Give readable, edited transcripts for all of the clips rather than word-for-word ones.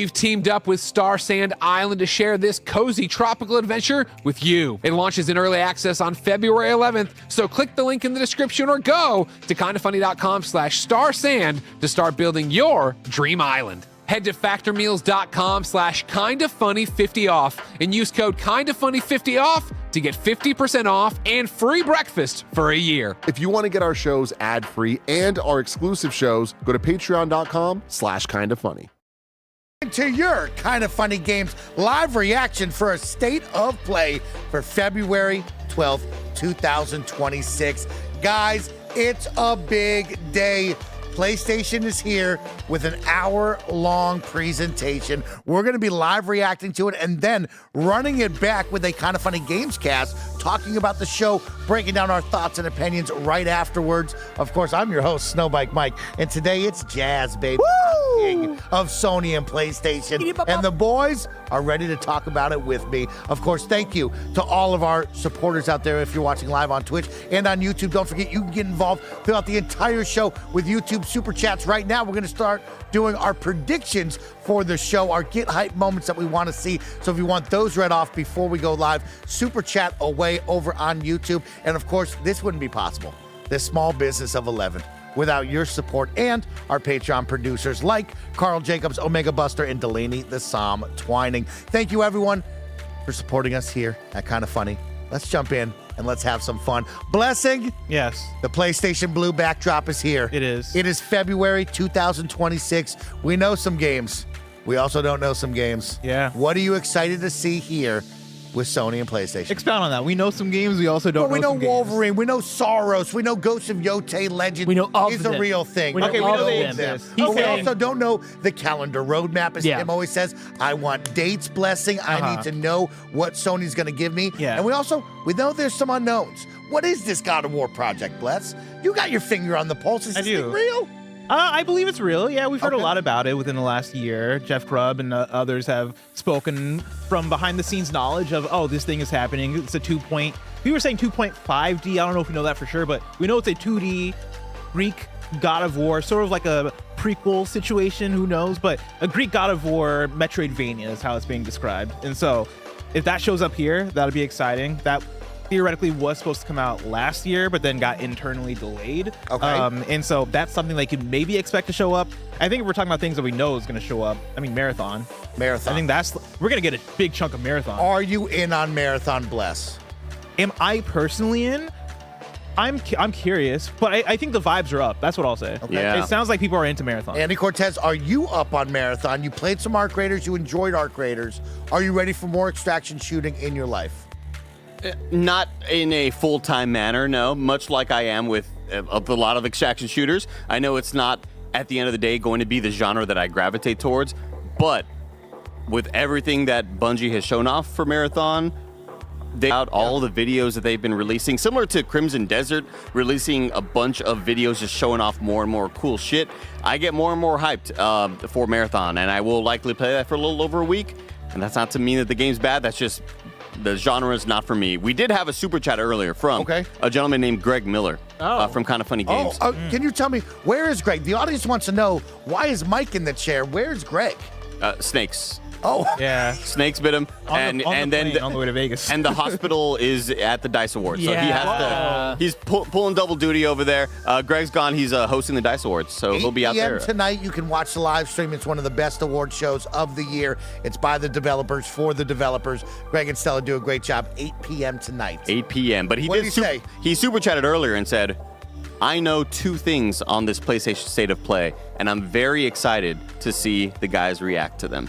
We've teamed up with Star Sand Island to share this cozy tropical adventure with you. It launches in early access on February 11th, so click the link in the description or go to kindafunny.com/starsand to start building your dream island. Head to factormeals.com/kindafunny50off and use code kindafunny50off to get 50% off and free breakfast for a year. If you want to get our shows ad-free and our exclusive shows, go to patreon.com/kindafunny. To your Kinda Funny Games live reaction for a state of play for February 12th, 2026. Guys, it's a big day. PlayStation is here with an hour-long presentation. We're going to be live reacting to it and then running it back with a Kinda Funny Gamescast, talking about the show, breaking down our thoughts and opinions right afterwards. Of course, I'm your host, Snowbike Mike, and today it's Jazz, baby. King of Sony and PlayStation, and the boys are ready to talk about it with me. Of course, thank you to all of our supporters out there. If you're watching live on Twitch and on YouTube, don't forget you can get involved throughout the entire show with YouTube Super Chats. Right now, we're going to start doing our predictions for the show, our get hype moments that we want to see. So if you want those read off before we go live, Super Chat away over on YouTube. And of course, this wouldn't be possible, this small business of 11, without your support and our Patreon producers like Carl Jacobs, Omega Buster, and Delaney the Psalm Twining. Thank you, everyone, for supporting us here at Kinda Funny. Let's jump in and let's have some fun. Blessing. Yes. The PlayStation Blue backdrop is here. It is. It is February 2026. We know some games. We also don't know some games. Yeah. What are you excited to see here with Sony and PlayStation? Expound on that. We know some games. We also don't know we know some Wolverine. games. We know Saros. We know Ghost of Yotei Legend. We know of is them. a real thing. We know Okay, we know they exist. But we saying- also don't know the calendar roadmap, as Tim always says. I want dates, Blessing. I need to know what Sony's going to give me. Yeah. And we know there's some unknowns. What is this God of War project, Bless? You got your finger on the pulse. Is this thing real? I believe it's real. Yeah, we've heard a lot about it within the last year. Jeff Grubb and others have spoken from behind the scenes knowledge of, oh, this thing is happening. It's a we were saying 2.5D. I don't know if we know that for sure, but we know it's a 2D Greek God of War, sort of like a prequel situation. Who knows? But a Greek God of War Metroidvania is how it's being described. And so if that shows up here, that'll be exciting. That theoretically was supposed to come out last year, but then got internally delayed. Okay. And so that's something they could maybe expect to show up. I think if we're talking about things that we know is going to show up, I mean, Marathon. I think we're going to get a big chunk of Marathon. Are you in on Marathon, Bless? Am I personally in? I'm curious, but I think the vibes are up. That's what I'll say. Okay. Yeah. It sounds like people are into Marathon. Andy Cortez, are you up on Marathon? You played some Arc Raiders. You enjoyed Arc Raiders. Are you ready for more extraction shooting in your life? Not in a full-time manner, no. Much like I am with a lot of extraction shooters. I know it's not, at the end of the day, going to be the genre that I gravitate towards, but with everything that Bungie has shown off for Marathon, all the videos that they've been releasing, similar to Crimson Desert, releasing a bunch of videos just showing off more and more cool shit, I get more and more hyped for Marathon, and I will likely play that for a little over a week. And that's not to mean that the game's bad, that's just the genre is not for me. We did have a super chat earlier from a gentleman named Greg Miller from Kinda Funny Games. Can you tell me, where is Greg? The audience wants to know, why is Mike in the chair? Where's Greg? Snakes. Oh, yeah. Snakes bit him, and then on the way to Vegas. And the hospital is at the DICE Awards, so he Yeah. has to. He's pulling double duty over there. Greg's gone. He's hosting the DICE Awards, so he'll be out 8 p.m. there tonight. You can watch the live stream. It's one of the best award shows of the year. It's by the developers for the developers. Greg and Stella do a great job. 8 p.m. tonight. 8 p.m. But he What did he say? He super chatted earlier and said, "I know 2 things on this PlayStation State of Play, and I'm very excited to see the guys react to them."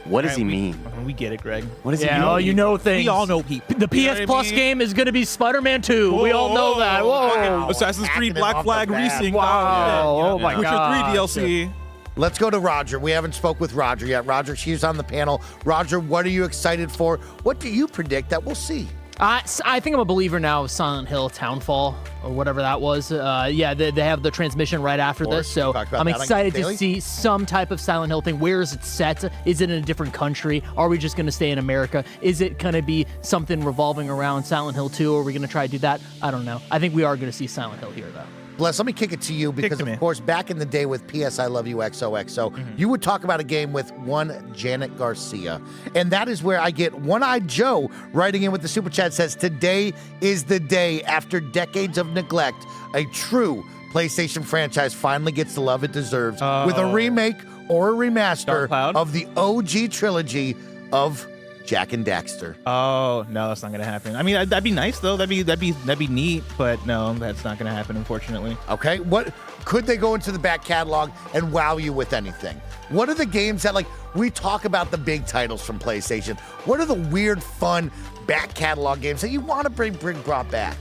What does he mean? We get it, Greg. What does he Yeah, mean? oh, you know things. We all know people. The PS Plus game is going to be Spider-Man 2. We all know that. Whoa. Assassin's Creed Hacking it Black off Flag the bat. Racing. Wow. Oh my Witcher God. 3 DLC. Let's go to Roger. We haven't spoke with Roger yet. Roger, she's on the panel. Roger, what are you excited for? What do you predict that we'll see? I think I'm a believer now of Silent Hill Townfall, or whatever that was. Yeah, they have the transmission right after course. this, so Talked about I'm that on excited to Daily. see some type of Silent Hill thing. Where is it set? Is it in a different country? Are we just going to stay in America? Is it going to be something revolving around Silent Hill 2? Or are we going to try to do that? I don't know. I think we are going to see Silent Hill here, though. Bless, let me kick it to you because, to of me. course, back in the day with PS I Love You XOXO, you would talk about a game with one Janet Garcia. And that is where I get One-Eyed Joe writing in with the Super Chat says, today is the day after decades of neglect, a true PlayStation franchise finally gets the love it deserves with a remake or a remaster Dark Cloud? of the OG trilogy of Jack and Daxter. Oh no, that's not gonna happen. I mean, that'd be nice though. That'd be neat. But no, that's not gonna happen, unfortunately. Okay, what could they go into the back catalog and wow you with anything? What are the games that, like, we talk about the big titles from PlayStation? What are the weird, fun back catalog games that you want to bring brought back?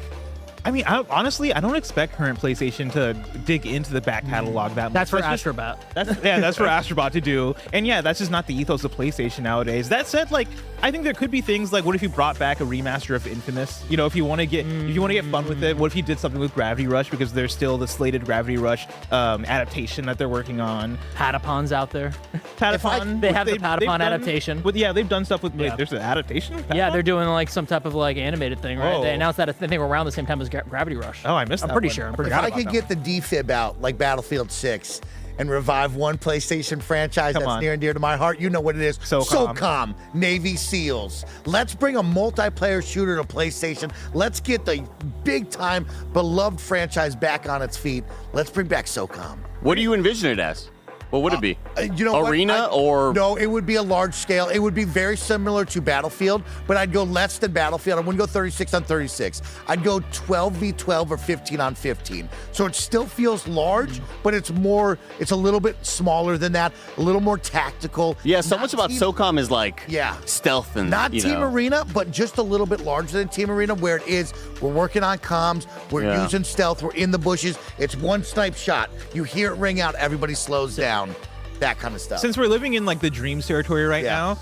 I mean, honestly, I don't expect current PlayStation to dig into the back catalog that much. That's for just- Astrobot. That's for Astrobot to do. And yeah, that's just not the ethos of PlayStation nowadays. That said, like, I think there could be things like, what if you brought back a remaster of Infamous? You know, if you want to get fun with it, what if you did something with Gravity Rush, because there's still the slated Gravity Rush adaptation that they're working on. Patapon's out there. Patapon, They have the they've Patapon done- adaptation. They've done stuff with. Yeah. Wait, there's an adaptation. of Yeah, Patapon? they're doing like some type of like animated thing, right? Whoa. They announced that I think around the same time as Gravity Rush. Oh, I missed that. I'm pretty one. sure. I If forgot I about could that get the defib out, like Battlefield 6, and revive one PlayStation franchise Come that's on. near and dear to my heart, you know what it is. SOCOM, Navy SEALs. Let's bring a multiplayer shooter to PlayStation. Let's get the big-time, beloved franchise back on its feet. Let's bring back SOCOM. What do you envision it as? What would it be? You know what? Arena or No, it would be a large scale. It would be very similar to Battlefield, but I'd go less than Battlefield. I wouldn't go 36 on 36. I'd go 12v12 or 15 on 15. So it still feels large, but it's a little bit smaller than that, a little more tactical. Yeah, so Not much about team- SOCOM is like stealth and Not you Team know. Arena, but just a little bit larger than Team Arena, where it is, we're working on comms, we're using stealth, we're in the bushes, it's one snipe shot. You hear it ring out, everybody slows down. That kind of stuff. Since we're living in like the dreams territory right Yeah. now,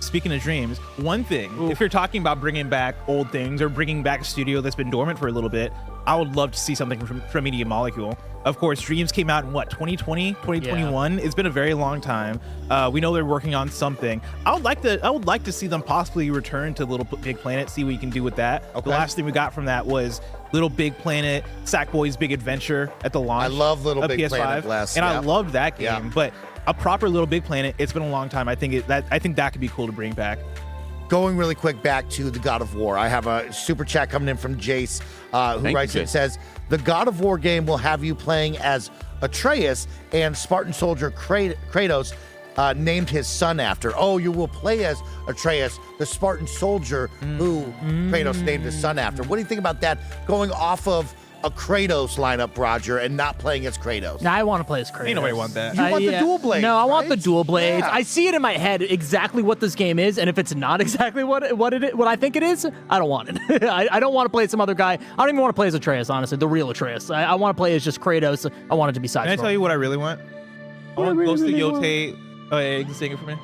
speaking of dreams, one thing, if you're talking about bringing back old things or bringing back a studio that's been dormant for a little bit, I would love to see something from Media Molecule. Of course, Dreams came out in what, 2020, 2021? It's been a very long time. We know they're working on something. I would like to see them possibly return to Little Big Planet, see what you can do with that. Okay. The last thing we got from that was Little Big Planet, Sackboy's Big Adventure at the launch. I love Little of Big PS5, Planet, Bless. and I Yeah. loved that game. Yeah. But a proper Little Big Planet, it's been a long time. I think that could be cool to bring back. Going really quick back to the God of War, I have a super chat coming in from Jace, who Thank writes you, in and Jace. says, the God of War game will have you playing as Atreus, and Spartan soldier Kratos named his son after. Oh, you will play as Atreus, the Spartan soldier who Kratos named his son after. What do you think about that, going off of a Kratos lineup, Roger, and not playing as Kratos? Now I want to play as Kratos. Ain't nobody want that. You want the dual blades, No, I want the right? dual blades. Yeah. I see it in my head exactly what this game is, and if it's not exactly what I think it is, I don't want it. I don't want to play as some other guy. I don't even want to play as Atreus, honestly, the real Atreus. I want to play as just Kratos. I want it to be side. Can I tell you what I really want? I want Ghost of Yotei. Oh, yeah, you can sing it for me.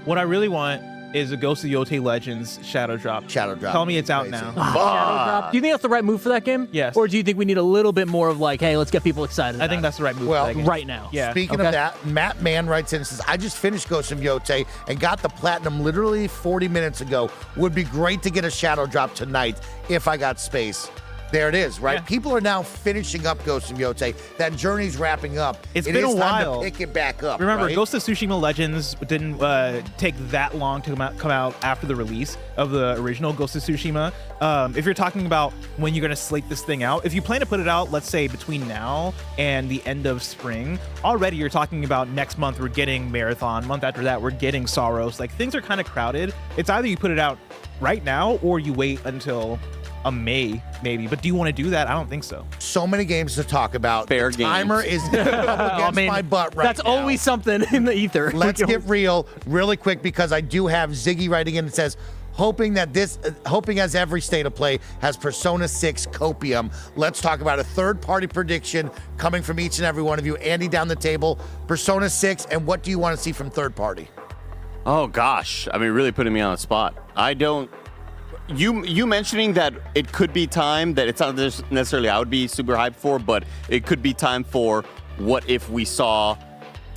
What I really want is a Ghost of Yotei Legends Shadow Drop. Shadow Drop. Tell me it's out Crazy. now. Shadow Drop. Do you think that's the right move for that game? Yes. Or do you think we need a little bit more of like, hey, let's get people excited? I think about that's the right move. Well, for that game. right now. Yeah. Speaking Okay. of that, Matt Mann writes in and says, I just finished Ghost of Yotei and got the platinum literally 40 minutes ago. Would be great to get a shadow drop tonight if I got space. There it is, right? Yeah. People are now finishing up Ghost of Yotei. That journey's wrapping up. It's It been is a time while. to pick it back up. Remember, right? Ghost of Tsushima Legends didn't take that long to come out after the release of the original Ghost of Tsushima. If you're talking about when you're going to slate this thing out, if you plan to put it out, let's say between now and the end of spring, already you're talking about next month we're getting Marathon, month after that we're getting Saros. Like, things are kind of crowded. It's either you put it out right now or you wait until a May maybe. But do you want to do that? I don't think so. So many games to talk about. Fair the timer games. is up against my butt right That's now. always something in the ether. Let's get real really quick, because I do have Ziggy writing in and says, hoping as every state of play has Persona 6 Copium. Let's talk about a third-party prediction coming from each and every one of you. Andy, down the table, Persona 6, and what do you want to see from third party? Oh gosh, I mean, really putting me on the spot. I don't. You mentioning that it could be time, that it's not necessarily I would be super hyped for, but it could be time for what if we saw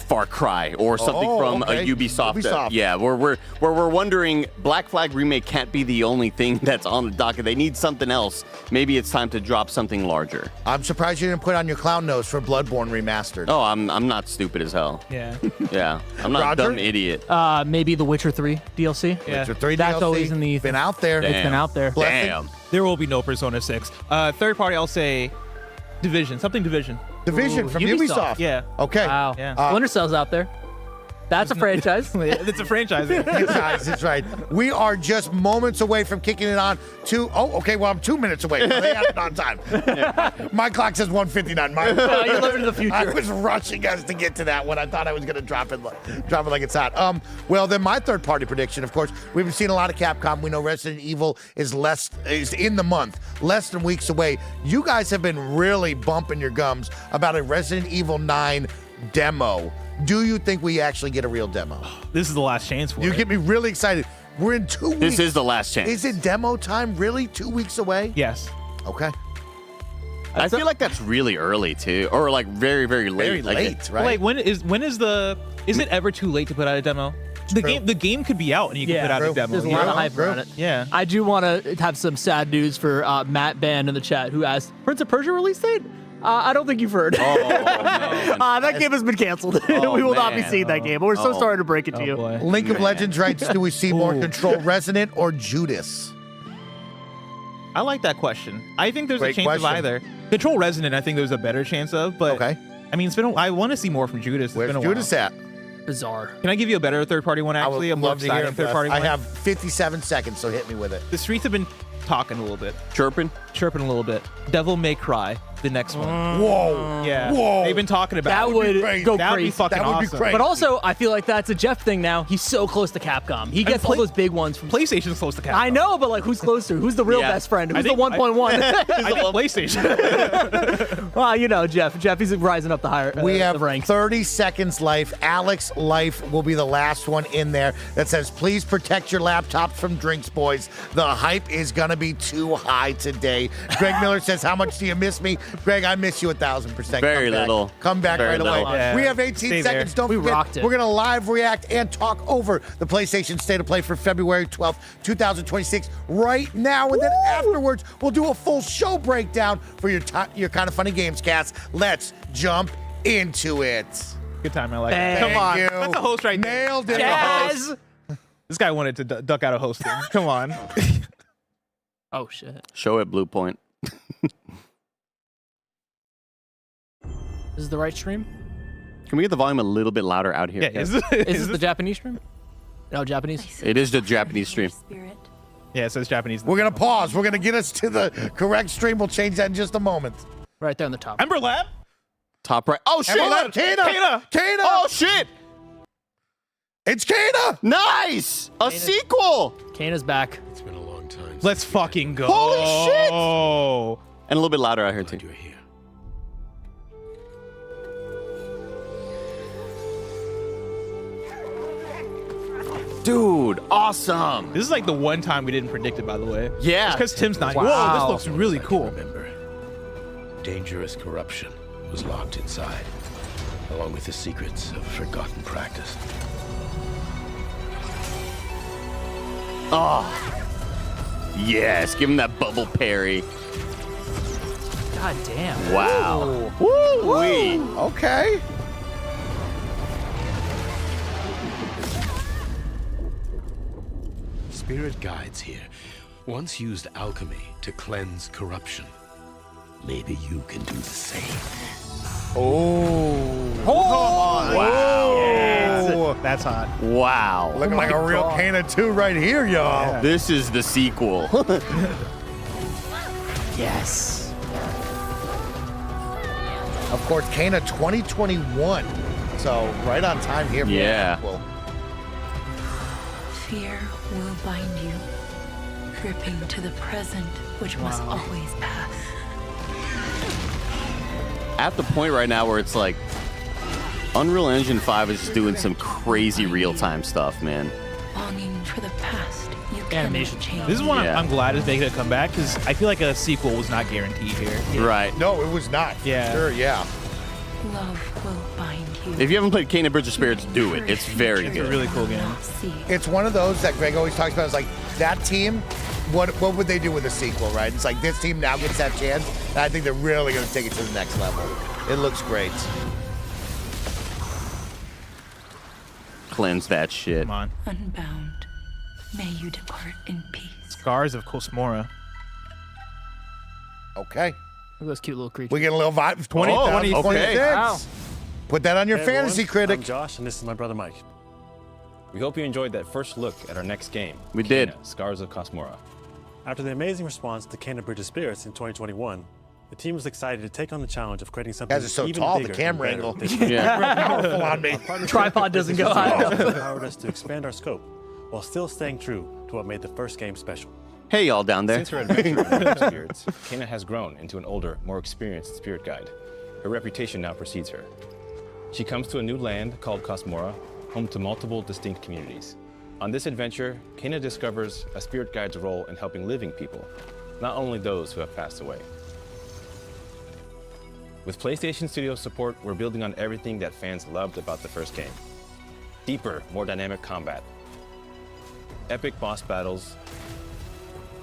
Far Cry or something from okay. a Ubisoft. Ubisoft. Yeah, where we're wondering Black Flag Remake can't be the only thing that's on the docket. They need something else. Maybe it's time to drop something larger. I'm surprised you didn't put on your clown nose for Bloodborne Remastered. Oh, I'm not stupid as hell. Yeah. Yeah, I'm not a Roger? dumb idiot. Maybe The Witcher 3 DLC. Yeah. Witcher 3 That's DLC, always in the been out there. Damn. It's been out there. Blessing. Damn. There will be no Persona 6. Third party, I'll say Division. Something Division. Division Ooh, from Ubisoft. Ubisoft. Yeah. Okay. Wow. Yeah. Splinter Cell's out there. That's a franchise. It's a franchise. Guys, that's right. We are just moments away from kicking it on to. Oh, okay. Well, I'm 2 minutes away. They had it on time. My clock says 1:59. You're living in the future. I was rushing us to get to that one. I thought I was going to drop it like it's hot. Well, then my third party prediction. Of course, we've been seeing a lot of Capcom. We know Resident Evil is in the month, less than weeks away. You guys have been really bumping your gums about a Resident Evil 9 demo. Do you think we actually get a real demo? This is the last chance for You it. get me really excited. We're in 2 weeks. This is the last chance. Is it demo time? Really? 2 weeks away? Yes. Okay. I feel like that's really early too, or like very, very late. Very Like, late, right? Like is it ever too late to put out a demo? The game could be out and you can Yeah, put out true. a demo. There's a you lot know? of hype around it. Yeah. I do want to have some sad news for Matt Band in the chat, who asked, Prince of Persia release date? I don't think you've heard. Oh, man. That game has been canceled. Oh, we will not be man. seeing that game. But we're so Oh. sorry to break it to you. Boy. Link of Legends writes, do we see more Control Resonant or Judas? I like that question. I think there's Great a chance question. of either. Control Resonant, I think there's a better chance of, but Okay. I mean, I want to see more from Judas. It's Where's been a Judas while. at? Bizarre. Can I give you a better third party one? Actually, I would love to hear it. third party I one. have 57 seconds, so hit me with it. The streets have been talking a little bit, Chirping. chirping a little bit. Devil May Cry, the next one. Whoa. Yeah. Whoa. They've been talking about That it. would crazy. go That would be crazy. fucking That would be awesome. crazy. But also, I feel like that's a Jeff thing now. He's so close to Capcom. He gets all Play- those big ones from. PlayStation's close to Capcom. I know, but like, who's closer? Who's the real Yeah. best friend? I Who's the think- 1.1? I think PlayStation. Well, you know, Jeff, he's rising up the higher. We have the ranks. 30 seconds life. Alex Life will be the last one in there that says, please protect your laptops from drinks, boys. The hype is going to be too high today. Greg Miller says, how much do you miss me? Greg, I miss you 1,000%. Very Come back. little. Come back Very right away. little. Yeah. We have 18 Stay there. seconds. Don't We forget, rocked it. we're going to live react and talk over the PlayStation State of Play for February 12th, 2026 right now. And then afterwards, we'll do a full show breakdown for your Kind of Funny Gamescast. Let's jump into it. Good time. I like Thank it. Come on. you. That's a host right there. Nailed it. Jazz! This guy wanted to duck out of hosting. Come on. Oh shit! Show at Blue Point. This is the right stream. Can we get the volume a little bit louder out here? Yeah. Is Is this the Japanese stream? No, Japanese. It is the Japanese stream. Yeah, it says Japanese. We're going to pause. We're going to get us to the correct stream. We'll change that in just a moment. Right there on the top. Ember Lab? Top right. Oh shit! Kana! Oh shit! It's Kana! Nice! A sequel! Kana's back. It's been a long time. Let's fucking go. Holy shit! Oh. And a little bit louder out here too. You're here. Dude, awesome! This is like the one time we didn't predict it, by the way. Yeah. It's because Tim's not. Wow. Whoa, this looks really cool. Remember, dangerous corruption was locked inside, along with the secrets of forgotten practice. Yes, give him that bubble parry. God damn. Wow. Woo-wee. Okay. Spirit guides here once used alchemy to cleanse corruption. Maybe you can do the same. Oh. That's hot. Wow. Looking like a real Kana 2 right here, y'all. This is the sequel. Yes. Of course, Kana 2021. So right on time here. For Yeah. the sequel. Fear will bind you, gripping to the present, which must always pass. At the point right now where it's like Unreal Engine 5 is just doing some crazy real-time stuff, man. Longing for the past, you Animation. cannot change. This is one Yeah. I'm glad is making a comeback because I feel like a sequel was not guaranteed here. Right. No, it was not. For Yeah. Sure, yeah. Love will bind you. you. If you haven't played Kain and Bridge of Spirits, do it. It's very It's a good. really cool game. It's one of those that Greg always talks about. Is like that team. What would they do with a sequel, right? It's like this team now gets that chance, and I think they're really going to take it to the next level. It looks great. Cleanse that shit. Come on. Unbound, may you depart in peace. Scars of Kosmora. Okay. Look at those cute little creatures. We get a little vibe. 2026. okay. Wow. Put that on your Hey, fantasy everyone. critic. I'm Josh, and this is my brother Mike. We hope you enjoyed that first look at our next game. We did. Kena, Scars of Kosmora. After the amazing response to Kain and Bridge of Spirits in 2021, the team was excited to take on the challenge of creating something Guys are so even tall, the bigger camera and better angle. this year. Yeah. Powerful on me. Tripod doesn't go high enough. Empowered us to expand our scope while still staying true to what made the first game special. Hey, y'all down there. Since her adventure with spirits, Kena has grown into an older, more experienced spirit guide. Her reputation now precedes her. She comes to a new land called Kosmora, home to multiple distinct communities. On this adventure, Kena discovers a spirit guide's role in helping living people, not only those who have passed away. With PlayStation Studios support, we're building on everything that fans loved about the first game. Deeper, more dynamic combat, epic boss battles,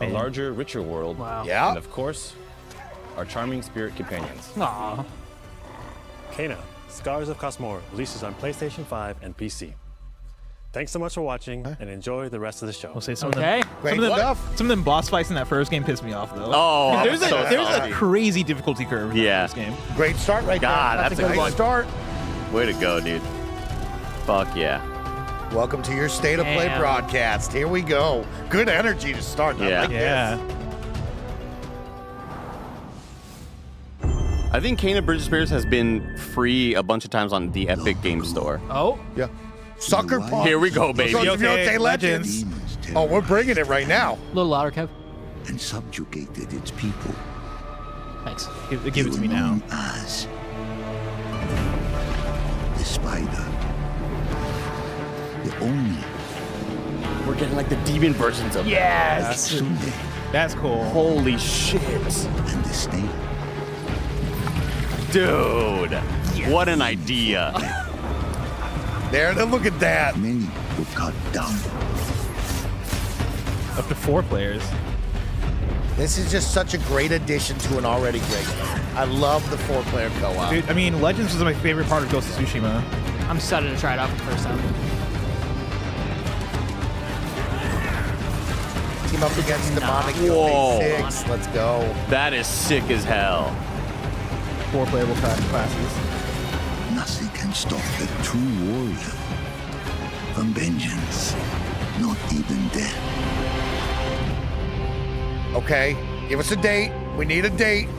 a larger, richer world, Wow. Yeah. and of course, our charming spirit companions. Aw. Kena, Scars of Kosmora releases on PlayStation 5 and PC. Thanks so much for watching, and enjoy the rest of the show. We'll say some Okay. of Great them. stuff. Some of them boss fights in that first game pissed me off though. Oh, I'm there's so there's salty. a crazy difficulty curve in Yeah. that first game. Great start right God, there. that's a good great one. start. Way to go, dude. Fuck yeah. Welcome to your State of Play Damn. broadcast. Here we go. Good energy to start. I Yeah. like Yeah. I think Kain and Bridge of Spirits has been free a bunch of times on the Epic Game Store. Oh. this. Yeah. Sucker Punch. Here we go, baby. Sons of Yotei Legends. Oh, we're bringing it right now. A little louder, Kev. and subjugated its people. Thanks. Give it to me now. Known as the Spider. The only We're getting like the demon versions of Yes. Sunday That's cool. Holy shit. and the snake. Dude. What an idea. There, now look at that. Many were cut down. Up to 4 players. This is just such a great addition to an already great game. I love the 4-player co-op. Dude, I mean, Legends was my favorite part of Ghost of Tsushima. I'm excited to try it out for the first time. Team up against Demonic Whoa. Yotei 6. Let's go. That is sick as hell. 4 playable classes. Nothing can stop the true warrior from vengeance, not even death. Okay, give us a date. We need a date.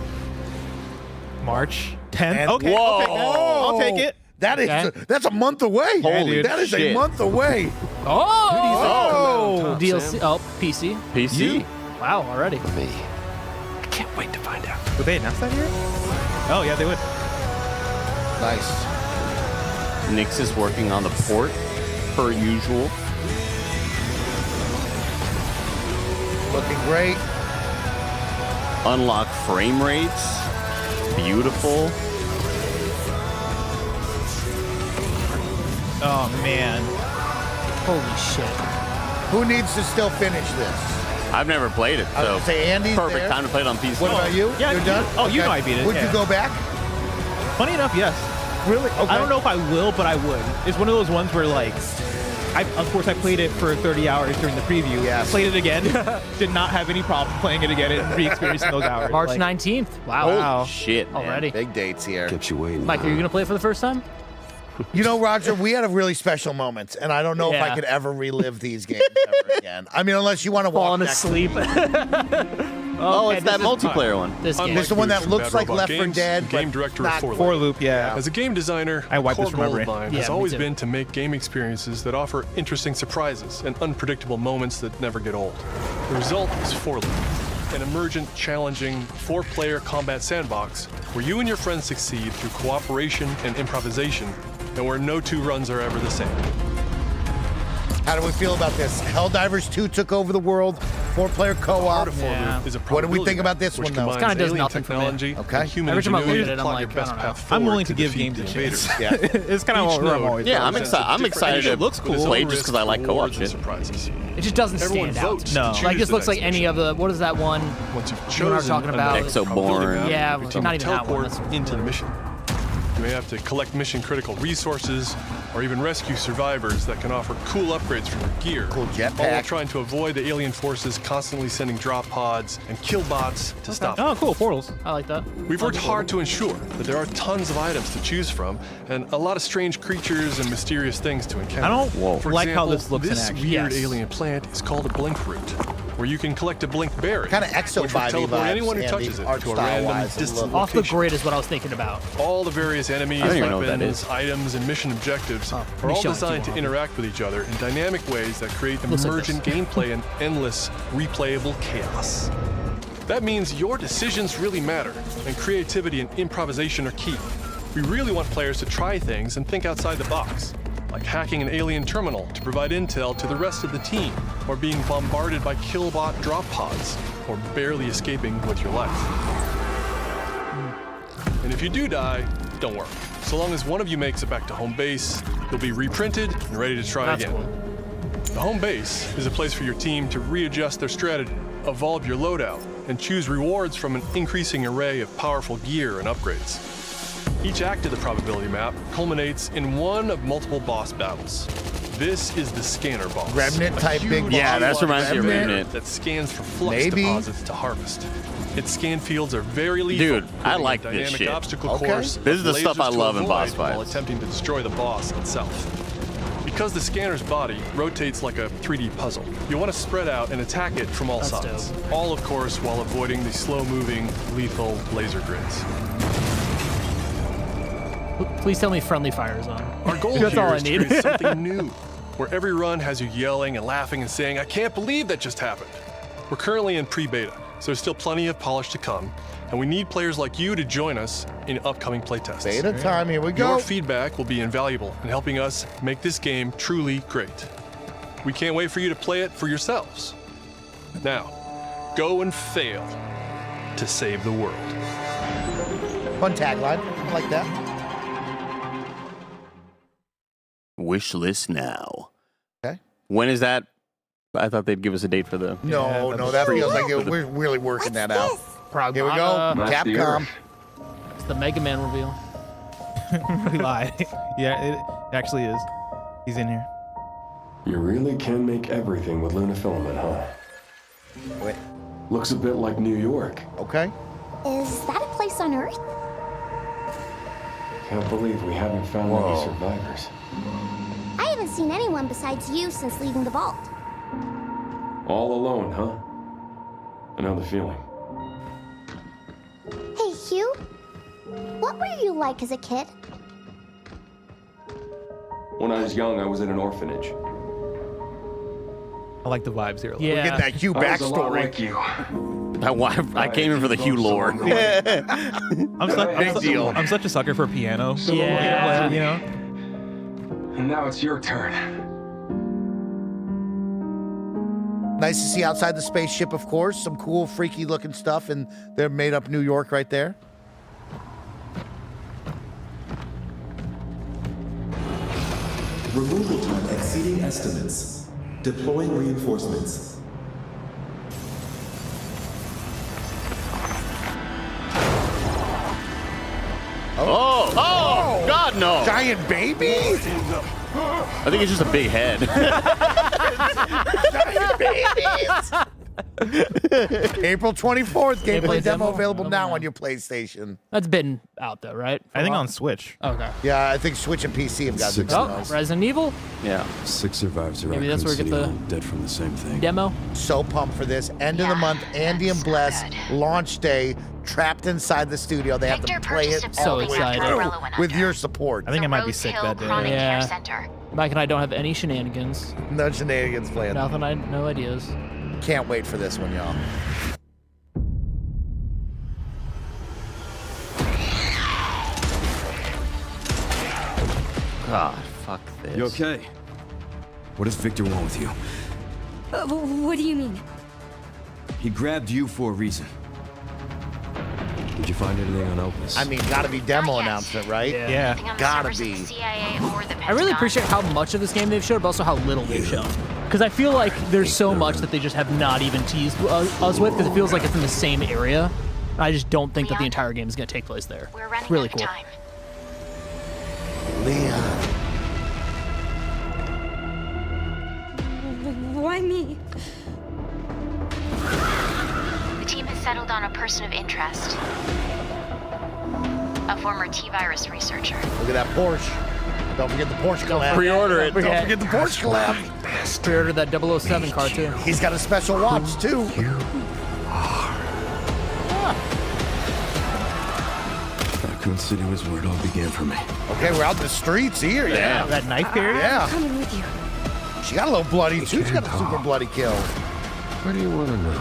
March 10th. And- Okay, Whoa. okay. I'll take it. That is Okay. that's a month away. Holy that is shit. a month away. Oh. DLC. Oh, PC. PC? Wow, already. Would they announce that here? Oh, yeah, they would. Nice. Nyx is working on the port, per usual. Looking great. Unlock frame rates. Beautiful. Oh, man. Holy shit. Who needs to still finish this? I've never played it, I was so gonna say Andy's perfect there. time to play it on PC. What about you? Yeah, You're done? oh, you know I beat it, Would yeah. you go back? Funny enough, yes. Really? Okay. I don't know if I will, but I would. It's one of those ones where, like, of course, I played it for 30 hours during the preview. Yes. Played it again. Did not have any problem playing it again and re-experiencing those hours. March Like, 19th. Wow. Holy shit, man. Already. Big dates here. Kept you waiting. Mike, are you going to play it for the first time? You know, Roger, we had a really special moment, and I don't know if I Yeah. could ever relive these games ever again. I mean, unless you want to walk Falling next to asleep. Oh, Okay, it's that this is- multiplayer one. This game. This is the one that looks like Left 4 Games, Dead. game but director not of 4 4 Loop, yeah. As a game designer, I wiped core this from goal memory. of mine Yeah, has me always too. been to make game experiences that offer interesting surprises and unpredictable moments that never get old. The result is 4 Loop, an emergent, challenging, 4-player combat sandbox where you and your friends succeed through cooperation and improvisation, and where no 2 runs are ever the same. How do we feel about this? Helldivers 2 took over the world. 4-player co-op. Is a What do we think about this which one, though? combines Kinda does alien nothing for me. technology Okay. and human Every time I look ingenuity at it, to I'm plot like, your best I don't know. path I'm forward willing to give defeat games a the chance. invaders. It's kind of Each what I'm node always. Yeah, I'm represents a excited. I'm different excited mission to looks cool. with its play own just because I risks, like co-op rewards, and shit. surprises. It just doesn't Everyone stand out. votes No. to choose Like, this the looks next like any mission. of the, what is that one? Once you've You know what I'm chosen talking an about? object on the Exoborn. map, Yeah, you but can not even that one. teleport That's into the mission. You may have to collect mission-critical resources, or even rescue survivors that can offer cool upgrades from your gear. Cool All while jetpack. trying to avoid the alien forces constantly sending drop pods and kill bots to stop them. Oh, cool. Portals. I like that. We've worked hard to ensure that there are tons of items to choose from and a lot of strange creatures and mysterious things to encounter. I don't For like how example, this looks in this action. weird Yes. alien plant is called a blink root, where you can collect a blink berry, Kinda exo which will vibey teleport vibes, anyone who Andy, touches it art to a random style-wise, I distant love it. Off the location. grid is what I was thinking about. All the various enemies, I don't even know what that weapons, is. items, and mission objectives Oh, are let me all show it to designed you, to interact with each other in dynamic ways that create Looks like emergent gameplay and endless replayable chaos. That means your decisions really matter, and creativity and improvisation are key. We really want players to try things and think outside the box, like hacking an alien terminal to provide intel to the rest of the team, or being bombarded by killbot drop pods, or barely escaping with your life. And if you do die, don't worry. So long as one of you makes it back to home base, you'll be reprinted and ready to try That's again. cool. The home base is a place for your team to readjust their strategy, evolve your loadout, and choose rewards from an increasing array of powerful gear and upgrades. Each act of the probability map culminates in one of multiple boss battles. This is the scanner boss. Remnant a type huge big boss. Yeah, that's block reminds me of scanner Remnant. that scans for flux Maybe. deposits to harvest. Its scan fields are very lethal. Dude, I creating a like this dynamic shit. obstacle Okay. course This is the with stuff I lasers to love in avoid boss while fights. attempting to destroy the boss itself. Because the scanner's body rotates like a 3D puzzle, you want to spread out and attack it from all That's sides. dope. All, of course, while avoiding the slow-moving, lethal laser grids. Please tell me friendly fire is on. Our goal That's here all I is to need. create something new, where every run has you yelling and laughing and saying, "I can't believe that just happened." We're currently in pre-beta, so there's still plenty of polish to come, and we need players like you to join us in upcoming playtests. Beta time, here we Your go. feedback will be invaluable in helping us make this game truly great. We can't wait for you to play it for yourselves. Now, go and fail to save the world. Fun tagline. I like that. Wish list now. Okay. When is that? I thought they'd give us a date for the. No, no, that feels like we're really working that out. Pragmata. Here we go. Capcom. It's the Mega Man reveal. We lie. Yeah, it actually is. He's in here. You really can make everything with Luna filament, huh? Wait. Looks a bit like New York. Okay. Is that a place on Earth? Can't believe we haven't found any survivors. I haven't seen anyone besides you since leaving the vault. All alone, huh? I know the feeling. Hey, Hugh. What were you like as a kid? When I was young, I was in an orphanage. I like the vibes here. Yeah. We're getting that Hugh I was a lot backstory. like you. I came in for the Hugh lore. I'm such a sucker for piano. Yeah. You know? And now it's your turn. Nice to see outside the spaceship, of course. Some cool, freaky looking stuff, and they're made up New York right there. Removal time exceeding estimates. Deploying reinforcements. Oh, God, no. Giant baby? I think it's just a big head. Giant babies! April 24th, gameplay demo available now on your PlayStation. That's been out though, right? I think on Switch. Okay. Yeah, I think Switch and PC have got the Oh, demos. Resident Evil Yeah. 6 survivors are Maybe that's where we get the- dead from the same thing. demo. So pumped for this. End of the month, Andy and Bless, launch day, trapped inside the studio. They have to play it So all the way excited. through with your support. I think I might be sick that day. Yeah. Mike and I don't have any shenanigans. No shenanigans planned. Nothing. No ideas. Can't wait for this one, y'all. God, fuck this. You okay? What does Victor want with you? What do you mean? he grabbed you for a reason. Did you find anything on Opus? I mean, gotta be demo announcement, right? Yeah. Gotta be. I really appreciate how much of this game they've showed, but also how little they've shown. Because I feel like there's so much that they just have not even teased us with, because it feels like it's in the same area. I just don't think that the entire game is going to take place there. It's really cool. Leon. Why me? The team has settled on a person of interest. A former T-virus researcher. Look at that Porsche. Don't forget the Porsche collab. Pre-order it. Don't forget the Porsche collab. Pre-order that 007 car too. He's got a special watch too. Raccoon City was where it all began for me. Okay, we're out in the streets here. Yeah. That knife period? Yeah. I'm coming with you. She got a little bloody too. She's got a super bloody kill. What do you want to know?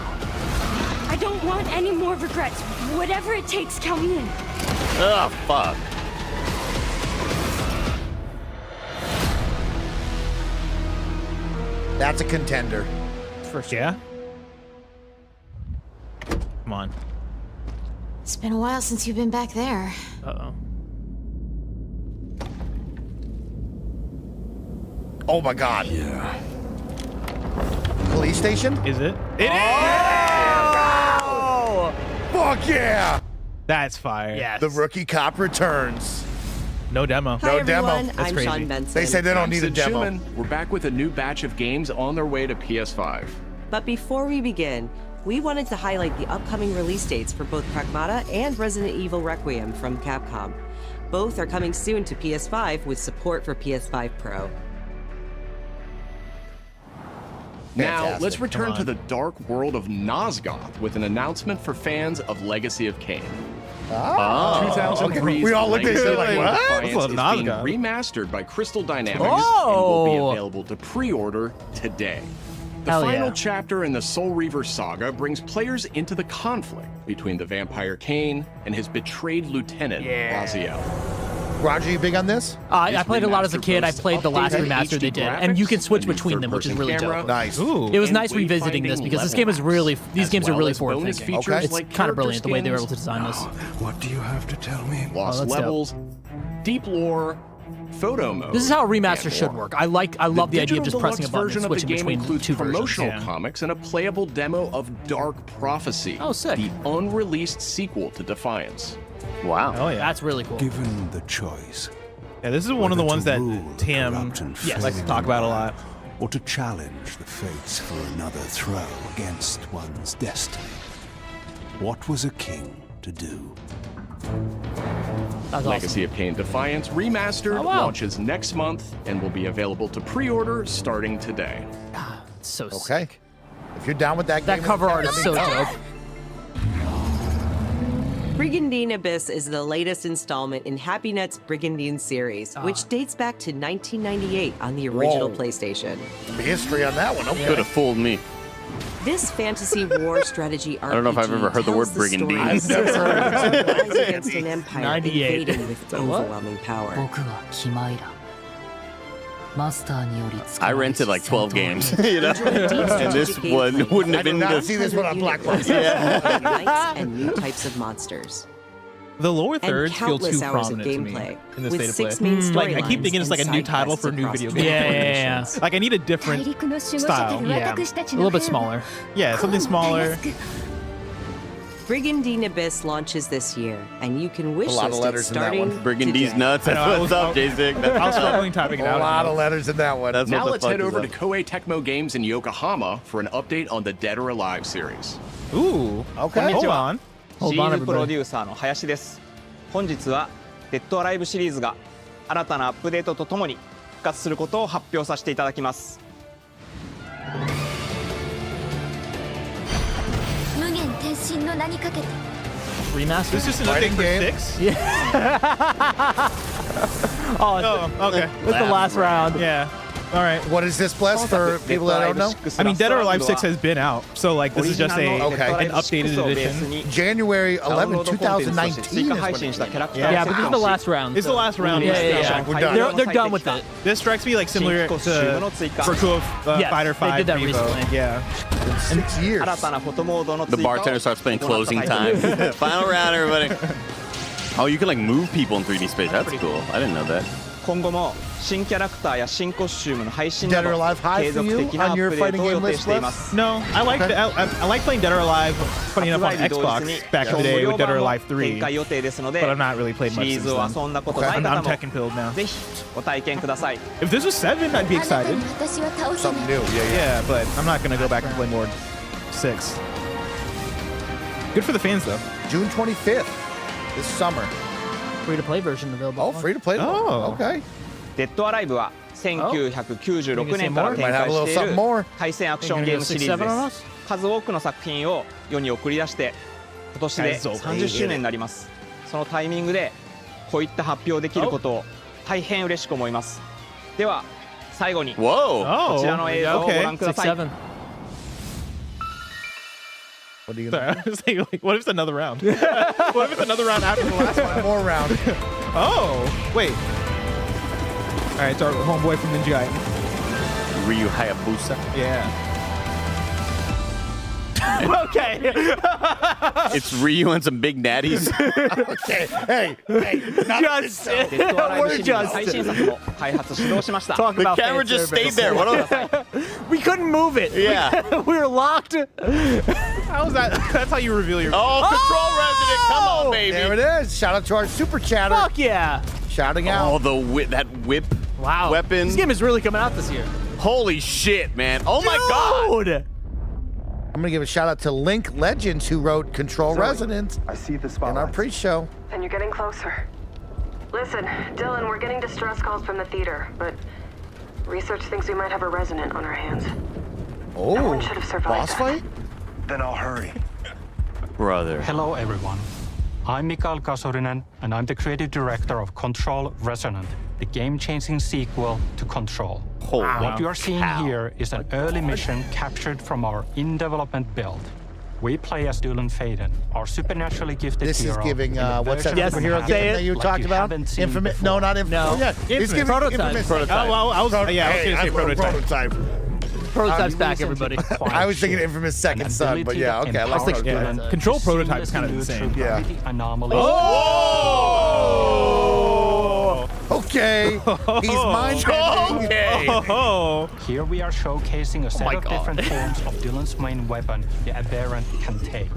I don't want any more regrets. Whatever it takes, count me in. Oh, fuck. That's a contender. For sure. Yeah. Come on. It's been a while since you've been back there. Uh-oh. Oh my God. Yeah. Police station? Is it? It is! Oh! Fuck yeah! That's fire. Yes. The rookie cop returns. No demo. No demo. Everyone. That's I'm crazy. Sean Benson. They say they don't need a Sid demo. Schumann. We're back with a new batch of games on their way to PS5. But before we begin, we wanted to highlight the upcoming release dates for both Pragmata and Resident Evil Requiem from Capcom. Both are coming soon to PS5 with support for PS5 Pro. Now, Fantastic. let's return to the dark world of Nosgoth with an announcement for fans of Legacy of Kain. Oh, 2003's we all looked at each other like, Legacy of what? Defiance is being Nosgoth. remastered by Crystal Dynamics and Oh! will be available to pre-order today. The Hell final yeah. chapter in the Soul Reaver saga brings players into the conflict between the vampire Kain and his betrayed lieutenant, Raziel. Roger, you big on this? I played a lot as a kid. I played the last updated remaster they HD did, and you can switch graphics, a new between them, which is really third-person dope. camera, Nice. Ooh. It was and nice revisiting this because this game is really, these games are really forward bonus thinking. features It's like kind of brilliant the way they were able to character design this. What do you have to tell me? Lost that's dope. levels, deep lore, photo mode. This is how a and remaster should more. work. I love the idea of just digital pressing a button and deluxe version of the switching game between includes two versions. promotional comics and a playable demo of Dark Prophecy. Oh, sick. The unreleased sequel to Defiance. Wow. Oh yeah. That's really cool. Given the choice, Yeah, this is one of the whether ones to that rule the Tim corrupt and likes to talk about a lot. or to challenge the fates for another throw against one's destiny. What was a king to do? That's Legacy of Kain Defiance Remastered Oh, wow. launches next month and will be available to pre-order starting today. awesome. So Okay. If you're down with that game, That cover art is so dope. Brigandine Abyss is the latest installment in HappyNet's Brigandine series, which dates back to 1998 on the original Whoa. PlayStation. Some history on that one. Okay. Could have fooled me. This fantasy war strategy RPG I don't know if I've ever heard the word tells story Brigandine. of citizens who rise against an empire 98. invading with overwhelming power. I rented like 12 games, you know, and this one wouldn't I have did been not the see this one on Black Box. Knights and new types of monsters. The lower And thirds feel too countless hours of prominent to me gameplay, in this with state of 6 play. main Like I keep storylines thinking it's like a and new side title quests for a new across video the game. Yeah. Like I need a different style. Yeah. A little bit smaller. Yeah, something smaller. Brigandine Abyss launches this year, and you can wish A lot of list it letters in that starting one. Brigandine's today. nuts. I That's know, I what's was- up, J-Sig. I That's was what's up. struggling typing it A out. lot of letters in that one. That's Now what let's the fuck head is over up. to Koei Tecmo Games in Yokohama for an update on the Dead or Alive series. Ooh. Okay. Hold on. Hold シ on, リーズプロ everybody. デューサーの林です。本日はデッドアライブシリーズが新たなアップデートとともに復活することを発表させていただきます。無限転身の名にかけて Remaster? This is another thing for 6? Oh, Oh, okay. it's the last round. Yeah. All right. What is this, Bless, for people that don't know? I mean, Dead or Alive 6 has been out, so like this is just an updated edition. January 11, 2019 is when it came out. Yeah, but this is the last round. It's the last round. Yeah. We're done. They're done with it. This strikes me like similar to Virtua Fighter 5. They did that recently. Yeah. 6 years. The bartender starts playing closing time. Final round, everybody. Oh, you can like move people in 3D space. That's cool. I didn't know that. 今後も新キャラクターや新コスチュームの配信 Dead な or ど Alive high 継 for 続 you 的なア on ッ your プデー fighting トを予 game 定 list, しています No, I like playing Dead or Alive. Funny enough on Xbox back in the day with Dead or Alive 3. 展開予定ですので But I've not really played シ much リー since ズを then. 遊んだことない I'm 方も Tekken pilled now. ぜひご体験ください If this was 7, I'd be excited. Something new. Yeah, but I'm not gonna go back and play more 6. Good for the fans though. June 25th, this summer. Free-to-play version available. Oh, free to play. Oh. Okay. デッドアライブは1996年から展 Might have a 開 little してい something る more. 対戦アクションゲームシリーズです数多くの作品を世に送り出して今年で30周年になりますそのタイミングでこういった発表できることを大変嬉しく思いますでは最後にこちらの映像をご覧ください What are you gonna I was thinking, like, what if it's another round? What if it's another round after the last one? One more round. Oh, wait. All right, it's our homeboy from Ninja Gaiden. Ryu Hayabusa. Yeah. Okay. It's Ryu and some big natties. Okay. Hey. Just. We're just. 最新作を開発指導しました Talk The about camera fan just service. stayed there. What We couldn't move it. Yeah. We were locked. How is that? That's how you reveal your. Oh, Control Resident. Come on, baby. There it is. Shout out to our super chatter. Fuck yeah. Shouting out. Oh, that whip Wow. weapon. This game is really coming out this year. Holy shit, man. Oh my god. Dude. I'm going to give a shout out to Link Legends who wrote Control Resonant I see the in spotlight. our pre-show. And you're getting closer. Listen, Dylan, we're getting distress calls from the theater, but research thinks we might have a Resonant on our hands. Oh, No one should have survived boss that. fight? Then I'll hurry. Brother. Hello, everyone. I'm Mikael Kasurinen, and I'm the creative director of Control Resonant, the game-changing sequel to Control. What you are seeing here is an early mission captured from our in-development build. We play as Dylan Faden, our supernaturally gifted This hero. is giving, in a what's that version of superhero Manhattan game that you like talked about? haven't seen Infamous? before. No, not Infamous. No. Oh, yeah. He's giving Prototype. Infamous. Oh, well, I was Prototype. Prototype's back, everybody. I was thinking Infamous Second Son, but yeah, okay. I like think- Prototype. Yeah. Control prototype is kind of insane. Yeah. Anomalies. Oh! Okay. He's mind-bending. Okay. Here we are showcasing a set my of God. different forms of Dylan's main weapon, the Aberrant can take,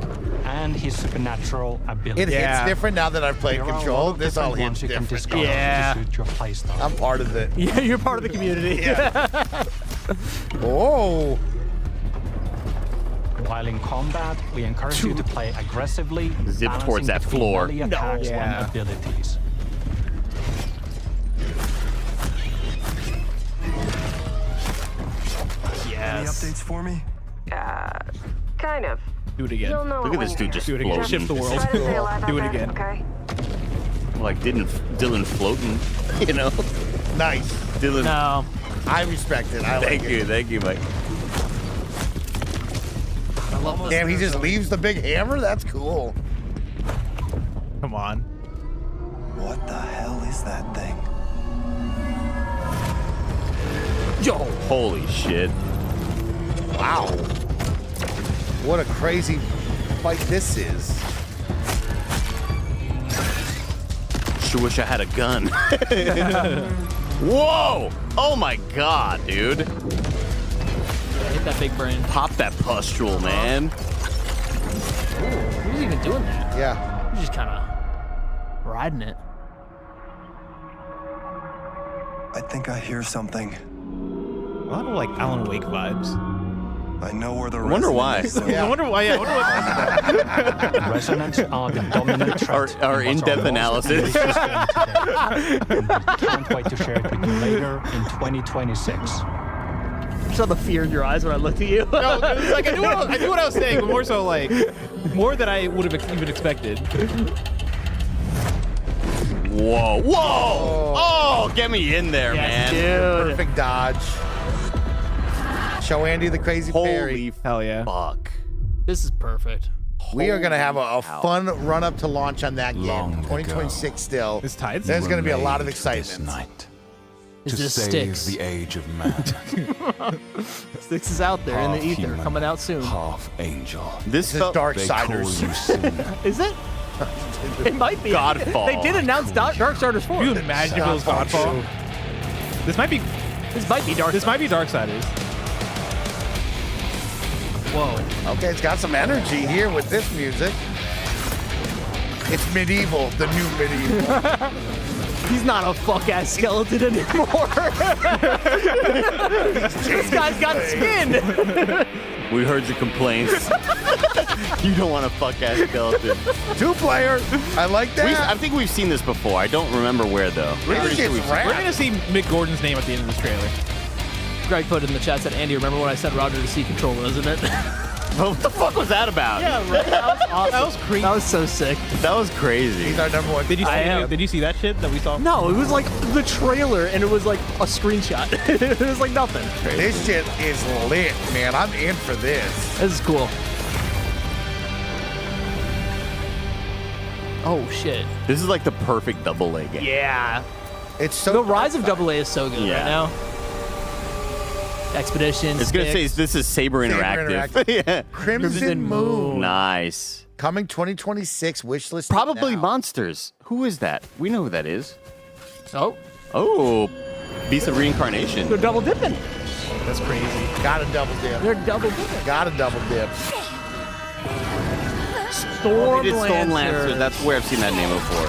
and his supernatural ability. It hits different now that I've played There are a lot Control. of This all different hits ones you can different. discover Yeah. to suit your playstyle. I'm part of it. Yeah, you're part of the community. Oh. While in combat, we encourage you to play aggressively, Zip balancing towards that between floor. melee attacks and abilities. Any updates for me? Kind of. Do it again. You'll know Look it at this when dude you just Do it again. floating. Shift the world. try to stay alive out Do it there, again. Okay. Like Dylan floating, you know? Nice. Dylan. No. I respect it. I like Thank you, Mike. I love this. Damn, he just leaves the big hammer? That's cool. Come on. What the hell is that thing? Yo. Holy shit. Wow. What a crazy fight this is. Sure wish I had a gun. Whoa! Oh my god, dude. Yeah, hit that big brain. Pop that pustule, man. Who's even doing that? Yeah. He's just kind of riding it. I think I hear something. A lot of like Alan Wake vibes. I know where the I wonder why. I wonder why. Yeah, I wonder what. Resonance are the dominant threat. Our in-depth analysis. Can't wait to share it with you later in 2026. I saw the fear in your eyes when I looked at you. No, it was like I knew what I was saying, but more so like more than I would have even expected. Whoa! Whoa! Oh, get me in there, Yes, man. dude. Perfect dodge. Show Andy the crazy fairy. Hell yeah. Fuck. This is perfect. We are going to have a fun run-up to launch on that game. 2026 still. It's tied. There's going to be a lot of excitement. Is this save Styx? the age of man. Styx is out there in the ether, Half-human, coming out soon. Half angel. This is Darksiders. Is it? It might be. Godfall. They did announce Darksiders 4. Can you imagine if it was Godfall? This might be Dark. This might be Darksiders. Whoa. Okay, it's got some energy here with this music. It's medieval, the new medieval. He's not a fuck-ass skeleton anymore. This guy's got skin. We heard your complaints. You don't want a fuck-ass skeleton. 2-player. I like that. I think we've seen this before. I don't remember where, though. We're going to see Mick Gordon's name at the end of this trailer. Greg put it in the chat, said, Andy, remember when I sent Roger to see Control Resonant? What the fuck was that about? Yeah, right? That was awesome. That was crazy. That was so sick. That was crazy. He's our number one. Did you see that shit that we saw? No, it was like the trailer, and it was like a screenshot. It was like nothing. This shit is lit, man. I'm in for this. This is cool. Oh, shit. This is like the perfect double-A game. Yeah. It's so The Rise of AA is so good right now. Expedition. It's going to say this is Saber Interactive. Yeah. Crimson Moon. Nice. Coming 2026 wishlist. Probably Monsters. Who is that? We know who that is. Oh. Oh. Beast of Reincarnation. They're double dipping. That's crazy. Gotta double dip. They're double dipping. Gotta double dip. Storm Lancer. That's where I've seen that name before.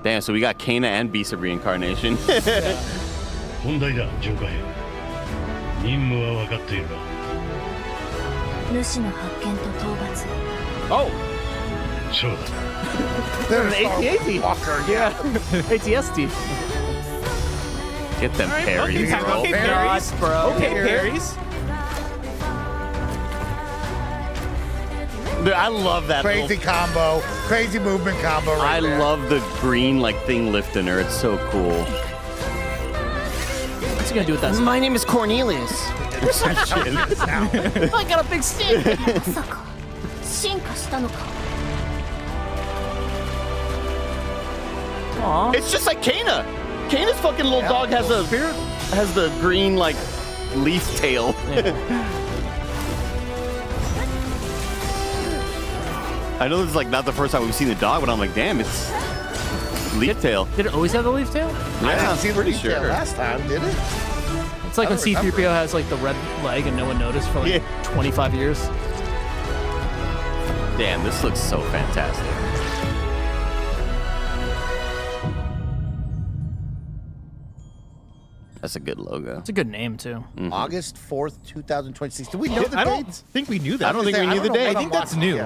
Damn, so we got Kain and Beast of Reincarnation. 本題だ、巡回。任務は分かっているが。主の発見と討伐。 Oh! そうだ。 They're an AT-AT. Yeah. ATST. Get them parries, bro. Okay, parries, bro. Okay, parries. Dude, I love that Crazy combo. Crazy movement combo right there. I love the green thing lifting her. It's so cool. What's he gonna do with that? My name is Cornelius. I got a big stick. まさか進化したのか。 Aww. It's just like Kana. Kana's fucking little dog has the green leaf tail. I know this is not the first time we've seen the dog, but I'm like, damn, it's leaf tail. Did it always have the leaf tail? I didn't see the pretty leaf tail sure. last time, did it? It's like when C-3PO has the red leg and no one noticed for 25 years. Damn, this looks so fantastic. That's a good logo. It's a good name, too. Mm-hmm. August 4th, 2026. Do we know the I don't dates? think we knew that. I don't think we knew the date. I think that's new.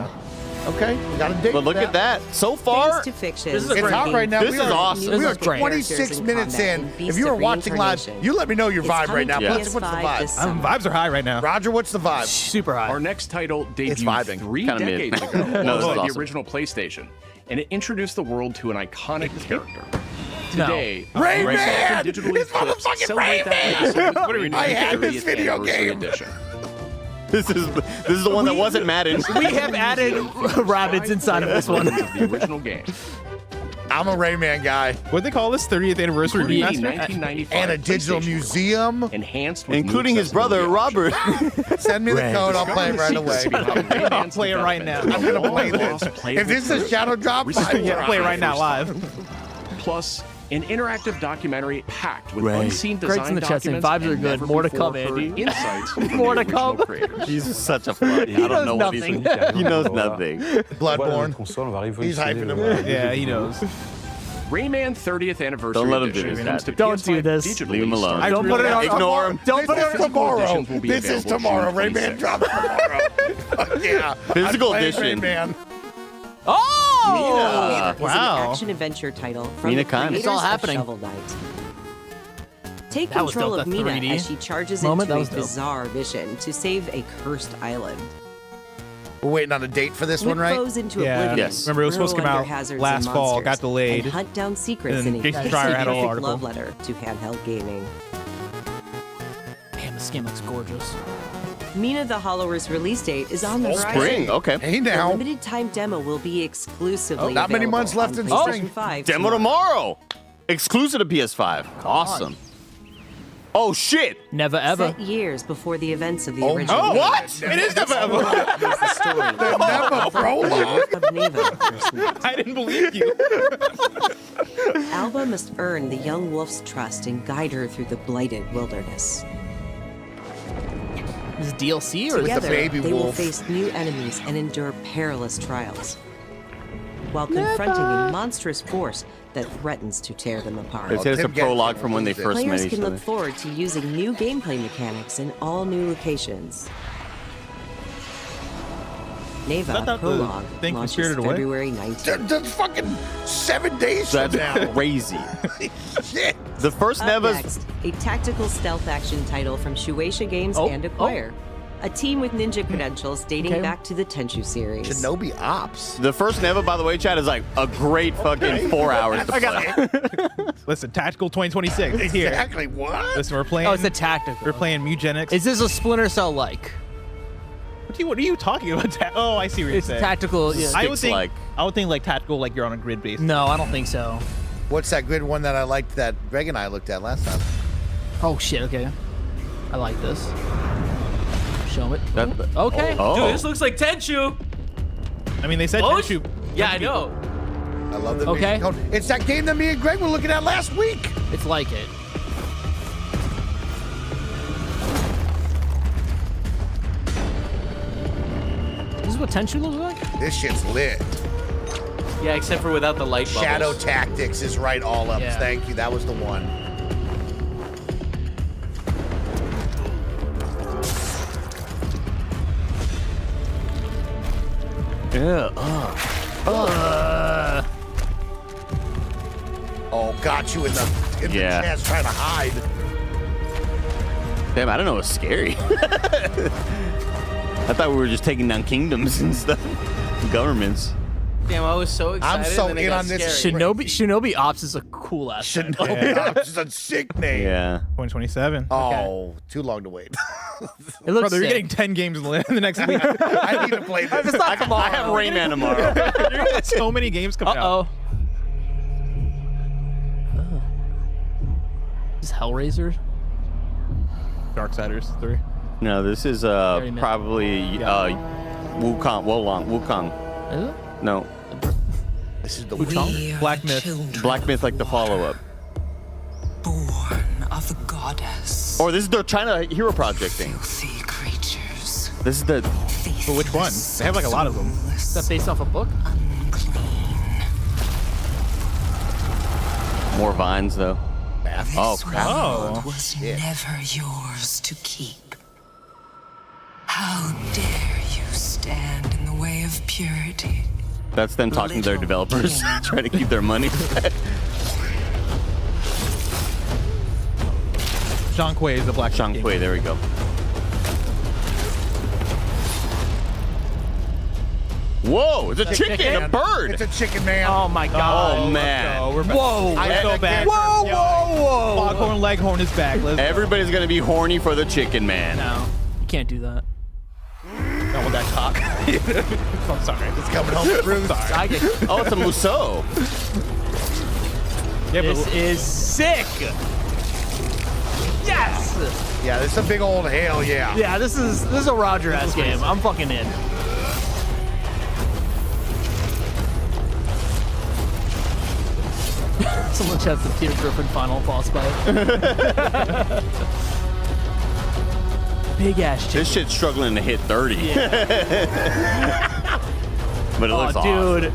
Okay, we got a date. But look at that. So far, Phase to fiction. This is It's great. hot right now. This is awesome. We are This is great. 26 minutes in. Beast If you are of watching live, Reincarnation. you let me know your It's vibe right now. coming to What's the PS5 vibe? this summer. Vibes are high right now. Roger, what's the vibe? Super high. Our next title It's vibing. debuted 3 Kinda mid. decades ago No, this is on the awesome. original PlayStation, and it introduced the world to an iconic character. No. Today, Rayman! Rayman digitally It's motherfucking celebrate that Rayman! legacy with the I had this 30th video anniversary game. edition. this is the one that wasn't Madden. We have added rabbits inside of this one. Of the original game. I'm a Rayman guy. What'd they call this? 30th anniversary Including the remaster? 1995 And a digital PlayStation museum. enhanced with Including new his brother, accessibility Robert. Send me the code. I'll play it right away. I'll play it right now. I'm going to play this. If this is a shadow drop, Yeah, play it right now live. Plus, an interactive documentary packed with Right. unseen Greg's design in the chat saying documents vibes are and good. never More to before come, heard Andy. insights from More the to come. original creators. He's such a fun. I don't knows know what he's nothing. He knows nothing. Bloodborne. He's hyping him up. Yeah, he knows. Rayman 30th Anniversary Don't let him do Edition this, comes Dad. to Don't PS5 do this. digitally Leave him alone. starting Don't put it on. Ignore him. Don't put it This is on. tomorrow. editions will be This is available tomorrow. June Rayman 26th. drops tomorrow. Fuck yeah. Physical I'm playing edition. Rayman. Oh! Is Wow. an action-adventure title from Mina the Khan. creators It's all of happening. Shovel Knight. Take That was control dope, of that Mina 3D as she charges moment. That into was a dope. bizarre mission to save a cursed island. We're waiting on a date for this one, Slip right? foes into Yeah. oblivion, Yes. Remember, it was supposed to burrow come under out hazards last and fall, monsters, got delayed. and hunt down secrets And in a Jason Schreier had a whole specific article. love letter to handheld gaming. game looks gorgeous. Mina the Hollower's release date is on the horizon. Spring, okay. Hey The now. limited time demo will be exclusively Not many available months left on in PlayStation spring. 5 Demo tomorrow. Exclusive to PS5. Awesome. Oh, shit. Never ever. Set years before the events of the Oh, original. Oh, game. what? It is Never Ever. Is the story The Neva prologue. of Neva. I didn't believe you. Alba must earn the young wolf's trust and guide her through the blighted wilderness. Is it DLC or Together, baby they will wolf. face new enemies and endure perilous trials, while confronting a monstrous force that threatens to tear them apart. It's a prologue from when they first met Players each can other. look forward to using new gameplay mechanics in all new locations. Neva that the Prologue thing from launches Spirited Away? February 19th. That's fucking 7 days from That's now. crazy. Shit. The first Up Neva's next, a tactical stealth action title from Shueisha Games and Acquire. A team with ninja credentials dating back to the Tenchu series. Shinobi Ops. The first Neva, by the way, Chad, is like a great fucking 4 hours to play. Listen, Tactical 2026 is here. Exactly what? Listen, we're playing. Oh, it's a tactical. We're playing Mugenics. Is this a Splinter Cell like? What are you talking about? Oh, I see what you're It's saying. tactical. Yeah. I would think like tactical, like you're on a grid base. No, I don't think so. What's that grid one that I liked that Greg and I looked at last time? Oh shit. Okay. I like this. Show it. That- Okay. Oh. Dude, this looks like Tenchu. I mean, they said Oh, Tenchu. Yeah, I know. I love the Okay. music code. It's that game that me and Greg were looking at last week. It's like it. This is what Tenchu looks like? This shit's lit. Yeah, except for without the light bubbles. Shadow Tactics is right all up. Yeah. Thank you. That was the one. Yeah. Oh, got you in the Yeah. chest trying to hide. Damn, I don't know. It's scary. I thought we were just taking down kingdoms and stuff. Governments. Damn, I was so excited. I'm so then it in got on this scary. Shinobi Ops is a cool ass. Shinobi Ops is a sick name. Yeah. 2027. Oh, too long to wait. It looks Brother, you're sick. getting 10 games in the next week. I need to play this. It's not tomorrow. I have Rayman tomorrow. You're gonna get so many games coming out. Is Hellraiser? Darksiders 3. No, this is Very probably Wukong. Wukong. Is it? No. This is the Black Myth. Black Myth, like the follow-up. Born of the goddess. Or this is the China Hero Project thing. Filthy creatures. This is the. But which one? They have like a lot of them. Is that based off a book? More vines, though. Oh, crap. World was never yours to keep. How dare you stand in the way of purity? That's them talking to their developers, trying to keep their money. Jean Kuei is the Black Jean Kuei, there we go. Whoa, it's a chicken, a bird. It's a chicken, man. Oh my god. Oh, man. Whoa, let's go back. Whoa, whoa, whoa. Foghorn Leghorn is back. Let's go. Everybody's going to be horny for the chicken man. No, you can't do that. Not with that cock. I'm sorry. It's coming home with Bruce. I get Oh, it's a Musso. Yeah, This but is sick. Yes. Yeah, this is a big old hell yeah. Yeah, this is a Roger ass game. I'm fucking in. Someone chats the Peter Griffin final boss fight. Big ass chicken. This shit's struggling to hit 30. But it looks awesome. Dude.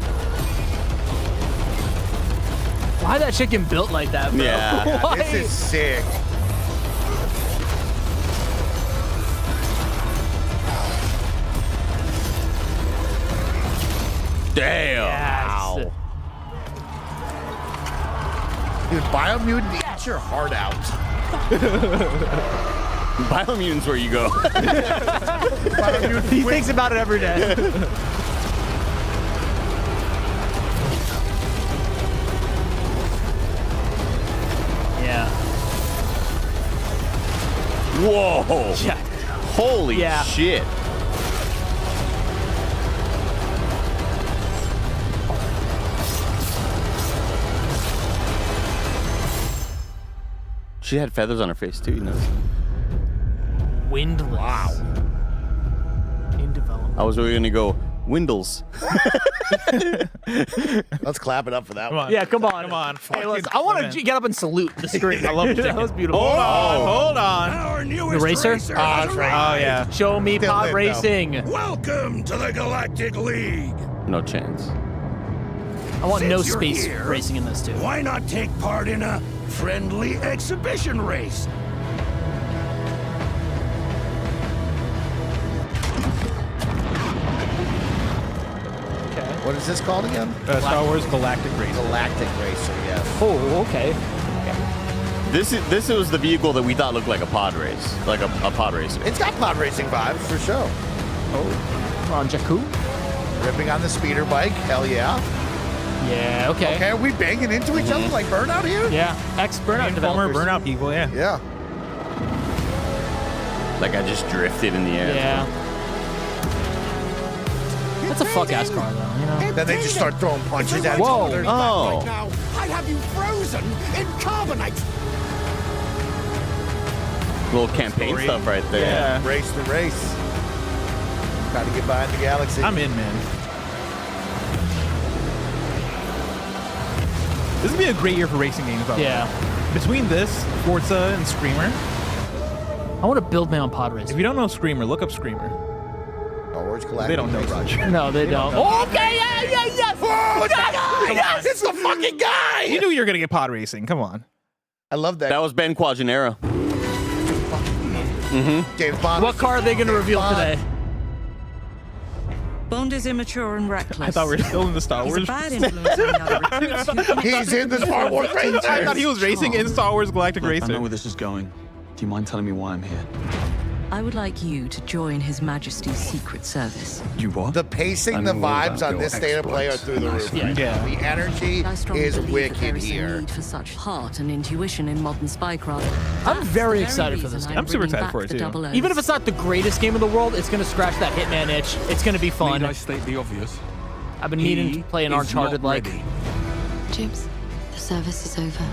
Why that chicken built like that, bro? Yeah. Why? This is sick. Damn. Yes. Dude, Biomutant eats your heart out. Biomutant's where you go. He thinks about it every day. Yeah. Whoa. Yeah. Holy shit. She had feathers on her face too, you know. Windless. Wow. In development. I was really gonna go Windles. Let's clap it up for that one. Yeah, come on. Come on. Hey, listen, I want to get up and salute the screen. I love it. That was beautiful. Hold on. Our The newest racer? racer Oh, has that's right. arrived. Oh, yeah. Show me Still pod in, racing. Welcome to the Galactic League. No chance. I want Since no you're space here, racing in this too. Why not take part in a friendly exhibition race? What is this called again? Star Wars Galactic Racer. Galactic Racer, yes. Oh, okay. This was the vehicle that we thought looked like a pod race, like a pod racer. It's got pod racing vibes for sure. Oh, on Jakku. Ripping on the speeder bike, hell yeah. Yeah, okay. Okay, are we banging into each other like Burnout here? Yeah, ex-Burnout Former developers. Burnout people, yeah. Yeah. Like I just drifted in the air. Yeah. That's a fuck-ass car, though, you know? Then they just start throwing punches at Whoa. each other. Oh. Right now, I'd have you frozen in carbonite. Little campaign stuff right there. Yeah. Race the race. Trying to get behind the galaxy. I'm in, man. This would be a great year for racing games, by the way. Yeah. Between this, Forza, and Screamer. I want to build my own pod racer. If you don't know Screamer, look up Screamer. They don't know Roger. No, they don't. know. Okay, yeah. Oh, that guy! Yes, it's the fucking guy! You knew you were going to get pod racing. Come on. I love that. That was Ben Quaginero. James Bond. What car are they going to reveal today? Bond is immature and reckless. I thought we were still in the Star He's Wars. a bad influence on other recruits who can He's in the Star Wars racer. I thought he was racing in Star Wars Galactic Look, I know Racer. where this is going. Do you mind telling me why I'm here? I would like you to join His Majesty's Secret Service. You what? The pacing, the vibes on this state of play are through the roof. Yeah. The energy I strongly is believe that wicked there is a here. need for such heart and intuition in modern spycraft. I'm very That's the excited for this reason game. I'm super bringing excited back for it, the too. 00s. Even if it's not the greatest game in the world, it's going to scratch that Hitman itch. It's going to be fun. Need I state the obvious? I've been needing to play an Uncharted like. James, the service is over.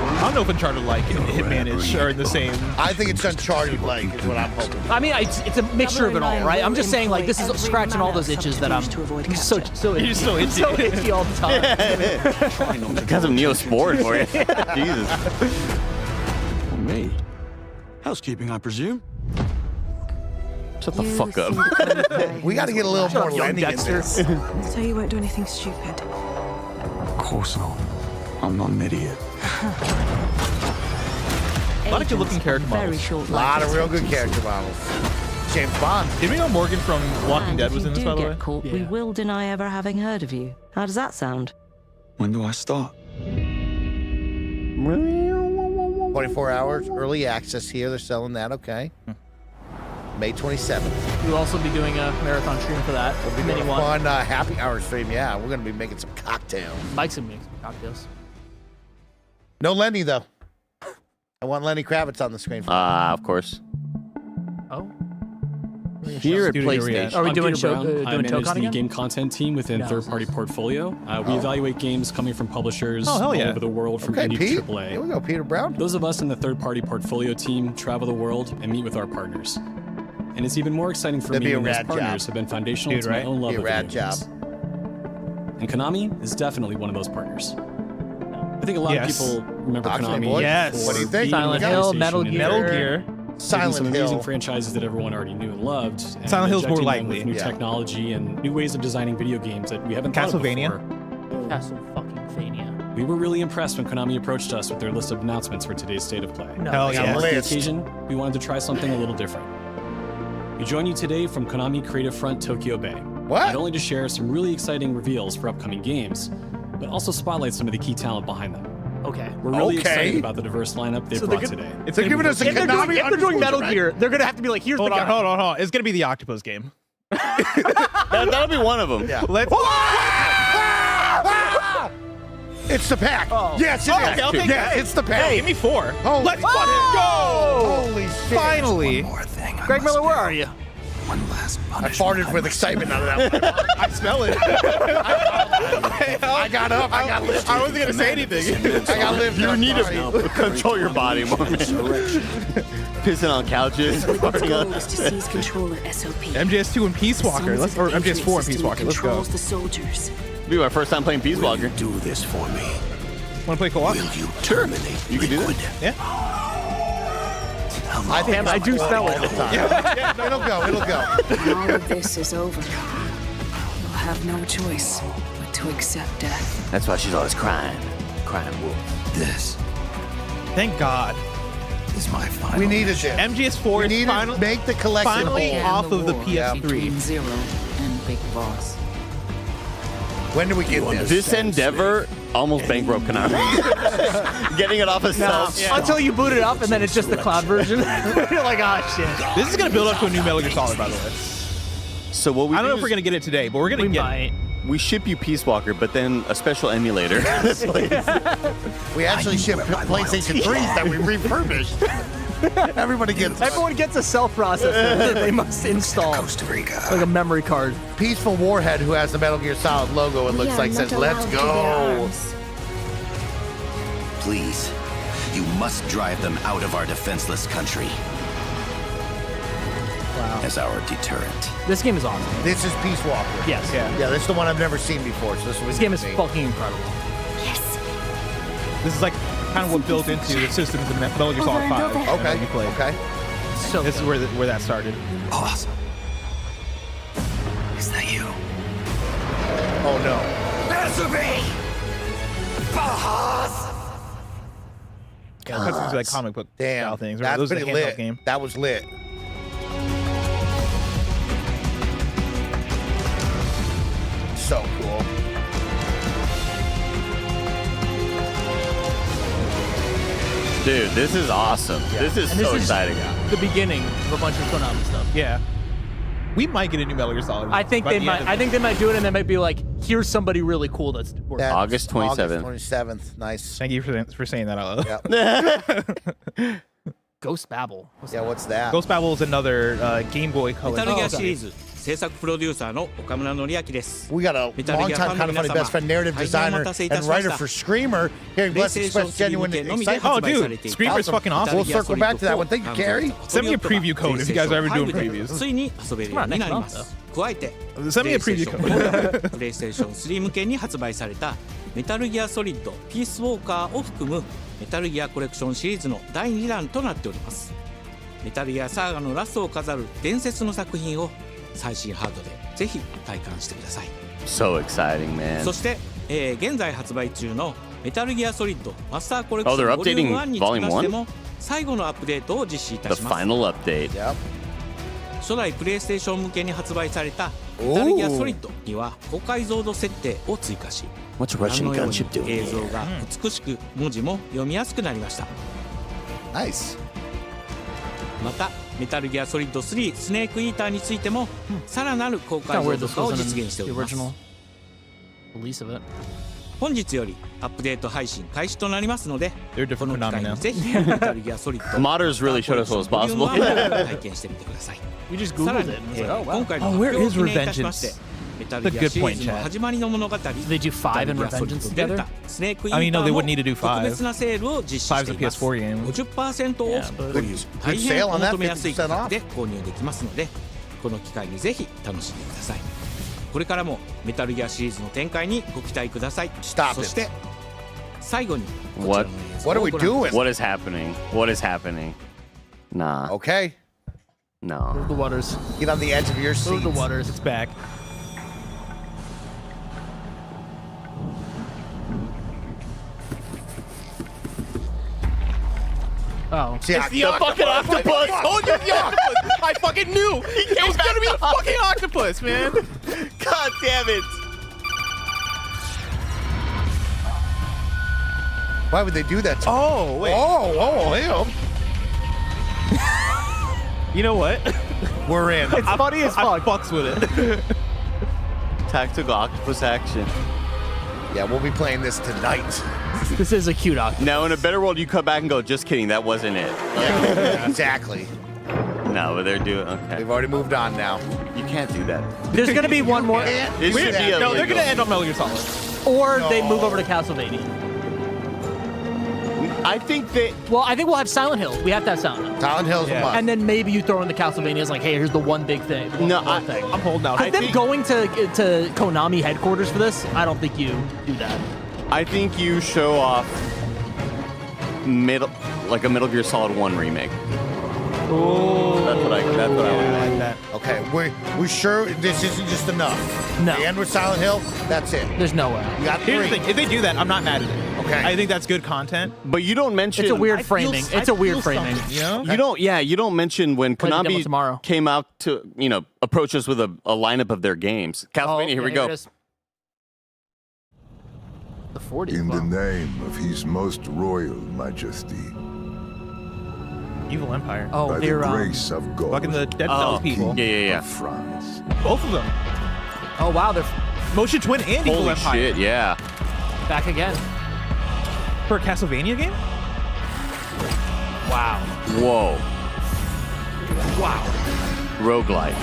I don't know if Uncharted like and Hitman are in the same. I think it's Uncharted like is what I'm hoping. I mean, it's a mixture of it all, right? I'm just saying, like, this is scratching all those itches that I'm so You're just so itchy. so itchy all the time. Got some Neosport for you. Jesus. For me? Housekeeping, I presume? Shut the fuck up. We got to get a little more young Lenny in Dexter. this. So you won't do anything stupid. Of course not. I'm not an idiot. A lot of good looking character Very models. short A lot of life real good character models. James Bond. Did we know Morgan from Walking And Dead if was you in this, do by the way? get caught, we will deny ever having heard of you. How does that sound? When do I start? 24 hours, early access here. They're selling that, okay. May 27th. We'll also be doing a marathon stream for that. We'll be Mini doing a one. fun happy hour stream, yeah. We're going to be making some cocktails. Mike's gonna make some cocktails. No Lenny, though. I want Lenny Kravitz on the screen. Of course. Oh. Here at Studio PlayStation. React. Are we I'm doing Peter Brown. I doing manage Tokon the again? game content team within No. third-party portfolio. We evaluate games coming from publishers Oh, hell all yeah. over the world from Okay, indie Pete. to AAA. Here we go, Peter Brown. Those of us in the third-party portfolio team travel the world and meet with our partners. And it's even more exciting for That'd me be a when those rad partners job. have been foundational Dude, to my right? own love Be a of rad video games. And Konami is definitely one of those partners. I think a lot Yes. of people remember Oxley Konami. boys. Yes. What do you for think? being Silent on Hill, PlayStation Metal and Gear. Metal Nintendo. Gear. Taking Silent some amazing Hill. franchises that everyone already knew and loved. And Silent Hill's more injecting them likely. with new Yeah. technology and new ways of designing video games that we haven't thought of Castlevania. before. Castle fucking Fania. We were really impressed when Konami approached us with their list of announcements for today's State of Play. No, Hell They got yeah. a On the list. occasion, we wanted to try something a little different. We join you today from Konami Creative Front Tokyo Bay. What? Not only to share some really exciting reveals for upcoming games, but also spotlight some of the key talent behind them. Okay. We're really Okay. excited about the diverse lineup they've So they're brought gonna- today. They're giving us a If they're Konami doing Metal underscore Gear, they're gonna have to be like, here's Hold the on, guy. hold on. It's going to be the Octopus game. That'll be one of them. Yeah. Let's. It's the pack. Oh. Yes, it is. Okay, Yes, hey. it's the pack. Hey, give me 4. Oh, Let's fucking go! Holy shit. Finally. One more thing. Greg Miller, where are you? One last I punishment. farted with excitement out of that one. I smell it. I got up. I got lifted. I wasn't going to say anything. I got lifted. You I'm need sorry. to control your body more. Pissing on couches. farting on- to seize control of SOP. MGS2 and Peace Walker. Or MGS4 and Peace Walker. Let's go. The soldiers. It'll be my first time playing Peace Walker. Do this for me. Want to play co-op? Will you terminate You can do that. Yeah. I think I do smell it. Yeah, it'll go. It'll go. When all of this is over, you'll have no choice but to accept death. That's why she's always crying. Crying wolf. This Thank God. is my final. We needed this. MGS4 We is need to make the collection finally whole. off of the Between PS3. Zero and Big Boss. When do we get this? This endeavor almost bankrupt Konami. Getting it off of stealth. Until you boot it up and then it's just the cloud version. You're like, ah, shit. This is going to build up to a new Metal Gear Solid, by the way. So what we I don't do know if is we're going to get it today, but we're going to get might. we ship you Peace Walker, but then a special emulator. We actually ship PlayStation 3s that we refurbished. Everyone gets a cell processor that they must install. Costa Rica. Like a memory card. Peaceful Warhead, who has the Metal Gear Solid logo, it looks like, says, let's go. Please, you must drive them out of our defenseless country. Wow. As our deterrent. This game is awesome. This is Peace Walker. Yes. Yeah, this is the one I've never seen before. So This game is fucking incredible. This is like kind of what built into the system of the Metal Gear Solid 5. Okay. You played. Okay. So this is where that started. Awesome. Is that you? Oh no. Messerby! Bahas! Yeah, cutscenes like comic book style things. Right? That's Those are the pretty handheld lit. game. That was lit. So cool. Dude, this is awesome. This is And so this exciting. The beginning of a bunch of Konami stuff. Yeah. We might get a new Metal Gear Solid. I think by they the might. end of I it. think they might do it, and they might be like, "Here's somebody really cool that's working." That's August 27th. August 27th. Nice. Thank you for saying that out loud. Ghost Babel. What's that? Ghost Babel is another Game Boy Color. メタルギアシリーズ制作プロデューサーの岡村典明です We got a long-time kind of funny best friend, narrative designer, and writer for Screamer. Hearing Bless express genuine excitement. Oh, dude, Screamer's fucking awesome. We'll circle back to that one. Thank you, Carrie. Send me a preview code if you guys are ever doing previews. ついに遊べるようになります加えて Send me a preview code. プレイステーション3向けに発売されたメタルギアソリッドピースウォーカーを含むメタルギアコレクションシリーズの第2弾となっておりますメタルギアサーガのラストを飾る伝説の作品を最新ハードでぜひ体感してください So exciting, man. そして、現在発売中のメタルギアソリッドマスターコレクシ Oh, they're ョンボリューム updating 1につきまして Volume も最後のアップデートを実施いた The します final update. 初代プレイステーション向けに発売されたメタルギアソリッドには高解像度設定を追加し What's ご Russian 覧のように gunship doing 映像 here? が美しく文字も読みやすくなりました Nice. またメタルギアソリッド3スネークイーターについてもさらなる高解像度化を実現しております Release of it. 本日よりアップデート配信開始となりますので They're こ different の機会 Konami now. にぜひメタルギアソリッド Modders really showed us what was possible. 体験してみてください We just さら Googled に it. and was like, oh, wow. 今回の Oh, 発 where 表を is 記念いたしまして Revengeance? メタルギアシリーズの始まりの物語 they do 5 and メタルギアソリッ Revengeance ドデル together? タスネークイータ I mean, no, ー they も wouldn't need to do 特 5. 別なセールを実施して 5's い a ます PS4 game. 50% オフという Good 大 sale 変 on お that, 求めやすい価 50% 格 off. で購入できますのでこの機会にぜひ楽しんでくださいこれからもメタルギアシリーズの展開にご期待ください Stop it. そして最後にこちら What? の映像を What are we ご覧ください doing? What is happening? What is happening? Nah. Okay. No. Move the waters. Get on the edge of your seat. Move the waters. It's back. Oh. See, It's the fucking octopus! Oh, you're the octopus! I fucking knew! It was gonna be the fucking octopus, man! God damn it! Why would they do that to Oh, wait. him. You know what? We're in. It's funny as I fuck. fucks with it. Tactical octopus action. Yeah, we'll be playing this tonight. This is a cute octopus. Now, in a better world, you come back and go, just kidding, that wasn't it. Exactly. No, but they're doing, okay. We've already moved on now. You can't do that. There's going to be one more. It should be no, they're going to end on Metal Gear Solid. Or they move over to Castlevania. I think they... Well, I think we'll have Silent Hill. We have to have Silent Hill. Silent Hill's a must. And then maybe you throw in the Castlevanias like, hey, here's the one big thing. I'm holding out. But them going to Konami headquarters for this, I don't think you do that. I think you show off a Metal Gear Solid 1 remake. Oh, that's what I like that. Okay, we sure this isn't just enough? No. The end with Silent Hill, that's it. There's no way. You got Here's the three. thing. If they do that, I'm not mad at it. Okay. I think that's good content. But you don't mention... It's a weird framing. It's a weird framing. You know? You don't mention when Konami came out to, approach us with a lineup of their games. Castlevania, here we go. The 40s. In the name of His Most Royal Majesty. Evil Empire. Oh, by the they're grace of God. Fucking the Dead Cells people. Yeah. France. Both of them. Oh, wow. They're Motion Twin and Evil Holy Empire. shit, yeah. back again. For a Castlevania game? Wow. Whoa. Wow. Roguelike.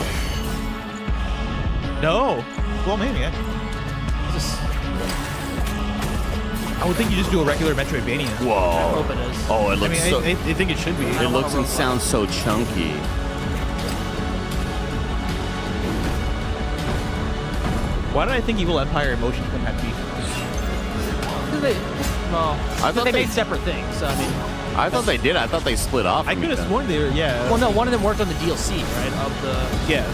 No. Well, maybe. I would think you just do a regular Metroidvania. Whoa. I hope it is. Oh, it looks so... I think it should be. It looks and sounds so chunky. Why did I think Evil Empire and Motion Twin had beef? I thought they made separate things, so I mean... I thought they did. I thought they split off. I could have sworn they were, yeah. Well, no, one of them worked on the DLC, right? Of the... Yeah.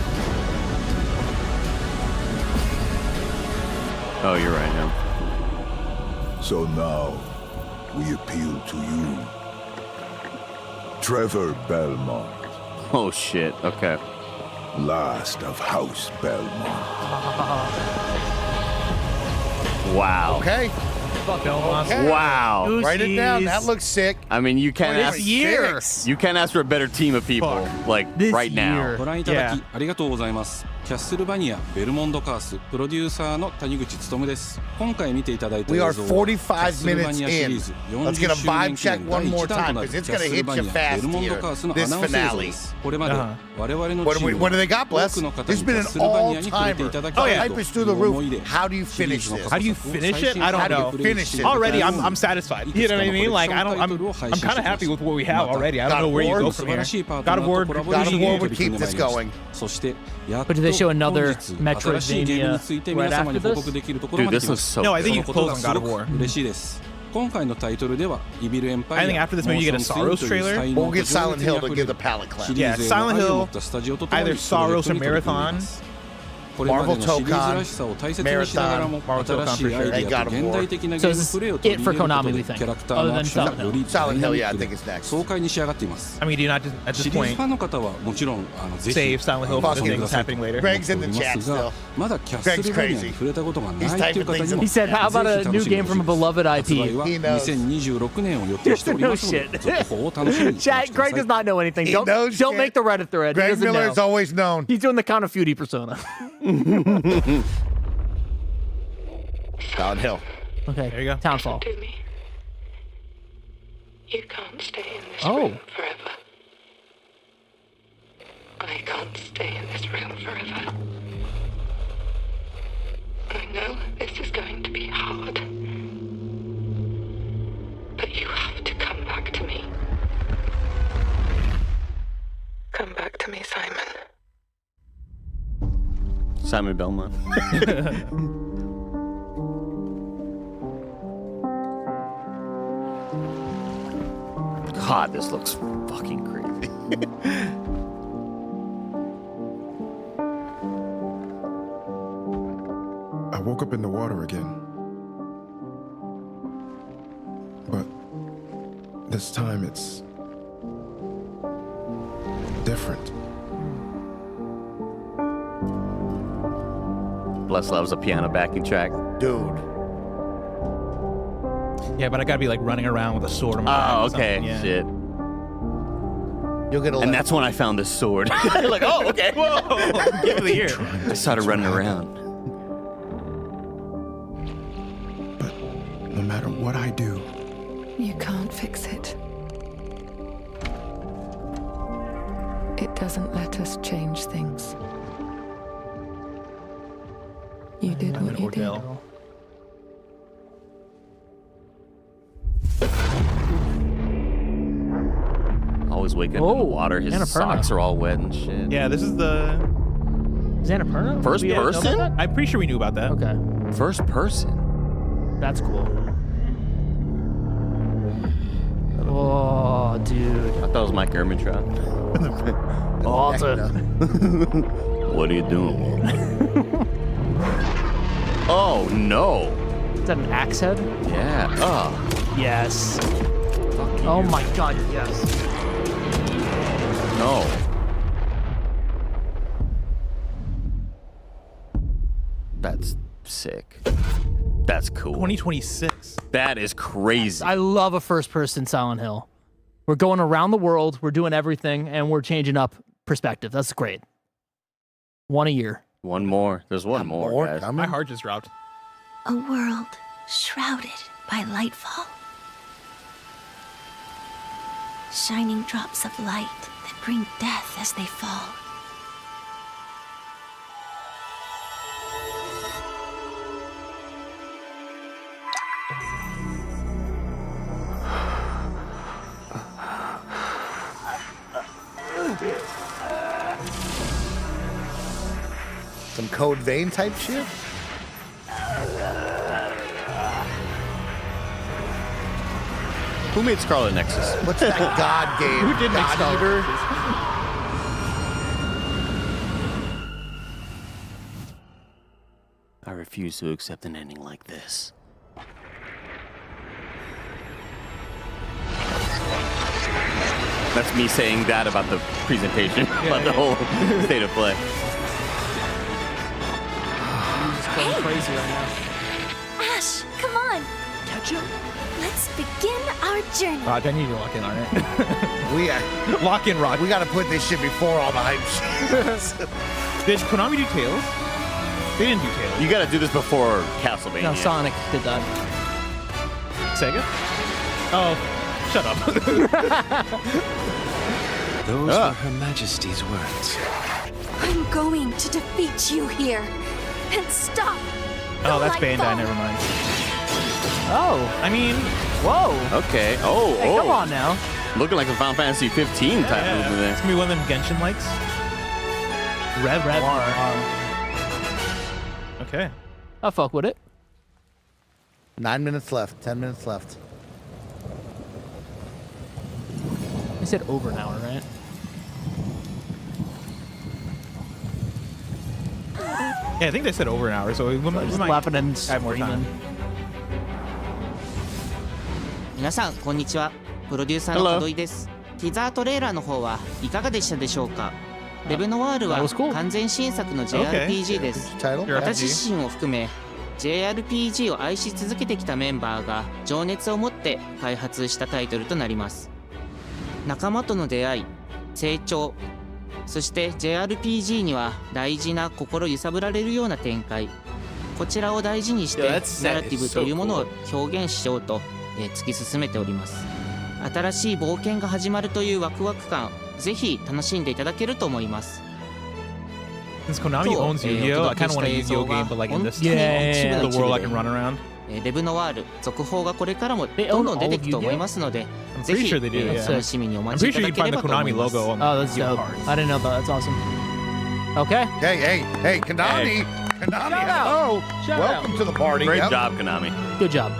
Oh, you're right now. So now, we appeal to you. Trevor Belmont. Oh, shit. Okay. Last of House Belmont. Wow. Okay. Okay. Wow. Oopsies. Write it down. That looks sick. I mean, you can't ask. Years. You can't ask for a better team of people like This right now. ご覧いただきありがとうございます。キャッスルバニアベルモンドカースプロデューサーの谷口勉です。今回見ていただいた映 We 像 are は 45 minutes in. Let's get a vibe check one more time because it's going to hit you fast here. This finale. これまで我々の What チ do ー we? ム What do they got, Bless? 多くの方 This に has been an キャッスルバニアに触れてい all-timer. ただき The たい hype と is through the いう思い roof. で How do you finish this? How do you finish it? I don't know. Finish it. Already, I'm satisfied. You know what I mean? Like, I'm kind of happy with what we have already. I don't know where you go from here. God of War would keep this going. そして But do they show another Metroidvania right after this? Dude, this looks so No, I think you cool. close on God of War. 嬉しいです。今回のタイトルではイビルエンパイア I think after this maybe you get a Saros trailer. We'll get Silent Hill to give the palate cleanse. Yeah, Silent Hill, either Saros or Marathon. Marvel Tokon, Marathon, Marvel Tokon for sure. They got a war. So is this it for Konami, we think? Other than Silent Hill? Silent Hill, yeah, I think it's next. 爽快に仕上がっています。 I mean, do you not just, at シ this リーズ point ファンの方はもちろんぜひ save Silent Hill for the things happening later? Greg's in the chat ますが still. まだキャッスルバニアに触れたことがないという方にも He said, how about a new game from a beloved 発 IP? 売は He knows. 2026年を予定しておりますので No shit. 続報を楽しみにお待 Chat, ちくだ Greg さ does い。 not know anything. He Don't knows don't shit. make the Reddit thread. He Greg doesn't Miller know. is always known. He's doing the Count of Duty persona. Silent Hill. Okay, There you go. Townfall. Do me. You can't stay in this Oh. room forever. I can't stay in this room forever. I know this is going to be hard. But you have to come back to me. Come back to me, Simon. Simon Belmont. God, this looks fucking crazy. I woke up in the water again. But this time it's different. Bless loves a piano backing track. Dude. Yeah, but I gotta be like running around with a sword on my back Oh, or okay. something, yeah. Shit. You'll get a And that's when I found this sword. Like, oh, okay. Whoa! Get to the ear. I started running around. matter what I do. You can't fix it. It doesn't let us change things. You did what you did. Always waking up in the water. His socks are all wet and shit. Yeah, this is the Annapurna? First person? I'm pretty sure we knew about that. Okay. First person. That's cool. Oh, dude. I thought it was Mike Ehrmantraut. Walter. What are you doing? Oh no. Is that an axe head? Yeah. Oh. Yes. Oh my god, yes. No. That's sick. That's cool. 2026. That is crazy. I love a first-person Silent Hill. We're going around the world, we're doing everything, and we're changing up perspective. That's great. One a year. One more. There's one more, guys. My heart just dropped. A world shrouded by lightfall. Shining drops of light that bring death as they fall. Some Code Vein type shit? Who made Scarlet Nexus? What's that god game? Who did make God Scarlet Eater? I refuse to accept an ending like this. That's me saying that about the presentation, about the whole state of play. I'm just going crazy right now. Ash, come on. Catch him. Let's begin our journey. Raj, I need you to lock in on it. Lock in, Rod. We gotta put this shit before all the hype shit. Did Konami do Tales? They didn't do Tales. You gotta do this before Castlevania. No, Sonic did that. Sega? Oh, shut up. Those were Her Majesty's words. I'm going to defeat you here and stop. Oh, that's Bandai, never mind. Oh. I mean, whoa. Okay. Oh, Hey, come on now. Looking like a Final Fantasy 15 type movement there. It's gonna be one of them Genshin likes. Rev. Okay. I'll fuck with it. 9 minutes left. 10 minutes left. You said over an hour, right? Yeah, I think they said over an hour, so we might laughing and have more time. 皆さんこんにちは。プロデューサーの門井です。ティザートレーラーの方はいかがでしたでしょうか。レブノワールは完全新作の JRPG です。私自身を含め JRPG を愛し続けてきたメンバーが情熱を持って開発したタイトルとなります。仲間との出会い、成長、そして JRPG には大事な心揺さぶられるような展開、こちらを大事にしてナラティブというものを表現しようと突き進めております。新しい冒険が始まるというワクワク感、ぜひ楽しんでいただけると思います。 Since Konami owns Yu-Gi-Oh, I kind of want a Yu-Gi-Oh game, but like in this the world I can run around. レブノワール続報がこれからもどんどん出てくると思いますので、ぜひ楽しみにお待ちいただければと思います。 Oh, that's dope. I didn't know that. That's awesome. Okay. Hey, Konami. Konami, hello. Welcome to the party. Great job, Konami. Good job.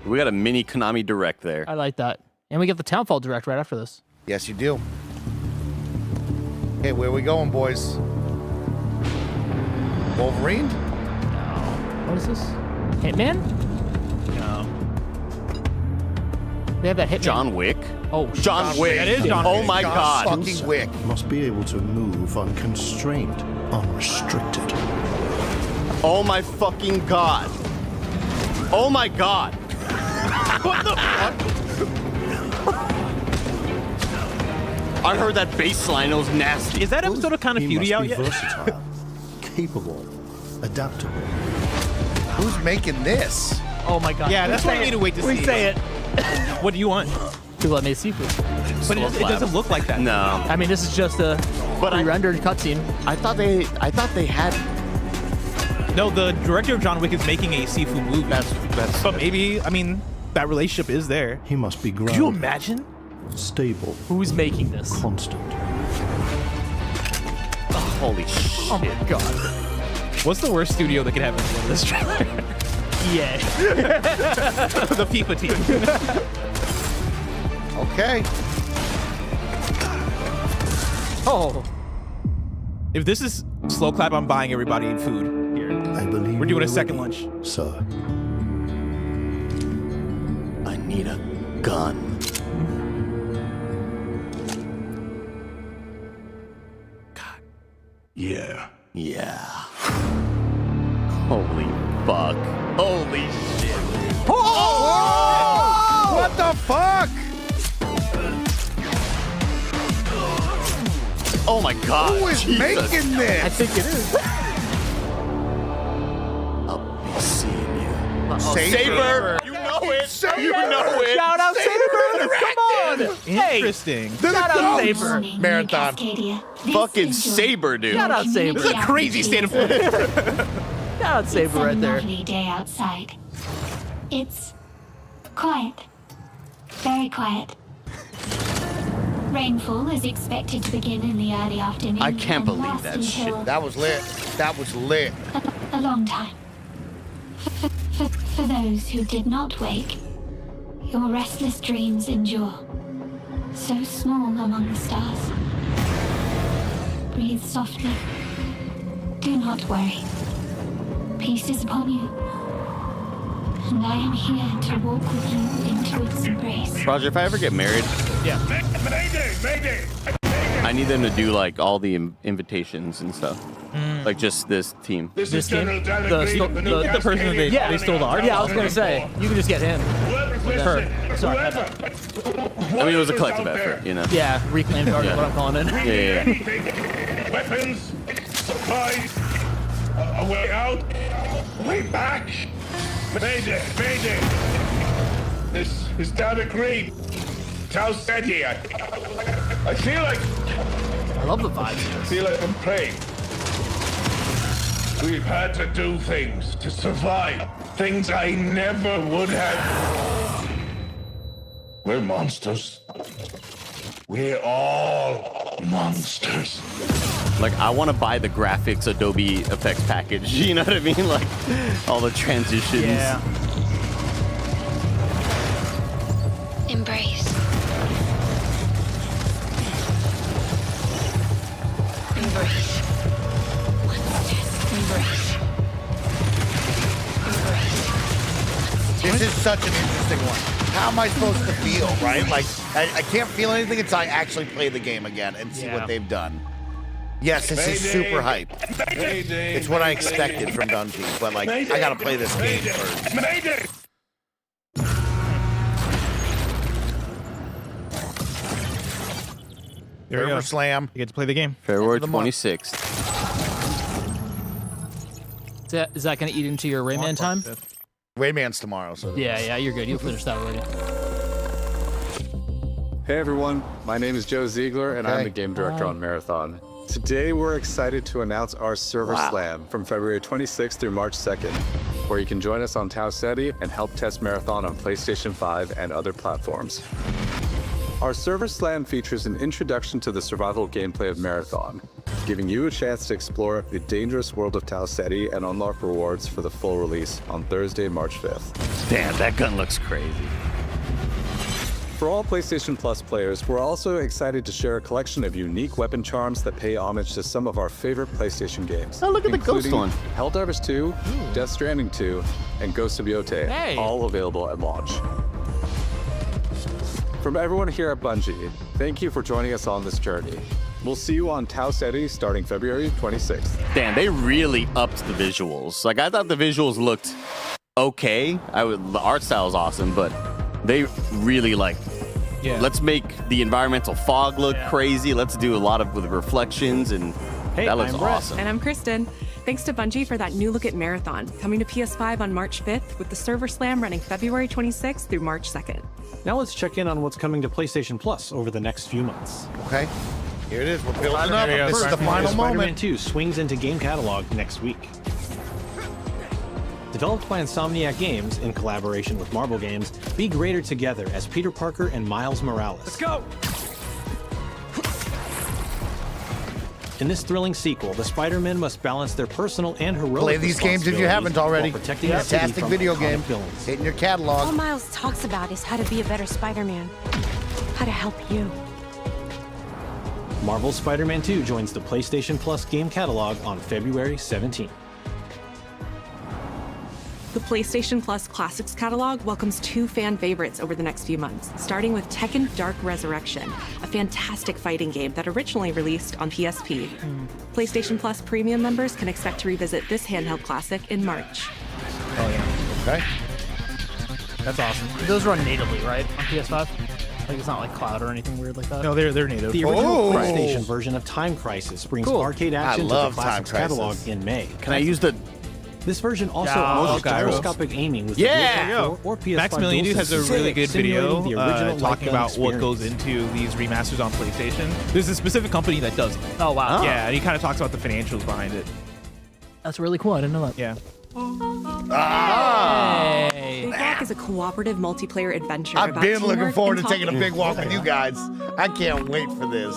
We got a mini Konami Direct there. I like that. And we get the Townfall Direct right after this. Yes, you do. Hey, where are we going, boys? Wolverine? What is this? Hitman? No. They have that Hitman. John Wick? Oh, John Wick. That is John Oh Wick. my God. Fucking Wick. Must be able to move unconstrained, unrestricted. Oh my fucking God. Oh my God. What the fuck? I heard that bass line. It was nasty. Is that episode of Kind of Feudy out yet? Versatile, capable, adaptable. Who's making this? Oh my god. Yeah, that's what we need to wait to see. We say it. What do you want? People that made seafood. But it doesn't look like that. No. I mean, this is just a pre-rendered cutscene. I thought they had. No, the director of John Wick is making a seafood movie. That's. But maybe, I mean, that relationship is there. He must be grounded. Could you imagine? Stable. Who's making this? Constant. Oh, holy shit. Oh my god. What's the worst studio that could have in this trailer? EA. The FIFA team. Okay. Oh. If this is slow clap, I'm buying everybody food here. I believe we're doing a second lunch. Sir. I need a gun. Yeah. Yeah. Holy fuck. Holy shit. Oh! What the fuck? Oh my god. Who is Jesus. making this? I think it is. I'll be seeing you. Saber. You know it. Saber. You know it. Shout out Saber. Come on. Interesting. Hey. Shout out Saber. Marathon. Fucking Saber, dude. Shout out Saber. This is a crazy state of play. Shout out Saber right there. It's a lovely day outside. It's quiet. Very quiet. Rainfall is expected to begin in the early afternoon. I can't and believe last that until shit. That was lit. That was lit. a long time. For those who did not wake, your restless dreams endure. So small among the stars. Breathe softly. Do not worry. Peace is upon you. And I am here to walk with you into its embrace. Roger, if I ever get married, Mayday! I need them to do like all the invitations and stuff. Like just this team. This This is game? General Darwin, The person that they stole the art. Yeah, I was gonna say you can just get him. I mean, it was a collective effort, you know? Yeah, reclaimed art is what I'm calling it. Yeah. Weapons, supplies, a way out, a way back. Mayday! This is Data Green. Tau City. I feel like I love the vibes. I feel like I'm praying. We've had to do things to survive. Things I never would have. We're monsters. We're all monsters. Like, I want to buy the graphics Adobe effects package. You know what I mean? Like, all the transitions. Yeah. Embrace. Embrace. Embrace. This is such an interesting one. How am I supposed to feel, right? Like, I can't feel anything until I actually play the game again and see what they've done. Yes, this is super hype. It's what I expected from Bungie, but like, I gotta play this game first. There we go. Slam. You get to play the game. February 26th. Is that going to eat into your Rayman time? Rayman's tomorrow, so. Yeah, you're good. You'll finish that already. Hey everyone, my name is Joe Ziegler and I'm the game director on Marathon. Today we're excited to announce our Server Slam from February 26th through March 2nd, where you can join us on Tau Ceti and help test Marathon on PlayStation 5 and other platforms. Our Server Slam features an introduction to the survival gameplay of Marathon, giving you a chance to explore the dangerous world of Tau Ceti and unlock rewards for the full release on Thursday, March 5th. Damn, that gun looks crazy. For all PlayStation Plus players, we're also excited to share a collection of unique weapon charms that pay homage to some of our favorite PlayStation games. Oh, look at the ghost one. Helldivers 2, Death Stranding 2, and Ghost of Yotei, all available at launch. From everyone here at Bungie, thank you for joining us on this journey. We'll see you on Tau Ceti starting February 26th. Damn, they really upped the visuals. Like, I thought the visuals looked okay. The art style is awesome, but they really let's make the environmental fog look crazy. Let's do a lot of with reflections and Hey, that looks I'm Brett. awesome. And I'm Kristen. Thanks to Bungie for that new look at Marathon, coming to PS5 on March 5th, with the Server Slam running February 26th through March 2nd. Now let's check in on what's coming to PlayStation Plus over the next few months. Okay. Here it is. We're building up. This is the final Spider-Man moment. 2 swings into game catalog next week. Developed by Insomniac Games in collaboration with Marvel Games, be greater together as Peter Parker and Miles Morales. Let's go! In this thrilling sequel, the Spider-Men must balance their personal and heroic Play these games if you haven't already. while protecting the city Fantastic from video iconic game. villains. Hit in your catalog. All Miles talks about is how to be a better Spider-Man. How to help you. Marvel's Spider-Man 2 joins the PlayStation Plus game catalog on February 17th. The PlayStation Plus Classics catalog welcomes 2 fan favorites over the next few months, starting with Tekken Dark Resurrection, a fantastic fighting game that originally released on PSP. PlayStation Plus Premium members can expect to revisit this handheld classic in March. Oh yeah. Okay. That's awesome. Those run natively, right, on PS5? Like it's not like cloud or anything weird like that. No, they're native. The original PlayStation version of Time Crisis brings arcade action to the Classics catalog in May. Can I use the... This version also offers gyroscopic aiming with the PlayStation 4 or PS5 Maximilian Dude has a really good video the original talking light gun about what goes experience. into these remasters on PlayStation. There's a specific company that does it. Oh, wow. Yeah, and he kind of talks about the financials behind it. That's really cool. I didn't know that. Yeah. Big Walk is a cooperative multiplayer adventure I've about been looking teamwork forward to and taking a talking. big walk with you guys. I can't wait for this.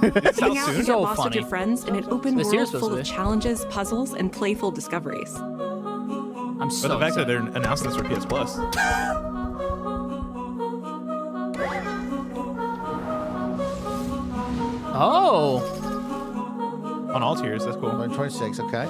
Hang out and get So lost with funny. your friends in an open This world year's supposed full to of be. challenges, puzzles, and playful discoveries. I'm so But the fact that excited. they're announcing this for PS Plus. Oh. On all tiers, that's cool. 26, okay.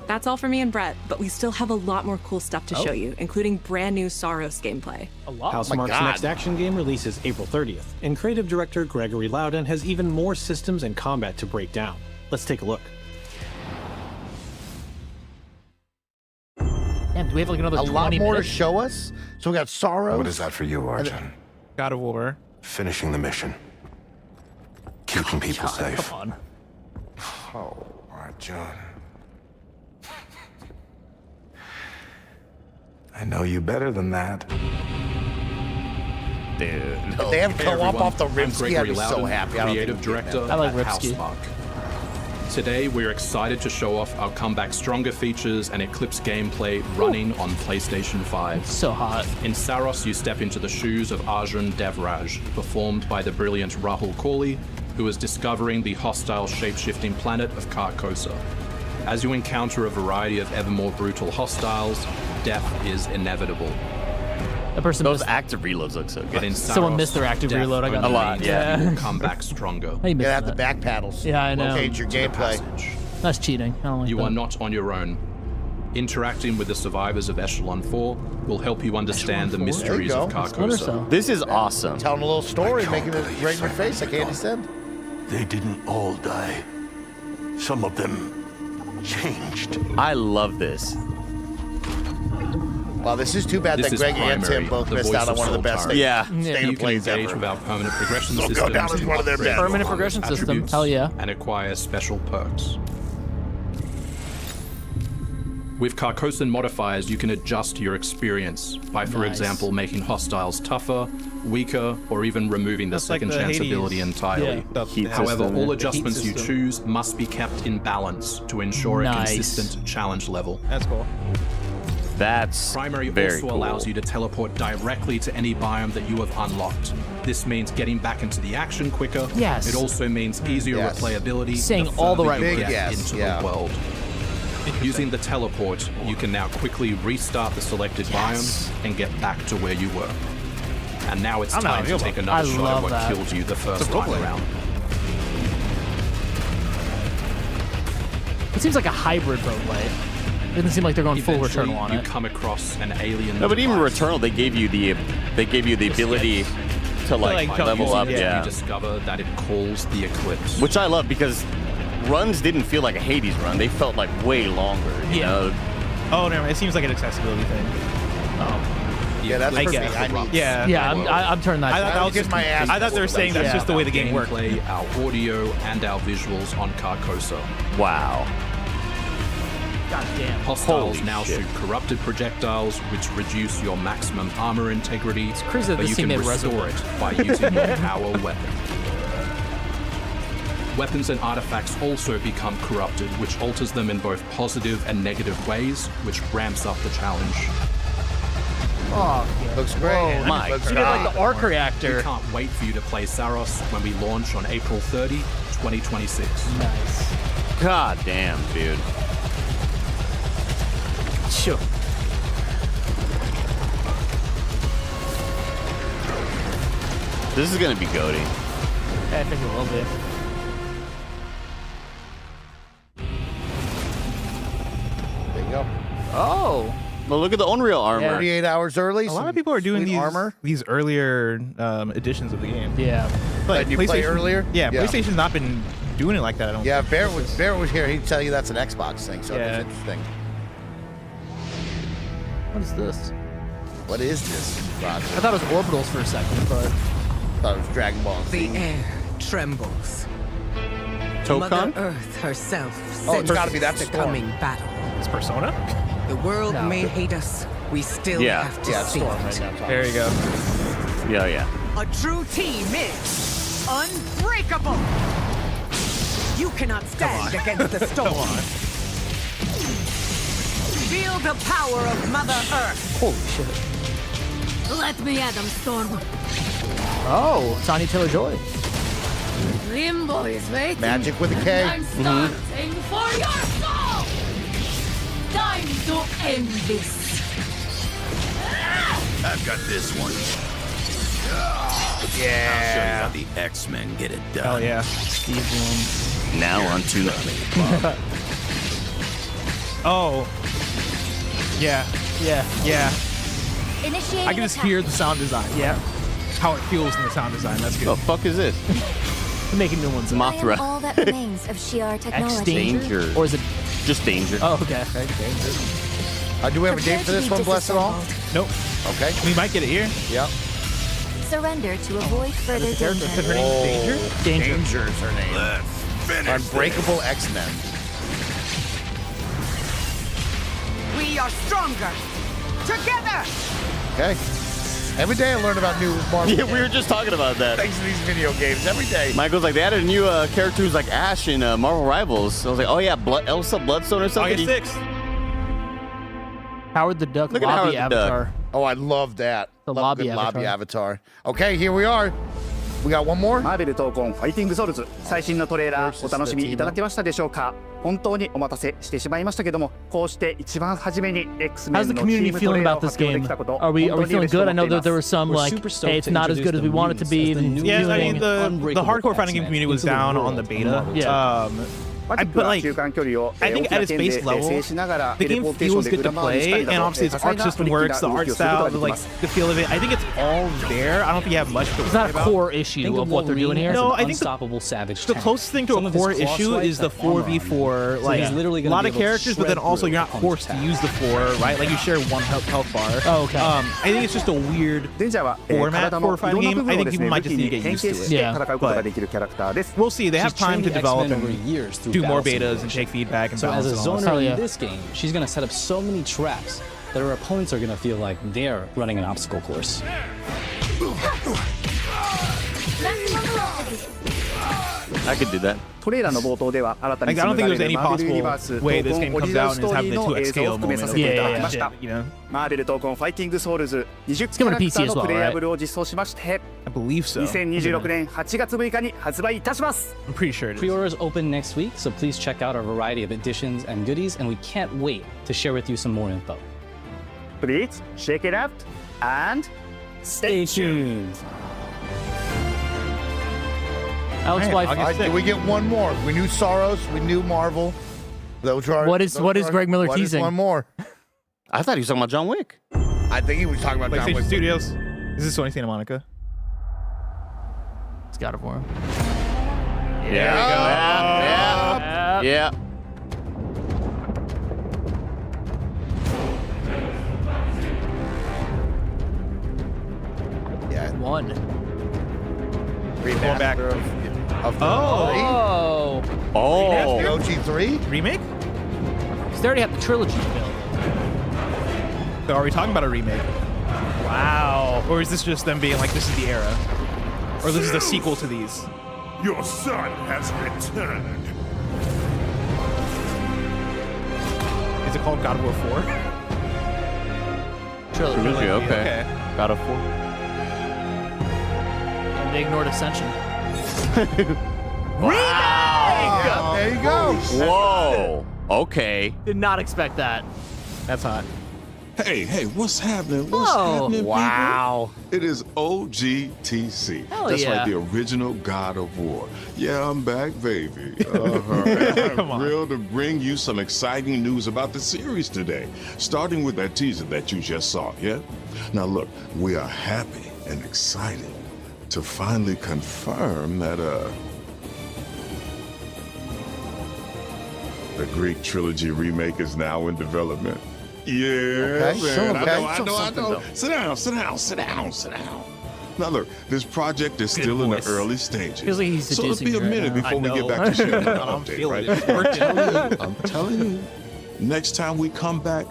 That's all for me and Brett, but we still have a lot more cool stuff to Oh. show you, including brand new Saros gameplay. A lot. Housemarque's next action game releases April 30th, and creative director Gregory Loudon has even more systems and combat to break down. Let's take a look. Damn, do we have like another A 20 lot more minutes? to show us. So we got Saros. What is that for you, Arjun? God of War. Finishing the mission. Keeping people safe. Come on. Oh, Arjun. I know you better than that. Dude. If they have co-op off the Ripsky, I'd be so happy. I don't think Creative we'd director get that. I like at Ripsky. Housemarque. Today, we're excited to show off our comeback stronger features and Eclipse gameplay running on PlayStation 5. So hot. In Saros, you step into the shoes of Arjun Devraj, performed by the brilliant Rahul Kohli, who is discovering the hostile shape-shifting planet of Carcosa. As you encounter a variety of ever more brutal hostiles, death is inevitable. That person Those missed, active reloads look so But good. in someone Saros, missed their active death reload. I got only A lot, means yeah. you will come back stronger. How you You have missed the that? back paddles. Yeah, I know. Change your To the gameplay. passage. That's cheating. I don't like You that. are not on your own. Interacting with the survivors of Echelon 4 will help you understand the mysteries There you of go. Splinter Carcosa. Cell. This is awesome. Telling a little story, making it right in your face, like Andy said. They didn't all die. Some of them changed. I love this. Well, this is too bad This that is Greg and primary, Tim both the missed voice out on of one of the best Soltari. Yeah. state You of can plays engage ever. with our permanent progression They'll go systems down as to one of their upgrade best. your Permanent progression system. attributes Hell yeah. and acquire special perks. With Carcosan modifiers, you can adjust your experience by, for Nice. example, making hostiles tougher, weaker, or even removing the That's like second the chance Hades. ability entirely. Yeah. Heat However, system, all yeah. adjustments you system. choose must be kept in balance to ensure Nice. a consistent challenge level. That's cool. That's Primary very also cool. allows you to teleport directly to any biome that you have unlocked. This means getting back into the action quicker. Yes. It also means easier Yes. replayability. Saying the all the further right you words. get Big yes, into yeah. the world. Using the teleport, you can now quickly restart the selected biome and get back to where you were. And now it's I don't know how time I to feel take about another I shot love at what that. killed you the first It's a role time play. around. It seems like a hybrid roguelite. It doesn't seem like they're going full Eventually, Returnal on you it. come across an alien. No, but even device. Returnal, they gave you the ability to like like, jump level using up, it. yeah. You discover that it calls the eclipse. Which I love because runs didn't feel like a Hades run. They felt like way longer. You know? Oh, never mind. It seems like an accessibility thing. Yeah, that's for me. I'm turning that. I thought they were saying that's just the way the game works. Our audio and our visuals on Carcosa. Wow. God damn. Hostiles now shoot corrupted projectiles, which reduce your maximum armor integrity, it's crazy but you can restore it by using your power weapon. Weapons and artifacts also become corrupted, which alters them in both positive and negative ways, which ramps up the challenge. Oh, yeah. Looks great. Oh my God. You did like the arc reactor. We can't wait for you to play Saros when we launch on April 30, 2026. Nice. God damn, dude. Sure. This is gonna be goaty. I think it will be. There you go. Oh. Well, look at the Unreal armor. 48 hours early. A lot of people are doing these earlier editions of the game. Yeah. Like you play earlier? Yeah, PlayStation's not been doing it like that. I don't. Yeah, Barrett was here. He'd tell you that's an Xbox thing. So it's interesting. What is this? What is this, Roger? I thought it was orbitals for a second, but I thought it was Dragon Ball Z. The air trembles. Tokon? Mother Earth herself. Oh, it's got to be that the storm. coming battle. It's Persona. The world may hate us. We still have to see storm it. right now. There you go. Yeah. A true team is unbreakable. You cannot stand against the storm. Feel the power of Mother Earth. holy shit. Let me at them, Storm. Oh, Tanya Taylor-Joy. Limbo is waiting. Magic with a K. I'm starting for your soul. Time to end this. I've got this one. I'll show you how the X-Men get it done. Oh yeah. Steve Bloom. Now on to Oh. Yeah. Initiating I can just hear the sound design. Yeah. How it feels in the sound design. That's good. The fuck is this? Making new ones. Mothra. all that remains of Shi'ar technology. Danger. Or is it just danger? Oh, okay. Do we have a date for this one, Bless at all? Nope. Okay. We might get it here. Yep. Surrender to avoid further danger. Her name's Danger? Danger is her name. Unbreakable X-Men. We are stronger together. Okay. Every day I learn about new Marvel. Yeah, we were just talking about that. Thanks to these video games. Every day. Michael's like, they added a new character who's like Ash in Marvel Rivals. I was like, oh yeah, Elsa Bloodstone or something. August 6th. Howard the Duck Look at lobby Howard the avatar. Duck. Oh, I love that. The love lobby good avatar. lobby avatar. Okay, here we are. We got one more? マーベル闘魂ファイティングソウルズ最新のトレーラーお楽しみいただけましたでしょうか。本当にお待たせしてしまいましたけども、こうして一番初めに X-Men How's the のチ community ームト feeling レーラー about を this 発表で game? きたこと、 Are we 本当に feeling 嬉しく good? 思 I っ know てい that ま there were す。 some like, hey, it's not as good as we want it to be. Yes, I mean the hardcore fighting game community was down on the beta. Yeah. But like, I think at its base level, the game feels good to play, and obviously its arc system works, the art style, the feel of it. I think it's all there. I don't think you have much to worry about. It's not a core issue of what they're doing here. No, I think the closest thing to a core issue is the 4v4. Like a lot of characters, but then also you're not forced to use the 4, right? Like you share one health bar. Oh, okay. I think it's just a weird format for a fighting game. I think people might just need to get used to it. Yeah. But we'll see. They have time to develop and do more battles betas and take feedback and so balance as a it all. zoner in this game, she's going to set up so many traps that her opponents are going to feel like they're running an obstacle course. I could do that. トレーラーの冒頭では新たに I don't think there's any マーベルユニバース possible way this 闘 game 魂オリ comes ジナル out ス and ト is ー having リ the ーの 2x 映像を scale 含めさ moment. せていただきました You know, マーベル闘魂ファイティングソウルズ20キ It's ャ gonna ラ be クター PC as の well, プレイア right? ブルを実装しまして I believe so. 2026年8月6日に発売いたします I'm pretty sure it is. Pre-orders open next week, so please check out our variety of editions and goodies, and we can't wait to share with you some more info. Please check it out and stay tuned. Alex Man, Wife. all right, did we get one more? We knew Saros, we knew Marvel. Those are What is Greg Miller what is teasing? one more. I thought he was talking about John Wick. I think he was talking about John PlayStation Wick. Studios. Is this Sony Santa Monica? It's got it for him. Yeah. Yeah. back. Oh. The OG3 remake. They already have the trilogy available. So are we talking about a remake? Wow. Or is this just them being like, this is the era? Or this is the sequel to these? Your son has returned. Is it called God of War 4? Trilogy. Okay. God of War. And they ignored Ascension. Wow. There you go. Whoa. Okay. Did not expect that. That's hot. Hey, what's happening? What's happening, Wow. people? It is OGTC. Hell That's yeah. right, the original God of War. Yeah, I'm back, baby. I'm thrilled to bring you some exciting news about the series today, starting with that teaser that you just saw, yeah? Now look, we are happy and excited to finally confirm that, the Greek Trilogy Remake is now in development. Yeah, man. I know. Sit down. Now look, this project is still in the early stages. Feels like he's so it'll be a seducing me minute right now. before we get back to sharing the update, right? I'm telling you, next time we come back,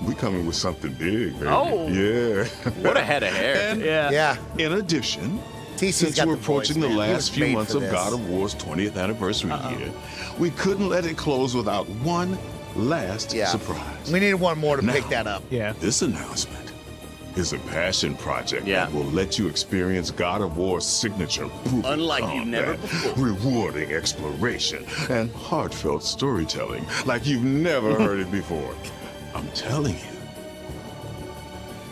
we coming with something big, baby. Oh. Yeah. What a head of hair. Yeah. In addition, TC's since got we're the approaching voice, the man. He last was few made months for of this. God of War's 20th anniversary year, we couldn't let it close without one last surprise. We needed one more to pick that up. Yeah. This announcement is a passion project that will let you experience God of War's signature brutal Unlike you've never combat, rewarding exploration, and heartfelt storytelling like you've never heard it before. I'm telling you.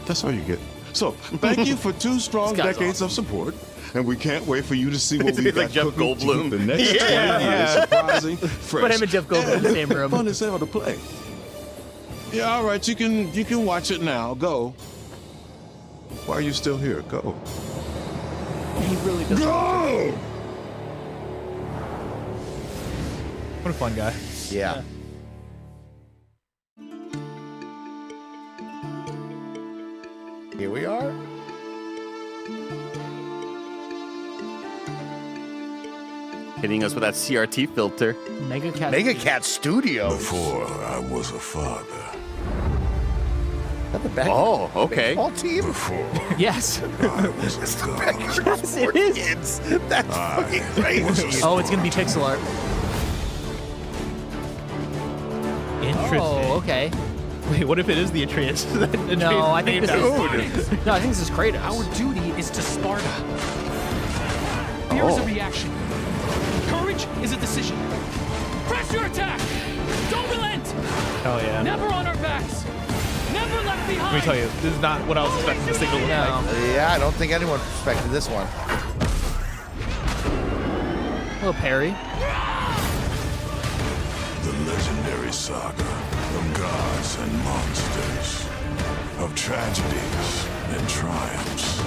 That's all you get. So, thank you for 2 strong decades of support. And we can't wait for you to see what we got like Jeff cooking to Goldblum. keep the next 20 years surprising, fresh, Put him and Jeff Goldblum in the same room. fun as hell to play. Yeah, all right, you can watch it now. Go. Why are you still here? Go. He really does. Go! What a fun guy. Yeah. Here we are. Hitting us with that CRT filter. Mega Cat Studios. Before I was a father. That the back Oh, okay. baseball team? Before Yes. I was a god. Yes, it is. Kids. That's fucking crazy. Oh, it's gonna be pixel art. Interesting. Oh, okay. Wait, what if it is the Atreus? No, I think this is. No, I think this is Kratos. Our duty is to Sparta. Fear is a reaction. Courage is a decision. Press your attack! Don't relent! Hell yeah. Never on our backs! Never left behind! Let me tell you, this is not what I was expecting this thing to look like. Yeah, I don't think anyone expected this one. Hello, Perry. The legendary saga of gods and monsters, of tragedies and triumphs,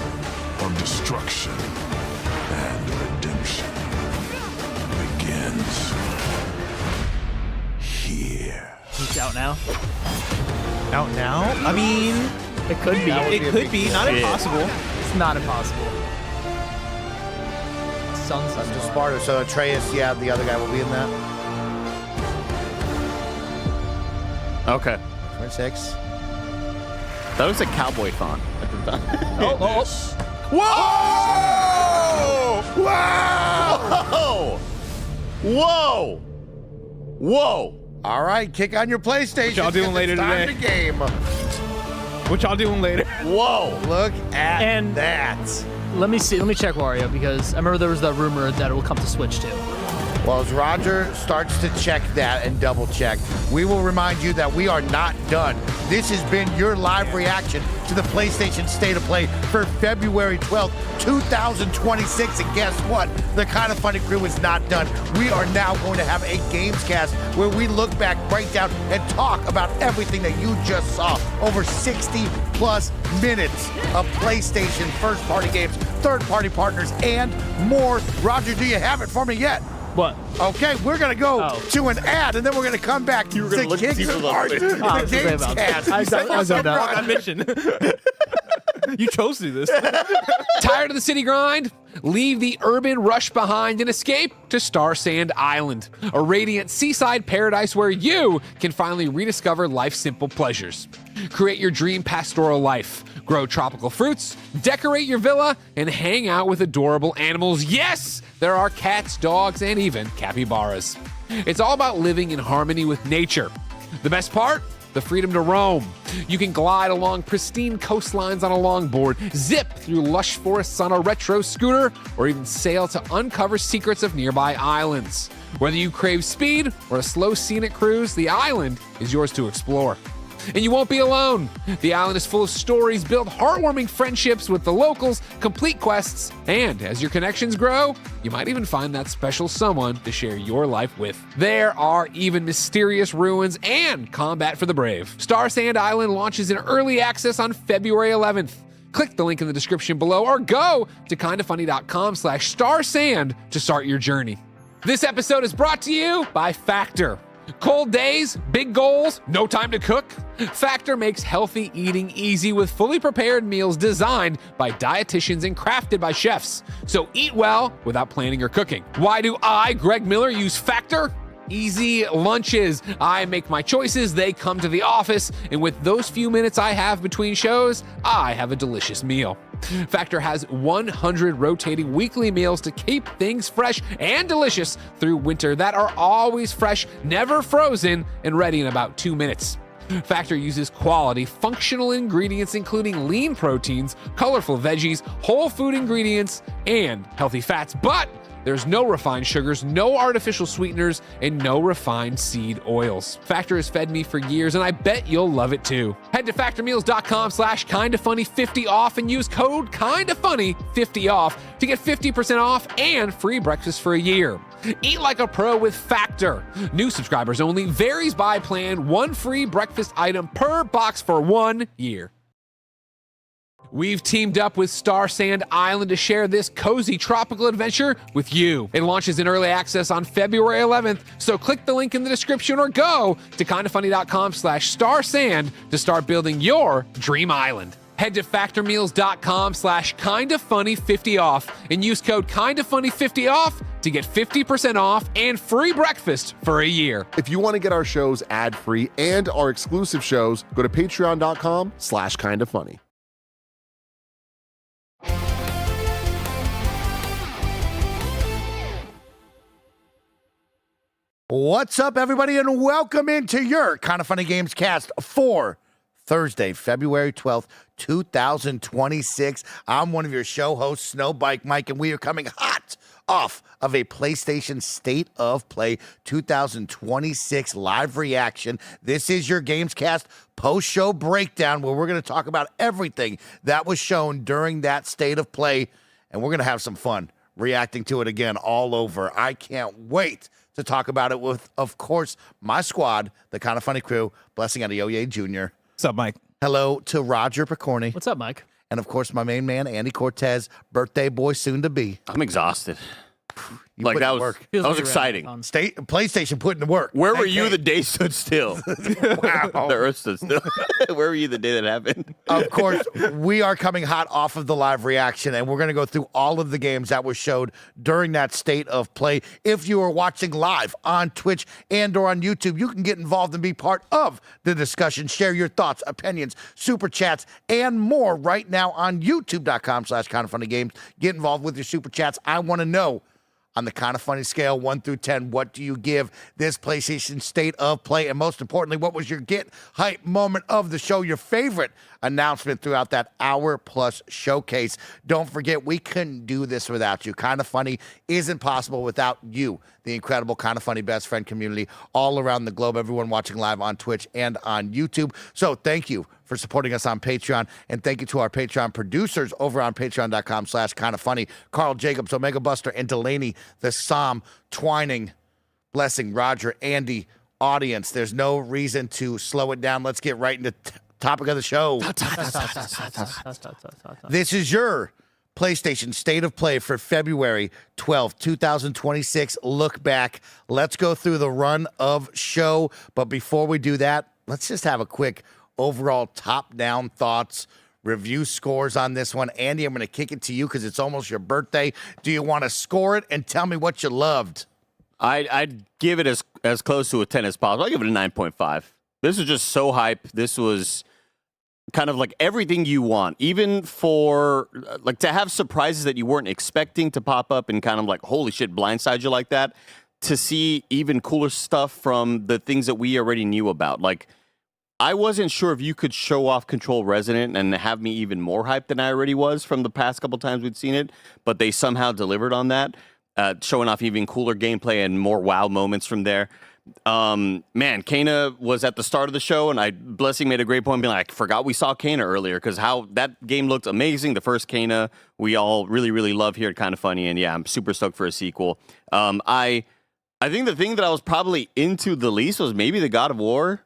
of destruction and redemption begins here. He's out now. Out now? I mean, It could be. it could be. Not impossible. It's not impossible. Sons of Sparta. So Atreus, yeah, the other guy will be in that. Okay. 26. That was a cowboy font at the time. Whoa! Whoa! Whoa! Whoa! All right, kick on your PlayStation. What y'all doing later time today? to game. What y'all doing later? Whoa! Look at And- that. Let me see. Let me check Wario because I remember there was that rumor that it will come to Switch too. Well, as Roger starts to check that and double check, we will remind you that we are not done. This has been your live reaction to the PlayStation State of Play for February 12th, 2026. And guess what? The Kind of Funny crew is not done. We are now going to have a Gamescast where we look back, break down, and talk about everything that you just saw. Over 60 plus minutes of PlayStation first-party games, third-party partners, and more. Roger, do you have it for me yet? What? Okay, we're gonna go to an ad, and then we're gonna come back to kick deeper apart the level. Gamescast. I was on On mission. You chose to do this. Tired of the city grind? Leave the urban rush behind and escape to Star Sand Island, a radiant seaside paradise where you can finally rediscover life's simple pleasures. Create your dream pastoral life, grow tropical fruits, decorate your villa, and hang out with adorable animals. Yes, there are cats, dogs, and even capybaras. It's all about living in harmony with nature. The best part? The freedom to roam. You can glide along pristine coastlines on a longboard, zip through lush forests on a retro scooter, or even sail to uncover secrets of nearby islands. Whether you crave speed or a slow scenic cruise, the island is yours to explore. And you won't be alone. The island is full of stories, build heartwarming friendships with the locals, complete quests, and as your connections grow, you might even find that special someone to share your life with. There are even mysterious ruins and combat for the brave. Star Sand Island launches in early access on February 11th. Click the link in the description below or go to kindafunny.com/starsand to start your journey. This episode is brought to you by Factor. Cold days, big goals, no time to cook? Factor makes healthy eating easy with fully prepared meals designed by dietitians and crafted by chefs. So eat well without planning or cooking. Why do I, Greg Miller, use Factor? Easy lunches. I make my choices, they come to the office, and with those few minutes I have between shows, I have a delicious meal. Factor has 100 rotating weekly meals to keep things fresh and delicious through winter that are always fresh, never frozen, and ready in about 2 minutes. Factor uses quality, functional ingredients including lean proteins, colorful veggies, whole food ingredients, and healthy fats, but there's no refined sugars, no artificial sweeteners, and no refined seed oils. Factor has fed me for years, and I bet you'll love it too. Head to factormeals.com/kindafunny50 off and use code kindafunny50 off to get 50% off and free breakfast for a year. Eat like a pro with Factor. New subscribers only, varies by plan, one free breakfast item per box for 1 year. We've teamed up with Star Sand Island to share this cozy tropical adventure with you. It launches in early access on February 11th, so click the link in the description or go to kindafunny.com/starsand to start building your dream island. Head to factormeals.com/kindafunny50 off and use code kindafunny50 off to get 50% off and free breakfast for a year. If you want to get our shows ad-free and our exclusive shows, go to patreon.com/kindafunny. What's up, everybody, and welcome into your Kinda Funny Gamescast for Thursday, February 12th, 2026. I'm one of your show hosts, Snowbike Mike, and we are coming hot off of a PlayStation State of Play 2026 live reaction. This is your Gamescast post-show breakdown where we're going to talk about everything that was shown during that State of Play, and we're going to have some fun reacting to it again all over. I can't wait to talk about it with, of course, my squad, the Kinda Funny crew. Blessing out of Yotei Jr. What's up, Mike? Hello to Roger Picorni. What's up, Mike? And, of course, my main man, Andy Cortez, birthday boy soon to be. I'm exhausted. Like that was exciting. PlayStation put in the work. Where were you the day stood still? Wow. The earth stood still. Where were you the day that happened? Of course, we are coming hot off of the live reaction, and we're going to go through all of the games that were showed during that State of Play. If you are watching live on Twitch and or on YouTube, you can get involved and be part of the discussion. Share your thoughts, opinions, super chats, and more right now on youtube.com/kindafunnygames. Get involved with your super chats. I want to know, on the Kinda Funny scale, 1 through 10, what do you give this PlayStation State of Play? And most importantly, what was your get hype moment of the show, your favorite announcement throughout that hour-plus showcase? Don't forget, we couldn't do this without you. Kinda Funny isn't possible without you, the incredible Kinda Funny best friend community all around the globe, everyone watching live on Twitch and on YouTube. So thank you for supporting us on Patreon, and thank you to our Patreon producers over on patreon.com/kindafunny, Carl Jacobs, Omega Buster, and Delaney, the Psalm, Twining, Blessing, Roger, Andy, audience. There's no reason to slow it down. Let's get right into topic of the show. This is your PlayStation State of Play for February 12th, 2026. Look back. Let's go through the run of show. But before we do that, let's just have a quick overall top-down thoughts, review scores on this one. Andy, I'm going to kick it to you because it's almost your birthday. Do you want to score it and tell me what you loved? I'd give it as close to a 10 as possible. I'll give it a 9.5. This was just so hype. This was kind of like everything you want, even for like to have surprises that you weren't expecting to pop up and kind of like, holy shit, blindside you like that, to see even cooler stuff from the things that we already knew about. Like, I wasn't sure if you could show off Control Resonant and have me even more hyped than I already was from the past couple times we'd seen it, but they somehow delivered on that, showing off even cooler gameplay and more wow moments from there. Man, Kana was at the start of the show, and Blessing made a great point being like, I forgot we saw Kana earlier, because how that game looked amazing. The first Kana we all really, really love here at Kinda Funny, and yeah, I'm super stoked for a sequel. I think the thing that I was probably into the least was maybe the God of War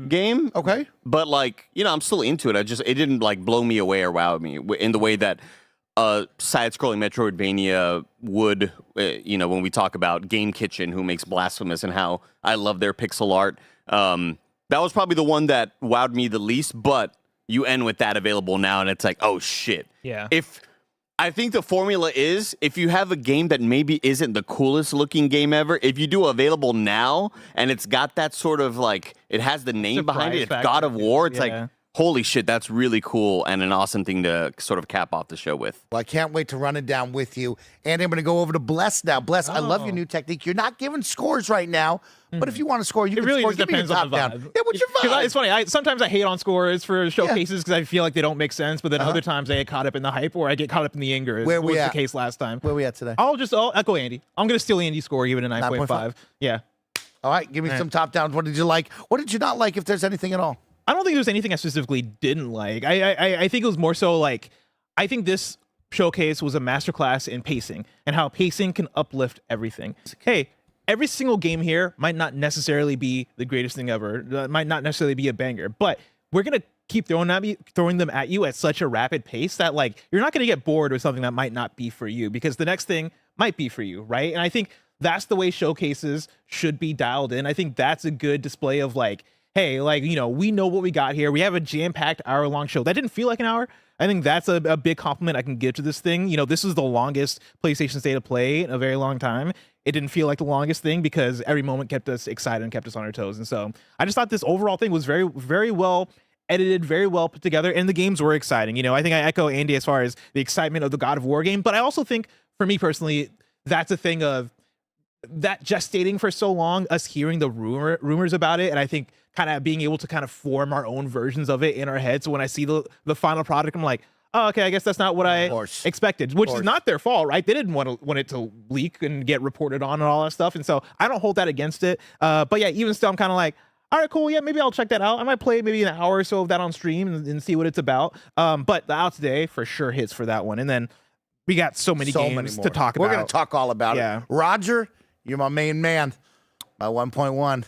game. Okay. But like, I'm still into it. It didn't like blow me away or wow me in the way that side-scrolling Metroidvania would, when we talk about Game Kitchen, who makes Blasphemous, and how I love their pixel art. That was probably the one that wowed me the least, but you end with that available now, and it's like, oh shit. Yeah. I think the formula is, if you have a game that maybe isn't the coolest looking game ever, if you do available now, and it's got that sort of like, it has the name behind it, it's God of War, it's like, holy shit, that's really cool and an awesome thing to sort of cap off the show with. Well, I can't wait to run it down with you. And I'm going to go over to Bless now. Bless, I love your new technique. You're not giving scores right now, but if you want to score, you can really score. Just depends on the vibe. Down. Yeah, what's your vibe? It's funny. Sometimes I hate on scores for showcases because I feel like they don't make sense, but then other times I get caught up in the hype or I get caught up in the anger. Where was we at? The case last time. Where we at today? I'll echo Andy. I'm going to steal Andy's score, give it a 9.5. Yeah. All right, give me some top downs. What did you like? What did you not like, if there's anything at all? I don't think there was anything I specifically didn't like. I think it was more so like, I think this showcase was a masterclass in pacing and how pacing can uplift everything. Hey, every single game here might not necessarily be the greatest thing ever. Might not necessarily be a banger, but we're going to keep throwing them at you at such a rapid pace that like, you're not going to get bored with something that might not be for you, because the next thing might be for you, right? And I think that's the way showcases should be dialed in. I think that's a good display of like, hey, like, we know what we got here. We have a jam-packed hour-long show. That didn't feel like an hour. I think that's a big compliment I can give to this thing. This is the longest PlayStation State of Play in a very long time. It didn't feel like the longest thing because every moment kept us excited and kept us on our toes. And so I just thought this overall thing was very, very well edited, very well put together, and the games were exciting. I think I echo Andy as far as the excitement of the God of War game, but I also think, for me personally, that's a thing of that gestating for so long, us hearing the rumors about it, and I think kind of being able to kind of form our own versions of it in our heads. So when I see the final product, I'm like, oh, okay, I guess that's not what I expected, which is not their fault, right? They didn't want it to leak and get reported on and all that stuff, and so I don't hold that against it. But yeah, even still, I'm kind of like, all right, cool, yeah, maybe I'll check that out. I might play maybe an hour or so of that on stream and see what it's about. But the Out Today for sure hits for that one, and then we got so many games to talk about. We're going to talk all about it. Roger, you're my main man. My 1.1.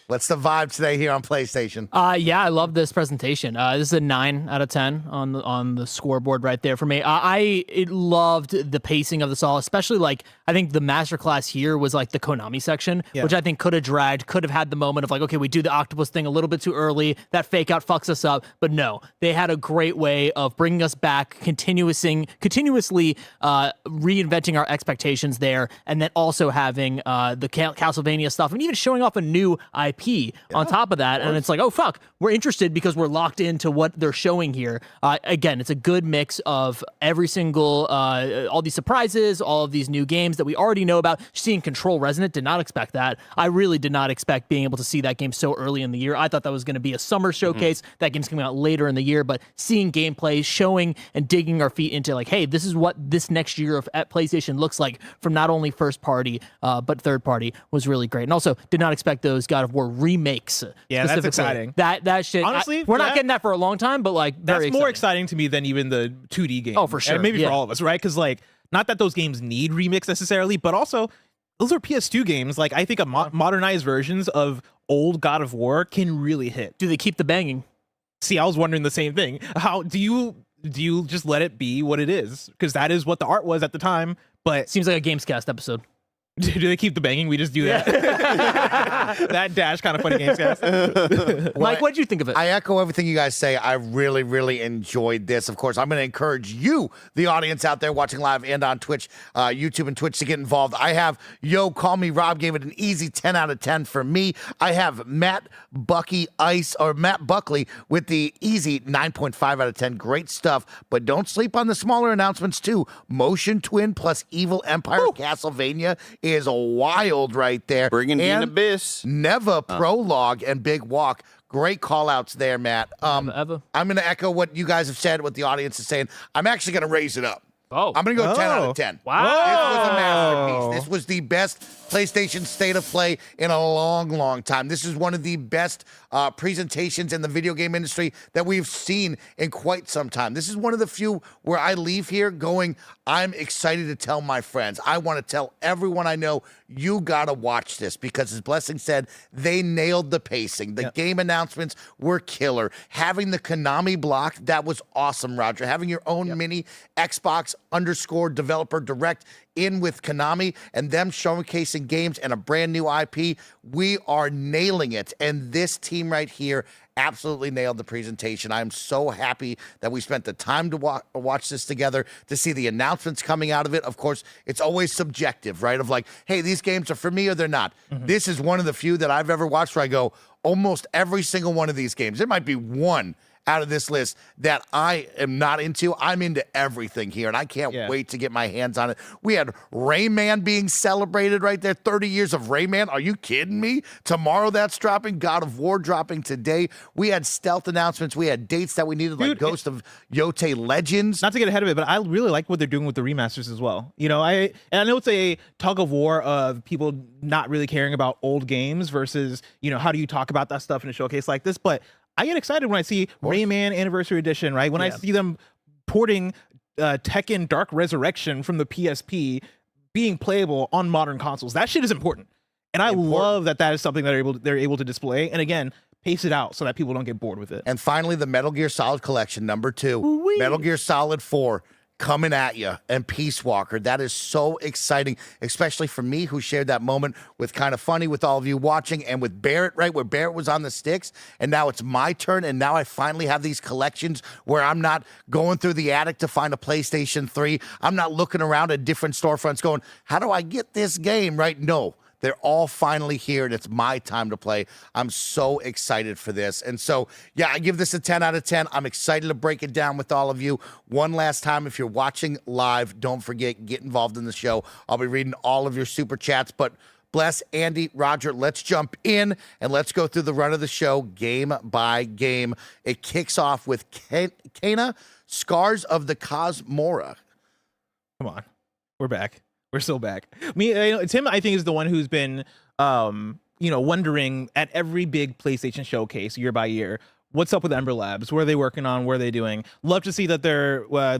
What's the vibe today here on PlayStation? Yeah, I love this presentation. This is a 9 out of 10 on the scoreboard right there for me. I loved the pacing of this all, especially like I think the masterclass here was like the Konami section, which I think could have had the moment of like, okay, we do the octopus thing a little bit too early. That fake out fucks us up, but no, they had a great way of bringing us back, continuously reinventing our expectations there, and then also having the Castlevania stuff, and even showing off a new IP on top of that, and it's like, oh fuck, we're interested because we're locked into what they're showing here. Again, it's a good mix of every single all these surprises, all of these new games that we already know about. Seeing Control Resonant, did not expect that. I really did not expect being able to see that game so early in the year. I thought that was going to be a summer showcase. That game's coming out later in the year, but seeing gameplay, showing and digging our feet into like, hey, this is what this next year at PlayStation looks like from not only first party but third party was really great. And also did not expect those God of War remakes. Yeah, that's exciting. That shit. Honestly, we're not getting that for a long time, but like that's more exciting to me than even the 2D game. Oh, for sure. And maybe for all of us, right? Because like, not that those games need remix necessarily, but also those are PS2 games. Like, I think modernized versions of old God of War can really hit. Do they keep the banging? See, I was wondering the same thing. How do you just let it be what it is? Because that is what the art was at the time. But seems like a Gamescast episode. Do they keep the banging? We just do that. That dash kind of funny Gamescast. Mike, what'd you think of it? I echo everything you guys say. I really, really enjoyed this. Of course, I'm going to encourage you, the audience out there watching live and on Twitch, YouTube and Twitch, to get involved. I have Call Me Rob gave it an easy 10 out of 10 for me. I have Matt Buckley with the easy 9.5 out of 10. Great stuff. But don't sleep on the smaller announcements too. Motion Twin plus Evil Empire Castlevania is wild right there. Brigandine Abyss. Neva Prologue and Big Walk. Great call outs there, Matt. I'm going to echo what you guys have said, what the audience is saying. I'm actually going to raise it up. Oh. I'm going to go 10 out of 10. Wow. This was a masterpiece. This was the best PlayStation State of Play in a long, long time. This is one of the best presentations in the video game industry that we've seen in quite some time. This is one of the few where I leave here going, I'm excited to tell my friends. I want to tell everyone I know, you got to watch this, because as Blessing said, they nailed the pacing. The game announcements were killer. Having the Konami block, that was awesome, Roger. Having your own mini Xbox _ developer direct in with Konami and them showcasing games and a brand new IP, we are nailing it. And this team right here absolutely nailed the presentation. I'm so happy that we spent the time to watch this together, to see the announcements coming out of it. Of course, it's always subjective, right? Of like, hey, these games are for me or they're not. This is one of the few that I've ever watched where I go, almost every single one of these games, there might be one out of this list that I am not into. I'm into everything here, and I can't wait to get my hands on it. We had Rayman being celebrated right there. 30 years of Rayman. Are you kidding me? Tomorrow that's dropping. God of War dropping today. We had stealth announcements. We had dates that we needed, like Ghost of Yotei Legends. Not to get ahead of it, but I really like what they're doing with the remasters as well. You know, I know it's a tug of war of people not really caring about old games versus, you know, how do you talk about that stuff in a showcase like this, but I get excited when I see Rayman Anniversary Edition, right? When I see them porting Tekken Dark Resurrection from the PSP being playable on modern consoles. That shit is important. And I love that is something that they're able to display. And again, pace it out so that people don't get bored with it. And finally, the Metal Gear Solid Collection, #2. Metal Gear Solid 4. Coming at you, and Peace Walker. That is so exciting, especially for me, who shared that moment with Kind of Funny with all of you watching, and with Barrett, right, where Barrett was on the sticks, and now it's my turn, and now I finally have these collections where I'm not going through the attic to find a PlayStation 3. I'm not looking around at different storefronts going, how do I get this game, right? No. They're all finally here, and it's my time to play. I'm so excited for this. And so, yeah, I give this a 10 out of 10. I'm excited to break it down with all of you. One last time, if you're watching live, don't forget, get involved in the show. I'll be reading all of your super chats, but Bless, Andy, Roger, let's jump in, and let's go through the run of the show game by game. It kicks off with Kain, Scars of the Kosmora. Come on. We're back. We're still back. Tim, I think, is the one who's been, wondering at every big PlayStation showcase year by year, what's up with Ember Labs? What are they working on? What are they doing? Love to see that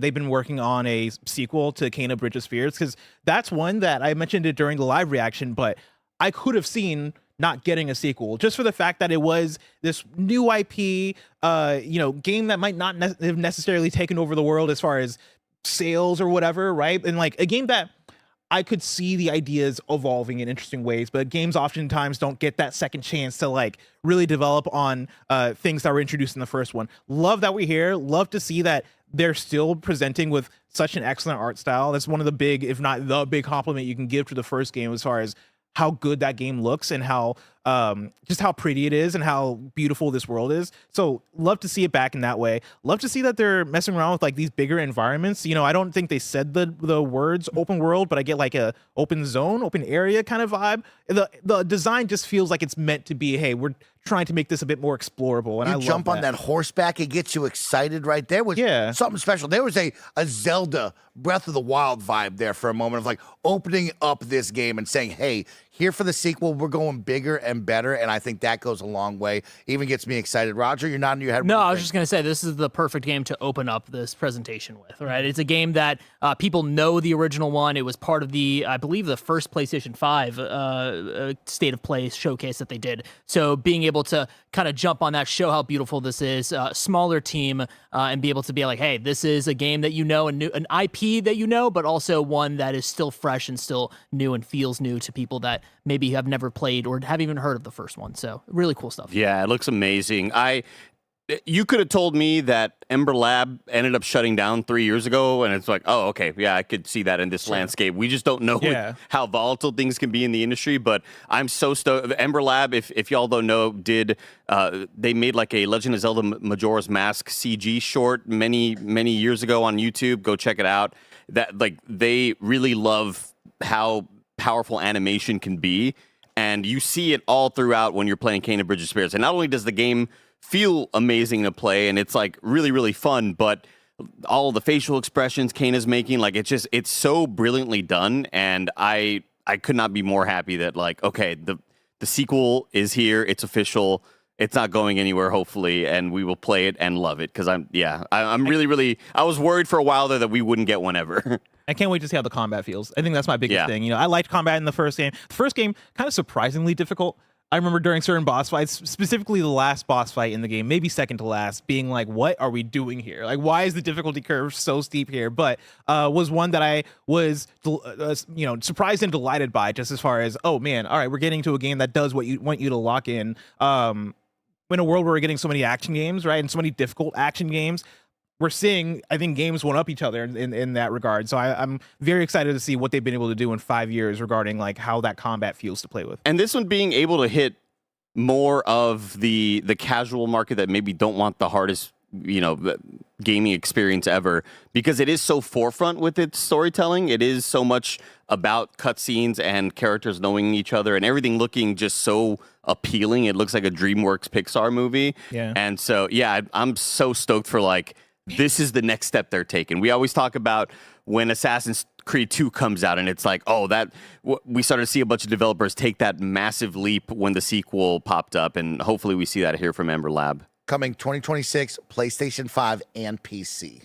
they've been working on a sequel to Kain Bridge of Spirits, because that's one that I mentioned it during the live reaction, but I could have seen not getting a sequel just for the fact that it was this new IP, game that might not have necessarily taken over the world as far as sales or whatever, right? And like a game that I could see the ideas evolving in interesting ways, but games oftentimes don't get that second chance to like really develop on things that were introduced in the first one. Love that we're here. Love to see that they're still presenting with such an excellent art style. That's one of the big, if not the big compliment you can give to the first game as far as how good that game looks and how just how pretty it is and how beautiful this world is. So love to see it back in that way. Love to see that they're messing around with like these bigger environments. You know, I don't think they said the words open world, but I get like a open zone, open area kind of vibe. The design just feels like it's meant to be, hey, we're trying to make this a bit more explorable. And I love jump on that horseback, it gets you excited right there. Was something special. There was a Zelda Breath of the Wild vibe there for a moment of like opening up this game and saying, hey, Here for the sequel, we're going bigger and better, and I think that goes a long way. Even gets me excited. Roger, you're nodding your head. No, I was just going to say this is the perfect game to open up this presentation with, right? It's a game that people know the original one. It was part of the, I believe, the first PlayStation 5 State of Play showcase that they did. So being able to kind of jump on that, show how beautiful this is, smaller team, and be able to be like, hey, this is a game that you know, an IP that you know, but also one that is still fresh and still new and feels new to people that maybe have never played or have even heard of the first one. So really cool stuff. Yeah, it looks amazing. You could have told me that Ember Lab ended up shutting down 3 years ago, and it's like, oh, okay, yeah, I could see that in this landscape. We just don't know how volatile things can be in the industry, but I'm so stoked. Ember Lab, if y'all don't know, they made like a Legend of Zelda Majora's Mask CG short many years ago on YouTube. Go check it out. That like they really love how powerful animation can be, and you see it all throughout when you're playing Kain and Bridge of Spirits. And not only does the game feel amazing to play and it's like really fun, but all the facial expressions Kain is making, like it's so brilliantly done, and I could not be more happy that like, okay, the sequel is here, it's official, it's not going anywhere, hopefully, and we will play it and love it, because I'm really I was worried for a while there that we wouldn't get one ever. I can't wait to see how the combat feels. I think that's my biggest thing. You know, I liked combat in the first game. The first game, kind of surprisingly difficult. I remember during certain boss fights, specifically the last boss fight in the game, maybe second to last, being like, what are we doing here? Like, why is the difficulty curve so steep here? But was one that I was, surprised and delighted by, just as far as, oh man, all right, we're getting to a game that does what you want you to lock in. In a world where we're getting so many action games, right, and so many difficult action games, we're seeing, I think, games one up each other in that regard. So I'm very excited to see what they've been able to do in 5 years regarding like how that combat feels to play with. And this one being able to hit more of the casual market that maybe don't want the hardest, gaming experience ever, because it is so forefront with its storytelling. It is so much about cutscenes and characters knowing each other and everything looking just so appealing. It looks like a DreamWorks Pixar movie. Yeah. And so, yeah, I'm so stoked for like, this is the next step they're taking. We always talk about when Assassin's Creed 2 comes out, and it's like, oh, we started to see a bunch of developers take that massive leap when the sequel popped up, and hopefully we see that here from Ember Lab. Coming 2026, PlayStation 5 and PC.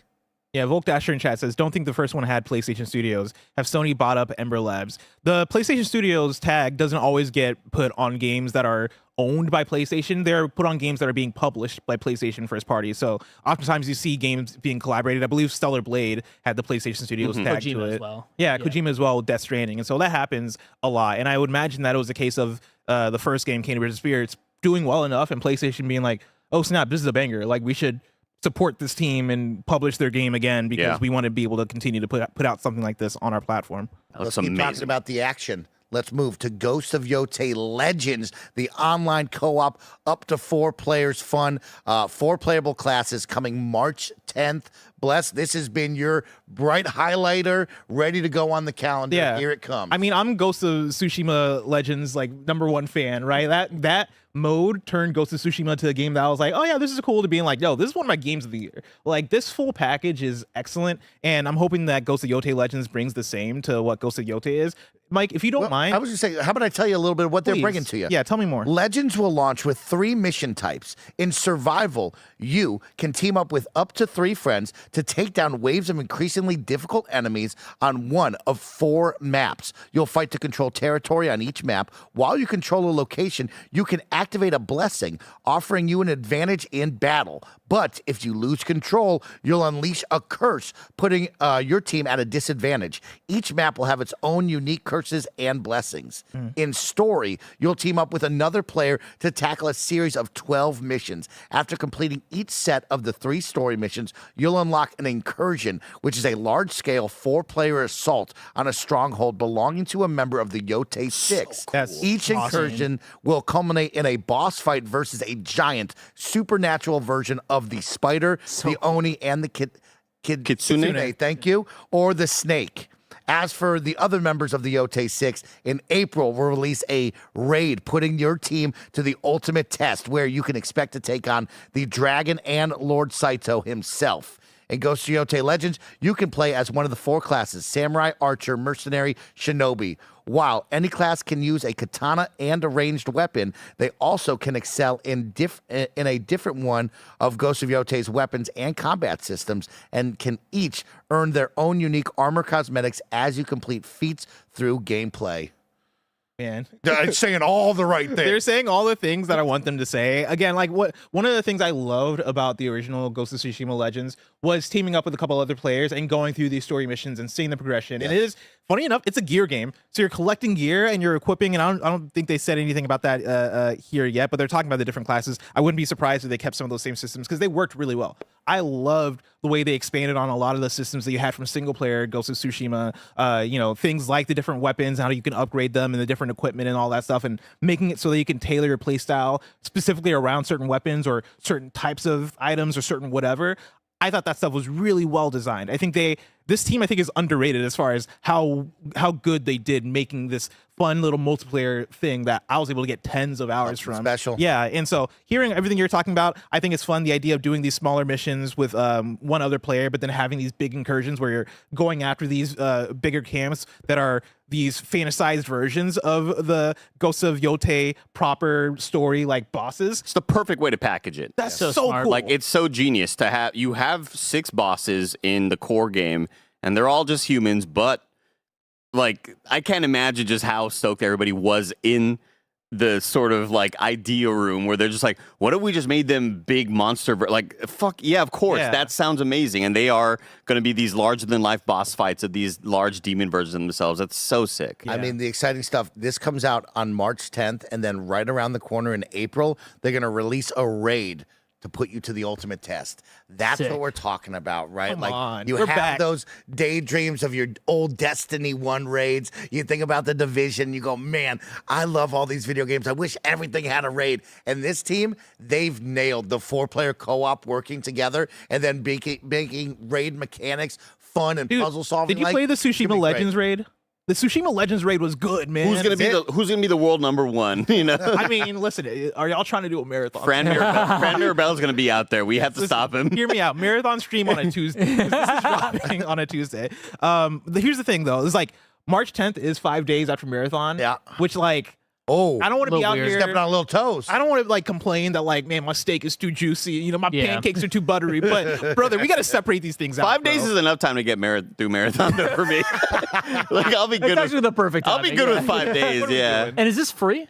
Yeah, Volk Dasher in chat says, don't think the first one had PlayStation Studios. Have Sony bought up Ember Labs? The PlayStation Studios tag doesn't always get put on games that are owned by PlayStation. They're put on games that are being published by PlayStation first party. So oftentimes you see games being collaborated. I believe Stellar Blade had the PlayStation Studios tag Kojima to it. as well. Yeah, Kojima as well with Death Stranding. And so that happens a lot. And I would imagine that it was a case of the first game, Kain and Bridge of Spirits, doing well enough and PlayStation being like, oh snap, this is a banger. Like we should support this team and publish their game again because we want to be able to continue to put out something like this on our platform. Let's keep talking about the action. Let's move to Ghost of Yotei Legends, the online co-op, up to 4 players fun, 4 playable classes coming March 10th. Bless, this has been your bright highlighter, ready to go on the calendar. Yeah. Here it comes. I mean, I'm Ghost of Tsushima Legends, like, #1 fan, right? That mode turned Ghost of Tsushima to a game that I was like, oh yeah, this is cool, to being like, yo, this is one of my games of the year. Like, this full package is excellent, and I'm hoping that Ghost of Yotei Legends brings the same to what Ghost of Yotei is. Mike, if you don't mind. I was just saying, how about I tell you a little bit of what they're bringing to you? Yeah, tell me more. Legends will launch with 3 mission types. In survival, you can team up with up to 3 friends to take down waves of increasingly difficult enemies on one of 4 maps. You'll fight to control territory on each map. While you control a location, you can activate a blessing, offering you an advantage in battle. But if you lose control, you'll unleash a curse, putting your team at a disadvantage. Each map will have its own unique curses and blessings. In story, you'll team up with another player to tackle a series of 12 missions. After completing each set of the 3 story missions, you'll unlock an incursion, which is a large-scale 4-player assault on a stronghold belonging to a member of the Yotei 6. Cool. Each incursion will culminate in a boss fight versus a giant supernatural version of the spider, the Oni, and the Kitsune, thank you, or the snake. As for the other members of the Yotei 6, in April, we'll release a raid, putting your team to the ultimate test, where you can expect to take on the dragon and Lord Saito himself. In Ghost of Yotei Legends, you can play as one of the 4 classes: Samurai, Archer, Mercenary, Shinobi. While any class can use a katana and a ranged weapon, they also can excel in a different one of Ghost of Yotei's weapons and combat systems, and can each earn their own unique armor cosmetics as you complete feats through gameplay. Man, they're saying all the right things. They're saying all the things that I want them to say. Again, like one of the things I loved about the original Ghost of Tsushima Legends was teaming up with a couple other players and going through these story missions and seeing the progression. Yes. And it is, funny enough, it's a gear game. So you're collecting gear and you're equipping, and I don't think they said anything about that here yet, but they're talking about the different classes. I wouldn't be surprised if they kept some of those same systems because they worked really well. I loved the way they expanded on a lot of the systems that you had from single player Ghost of Tsushima, things like the different weapons, how you can upgrade them and the different equipment and all that stuff, and making it so that you can tailor your play style specifically around certain weapons or certain types of items or certain whatever. I thought that stuff was really well designed. I think this team is underrated as far as how good they did making this fun little multiplayer thing that I was able to get tens of hours from. Special. Yeah, and so hearing everything you're talking about, I think it's fun. The idea of doing these smaller missions with one other player, but then having these big incursions where you're going after these bigger camps that are these fantasized versions of the Ghosts of Yotei proper story like bosses. It's the perfect way to package it. That's so cool. Like, it's so genius to have 6 bosses in the core game, and they're all just humans, but like, I can't imagine just how stoked everybody was in the sort of like idea room where they're just like, what if we just made them big monster? Like, fuck yeah, of course. Yeah. That sounds amazing. And they are going to be these larger than life boss fights of these large demon versions of themselves. That's so sick. Yeah. I mean, the exciting stuff, this comes out on March 10th, and then right around the corner in April, they're going to release a raid to put you to the ultimate test. That's Sick. What we're talking about, right? Come like on. you We're have back. those daydreams of your old Destiny 1 raids. You think about the Division, you go, man, I love all these video games. I wish everything had a raid. And this team, they've nailed the 4-player co-op working together and then making raid mechanics fun and puzzle solving. Did you play the Tsushima Legends raid? The Tsushima Legends raid was good, man. Who's gonna be the world #1? You know. I mean, listen, are y'all trying to do a marathon? Fran Mirabel's gonna be out there. We have to stop him. Hear me out. Marathon stream on a Tuesday. This is dropping on a Tuesday. Here's the thing, though. It's like March 10th is 5 days after marathon. Yeah. Which like. Oh, I don't want to be out here stepping on little toes. I don't want to like complain that like, man, my steak is too juicy. You know, my pancakes are too buttery. But brother, we got to separate these things out. 5 days is enough time to get through marathon though, for me. Like, I'll be good. It's actually the perfect time. I'll be good with 5 days. Yeah. And is this free?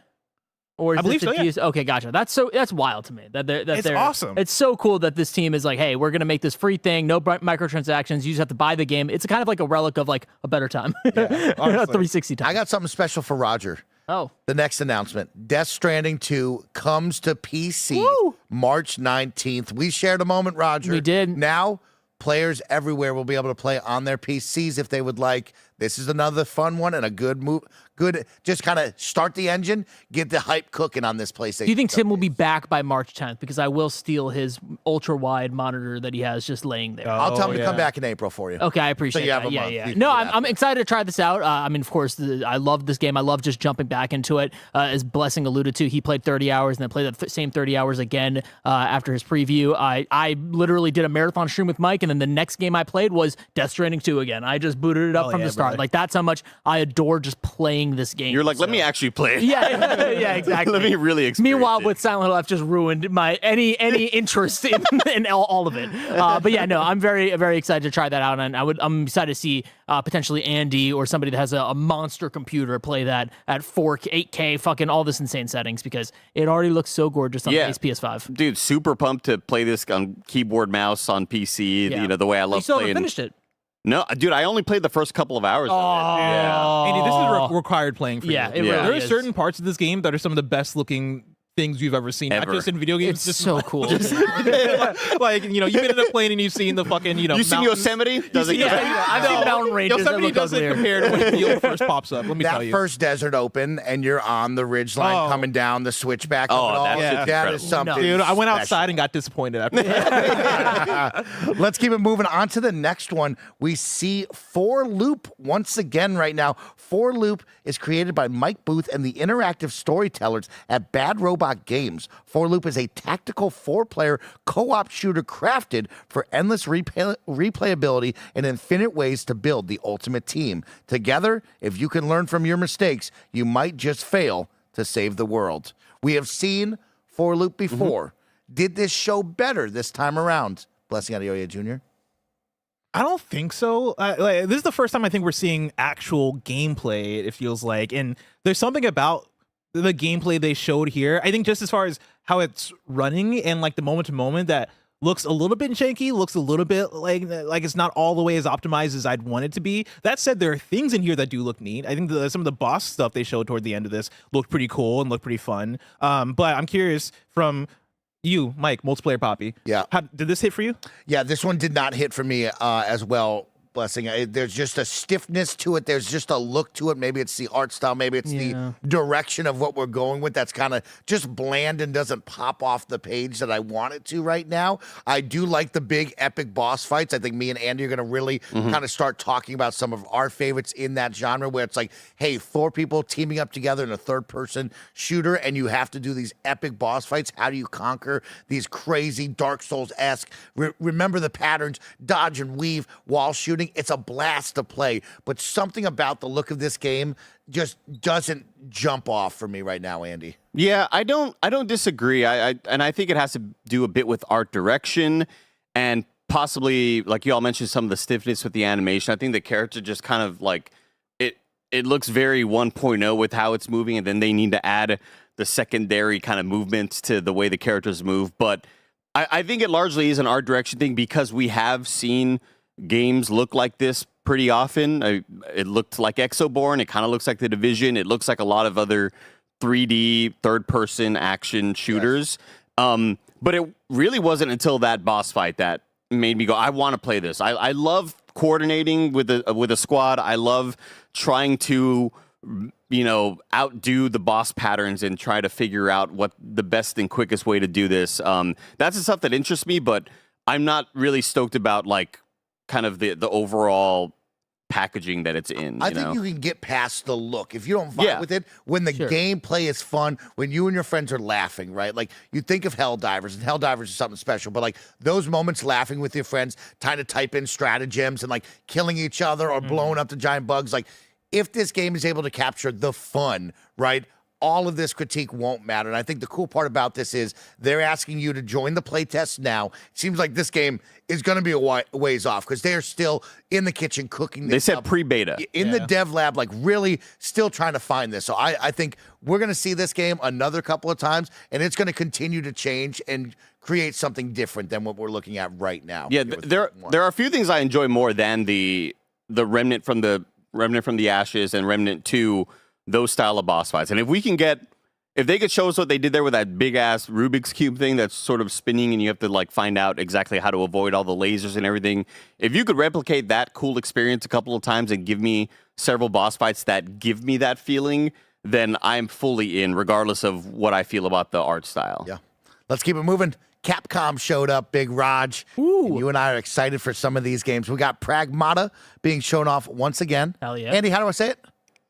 Or is I believe so. Yeah. Okay, gotcha. That's wild to me. It's awesome. It's so cool that this team is like, hey, we're gonna make this free thing, no microtransactions. You just have to buy the game. It's kind of like a relic of like a better time, Yeah, 360 time. I got something special for Roger. Oh. The next announcement, Death Stranding 2 comes to PC March 19th. We shared a moment, Roger. We did. Now, players everywhere will be able to play on their PCs if they would like. This is another fun one and a good move. Good, just kind of start the engine, get the hype cooking on this PlayStation. Do you think Tim will be back by March 10th? Because I will steal his ultra-wide monitor that he has just laying there. I'll tell him to come back in April for you. Okay, I appreciate you have that. a month. Yeah. No, I'm excited to try this out. I mean, of course, I love this game. I love just jumping back into it. As Blessing alluded to, he played 30 hours and then played the same 30 hours again after his preview. I literally did a marathon stream with Mike, and then the next game I played was Death Stranding 2 again. I just booted it up from the start. Brother. Like, that's how much I adore just playing this game. You're like, let me actually play it. Yeah, exactly. Let me really experience Meanwhile, it. with Silent Hill, I've just ruined my any interest in all of it. But yeah, no, I'm very, very excited to try that out, and I'm excited to see potentially Andy or somebody that has a monster computer play that at 4K, 8K, fucking all this insane settings, because it already looks so gorgeous on the base PS5. Dude, super pumped to play this on keyboard, mouse, on PC. Yeah. You know, the way I love You still playing. haven't finished it. No, dude, I only played the first couple of hours of it. Yeah. Andy, this is required playing for you. Yeah, it really There are is. certain parts of this game that are some of the best looking things you've ever seen, Ever. not just in video games. It's just so cool. like, you know, you've been in a plane and you've seen the fucking, you know, You seen mountains. Yosemite? Does it I've seen mountain ranges. Yosemite that look doesn't uglier. compare to when the field first pops up. Let me tell That you. first desert open and you're on the ridgeline coming down the switchback. Oh, of it all. that's That incredible. is something. Dude, I went special. outside and got disappointed after that. Let's keep it moving on to the next one. We see 4 Loop once again right now. 4 Loop is created by Mike Booth and the interactive storytellers at Bad Robot Clock Games. 4Loop is a tactical 4-player co-op shooter crafted for endless replayability and infinite ways to build the ultimate team. Together, if you can learn from your mistakes, you might just fail to save the world. We have seen 4Loop before. Did this show better this time around? Blessing Adeoye Jr. I don't think so. This is the first time I think we're seeing actual gameplay, it feels like. And there's something about the gameplay they showed here, I think just as far as how it's running and like the moment to moment, that looks a little bit janky, looks a little bit like it's not all the way as optimized as I'd want it to be. That said, there are things in here that do look neat. I think some of the boss stuff they showed toward the end of this looked pretty cool and looked pretty fun. But I'm curious from you, Mike, multiplayer Poppy. Yeah. Did this hit for you? Yeah, this one did not hit for me as well. Blessing. There's just a stiffness to it. There's just a look to it. Maybe it's the art style. Maybe it's the direction of what we're going with. That's kind of just bland and doesn't pop off the page that I want it to right now. I do like the big epic boss fights. I think me and Andy are going to really kind of start talking about some of our favorites in that genre, where it's like, hey, 4 people teaming up together in a third-person shooter, and you have to do these epic boss fights. How do you conquer these crazy Dark Souls-esque, remember the patterns, dodge and weave while shooting? It's a blast to play, but something about the look of this game just doesn't jump off for me right now, Andy. Yeah, I don't disagree. I think it has to do a bit with art direction and possibly, like you all mentioned, some of the stiffness with the animation. I think the character just kind of like it looks very 1.0 with how it's moving, and then they need to add the secondary kind of movements to the way the characters move. But I think it largely is an art direction thing, because we have seen games look like this pretty often. It looked like Exoborn. It kind of looks like The Division. It looks like a lot of other 3D third-person action shooters. Yes. But it really wasn't until that boss fight that made me go, I want to play this. I love coordinating with a squad. I love trying to, outdo the boss patterns and try to figure out what the best and quickest way to do this. That's the stuff that interests me, but I'm not really stoked about like kind of the overall packaging that it's in. I think you can get past the look if you don't vibe with it. When the gameplay is fun, when you and your friends are laughing, right? Like you think of Helldivers, and Helldivers is something special, but like those moments laughing with your friends, trying to type in stratagems and like killing each other or blowing up the giant bugs. Like if this game is able to capture the fun, right? All of this critique won't matter. And I think the cool part about this is they're asking you to join the playtest now. It seems like this game is going to be a ways off, because they're still in the kitchen cooking this. They said pre-beta. In the dev lab, like really still trying to find this. So I think we're going to see this game another couple of times, and it's going to continue to change and create something different than what we're looking at right now. Yeah, there are a few things I enjoy more than the Remnant from the Ashes and Remnant 2, those style of boss fights. And if they could show us what they did there with that big ass Rubik's Cube thing that's sort of spinning and you have to like find out exactly how to avoid all the lasers and everything. If you could replicate that cool experience a couple of times and give me several boss fights that give me that feeling, then I'm fully in, regardless of what I feel about the art style. Yeah. Let's keep it moving. Capcom showed up, Big Raj. And you and I are excited for some of these games. We got Pragmata being shown off once again. Hell yeah. Andy, how do I say it?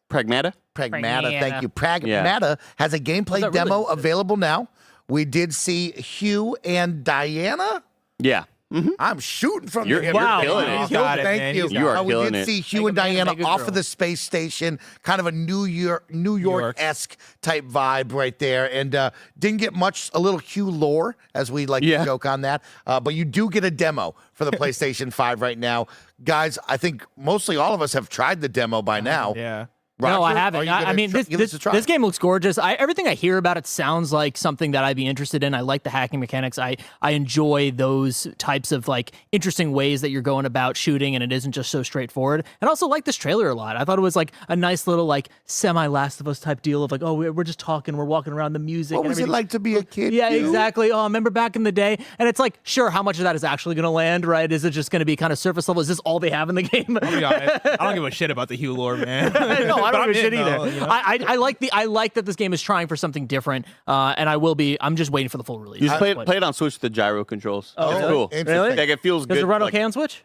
Pragmata? Pragmata, thank you. Pragmata has a gameplay demo available now. We did see Hugh and Diana. Yeah. Mm-hmm. I'm shooting from the hip. Wow, killing it. Thank you. You are we killing did it. see Hugh and Diana off of the space station, kind of a New York-esque type vibe right there, and didn't get much, a little Hugh lore, as we like to joke on that, but you do get a demo for the PlayStation 5 right now. Guys, I think mostly all of us have tried the demo by now. Yeah. Roger, no, I haven't. I mean, this game looks gorgeous. Everything I hear about it sounds like something that I'd be interested in. I like the hacking mechanics. I enjoy those types of like interesting ways that you're going about shooting, and it isn't just so straightforward. And I also like this trailer a lot. I thought it was like a nice little like semi Last of Us type deal of like, oh, we're just talking, we're walking around the music. What was it like to be a kid? Yeah, exactly. Oh, remember back in the day? And it's like, sure, how much of that is actually going to land, right? Is it just going to be kind of surface level? Is this all they have in the game? I don't give a shit about the Hugh lore, man. No, I don't give a shit either. You know? I like that this game is trying for something different, and I'm just waiting for the full release. You just play it on Switch with the gyro controls. Oh, it's really? cool. Really? Like it feels good. Does it run like, okay on Switch?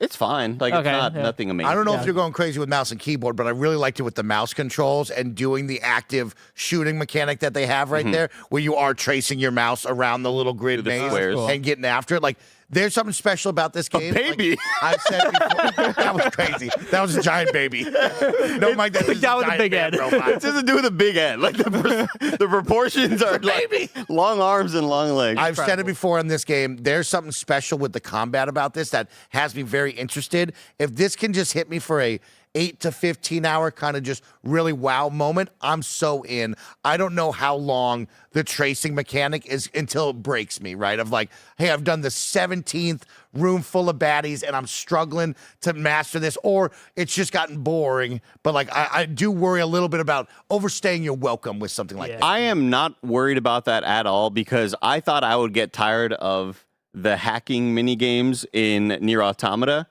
It's fine. Like, it's not nothing amazing. I don't know if you're going crazy with mouse and keyboard, but I really liked it with the mouse controls and doing the active shooting mechanic that they have right there, where you are tracing your mouse around the little grid maze and getting after it. Like, there's something special about this game. A baby. Like I've said before, that was crazy. That was a giant baby. No, Mike, that was a big head. It doesn't do with a big head. Like the proportions are like long arms and long legs. I've said it before in this game. There's something special with the combat about this that has me very interested. If this can just hit me for a 8 to 15 hour kind of just really wow moment, I'm so in. I don't know how long the tracing mechanic is until it breaks me, right? Of like, hey, I've done the 17th room full of baddies and I'm struggling to master this, or it's just gotten boring. But like, I do worry a little bit about overstaying your welcome with something like that. I am not worried about that at all, because I thought I would get tired of the hacking mini games in Nier Automata.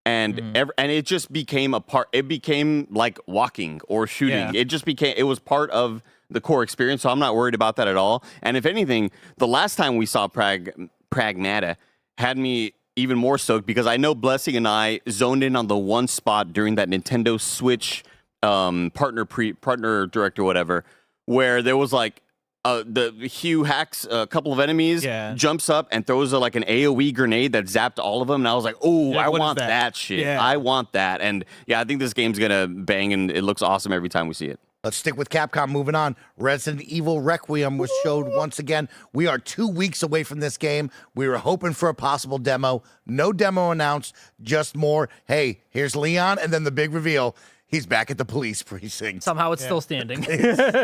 And and it just became a part. It became like walking or shooting. Yeah. It was part of the core experience. So I'm not worried about that at all. And if anything, the last time we saw Pragmata had me even more stoked, because I know Blessing and I zoned in on the one spot during that Nintendo Switch partner direct or whatever, where there was like the Hugh hacks a couple of enemies, jumps up and throws like an AoE grenade that zapped all of them, and I was like, oh, I want that shit. Yeah. I want that. And yeah, I think this game's gonna bang, and it looks awesome every time we see it. Let's stick with Capcom. Moving on, Resident Evil Requiem was showed once again. We are 2 weeks away from this game. We were hoping for a possible demo. No demo announced, just more, hey, here's Leon, and then the big reveal. He's back at the police precinct. Somehow it's still standing.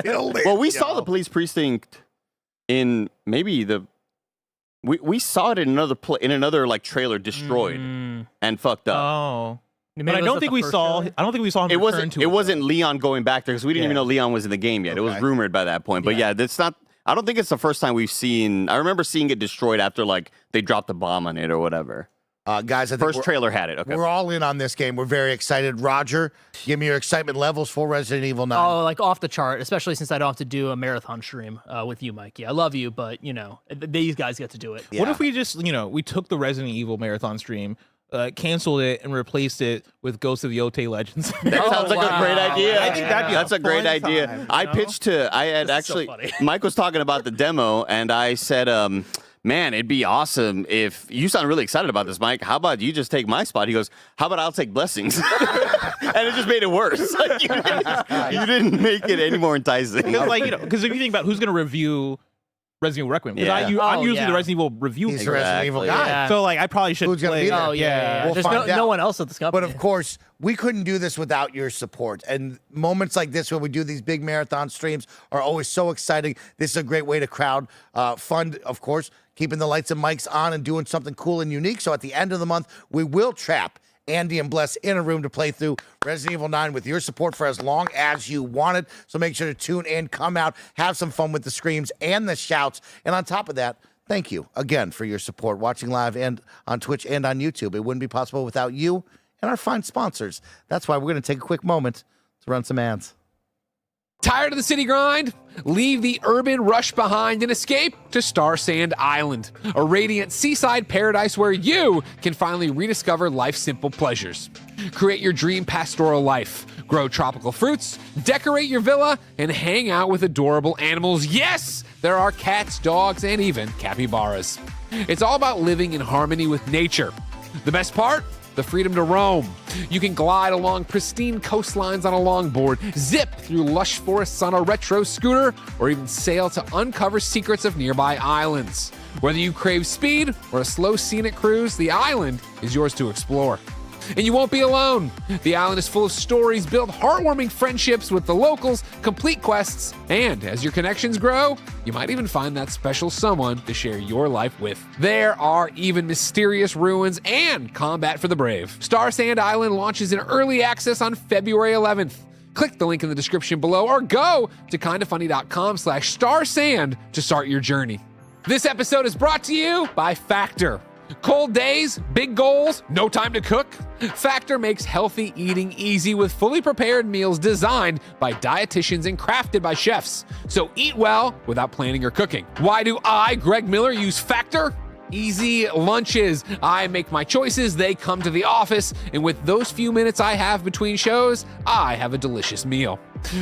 Well, we saw the police precinct in maybe we saw it in another like trailer destroyed and fucked up. Oh. But I don't think we saw him return to it. It wasn't Leon going back there, because we didn't even know Leon was in the game yet. Okay. It was rumored by that point. But yeah, that's not. I don't think it's the first time we've seen. I remember seeing it destroyed after like they dropped the bomb on it or whatever. Guys, I think first trailer had it. Okay. We're all in on this game. We're very excited. Roger, give me your excitement levels for Resident Evil 9. Oh, like off the chart, especially since I don't have to do a marathon stream with you, Mikey. I love you, but you know, these guys get to do it. Yeah. What if we just, we took the Resident Evil marathon stream, canceled it, and replaced it with Ghost of Yotei Legends? That sounds like a great idea. I think that's a great idea. I had actually, Mike was talking about the demo, and I said, man, it'd be awesome if you sound really excited about this, Mike. How about you just take my spot? He goes, how about I'll take Blessings? And it just made it worse. Like, you didn't make it any more enticing. Because if you think about who's going to review Resident Evil Requiem, because I'm usually the Resident Evil review. He's the Resident Evil guy. Yeah. So I probably should Who's play. Gonna be there? We'll There's no one else at this company. But of course, we couldn't do this without your support. And moments like this, when we do these big marathon streams, are always so exciting. This is a great way to crowd fund, of course, keeping the lights and mics on and doing something cool and unique. So at the end of the month, we will trap Andy and Bless in a room to play through Resident Evil 9 with your support for as long as you want it. So make sure to tune in, come out, have some fun with the screams and the shouts. And on top of that, thank you again for your support, watching live and on Twitch and on YouTube. It wouldn't be possible without you and our fine sponsors. That's why we're going to take a quick moment to run some ads. Tired of the city grind? Leave the urban rush behind and escape to Star Sand Island, a radiant seaside paradise where you can finally rediscover life's simple pleasures. Create your dream pastoral life, grow tropical fruits, decorate your villa, and hang out with adorable animals. Yes, there are cats, dogs, and even capybaras. It's all about living in harmony with nature. The best part? The freedom to roam. You can glide along pristine coastlines on a longboard, zip through lush forests on a retro scooter, or even sail to uncover secrets of nearby islands. Whether you crave speed or a slow scenic cruise, the island is yours to explore. And you won't be alone. The island is full of stories, build heartwarming friendships with the locals, complete quests, and as your connections grow, you might even find that special someone to share your life with. There are even mysterious ruins and combat for the brave. Star Sand Island launches in early access on February 11th. Click the link in the description below or go to kindafunny.com/starsand to start your journey. This episode is brought to you by Factor. Cold days, big goals, no time to cook? Factor makes healthy eating easy with fully prepared meals designed by dietitians and crafted by chefs. So eat well without planning or cooking. Why do I, Greg Miller, use Factor? Easy lunches. I make my choices, they come to the office, and with those few minutes I have between shows, I have a delicious meal.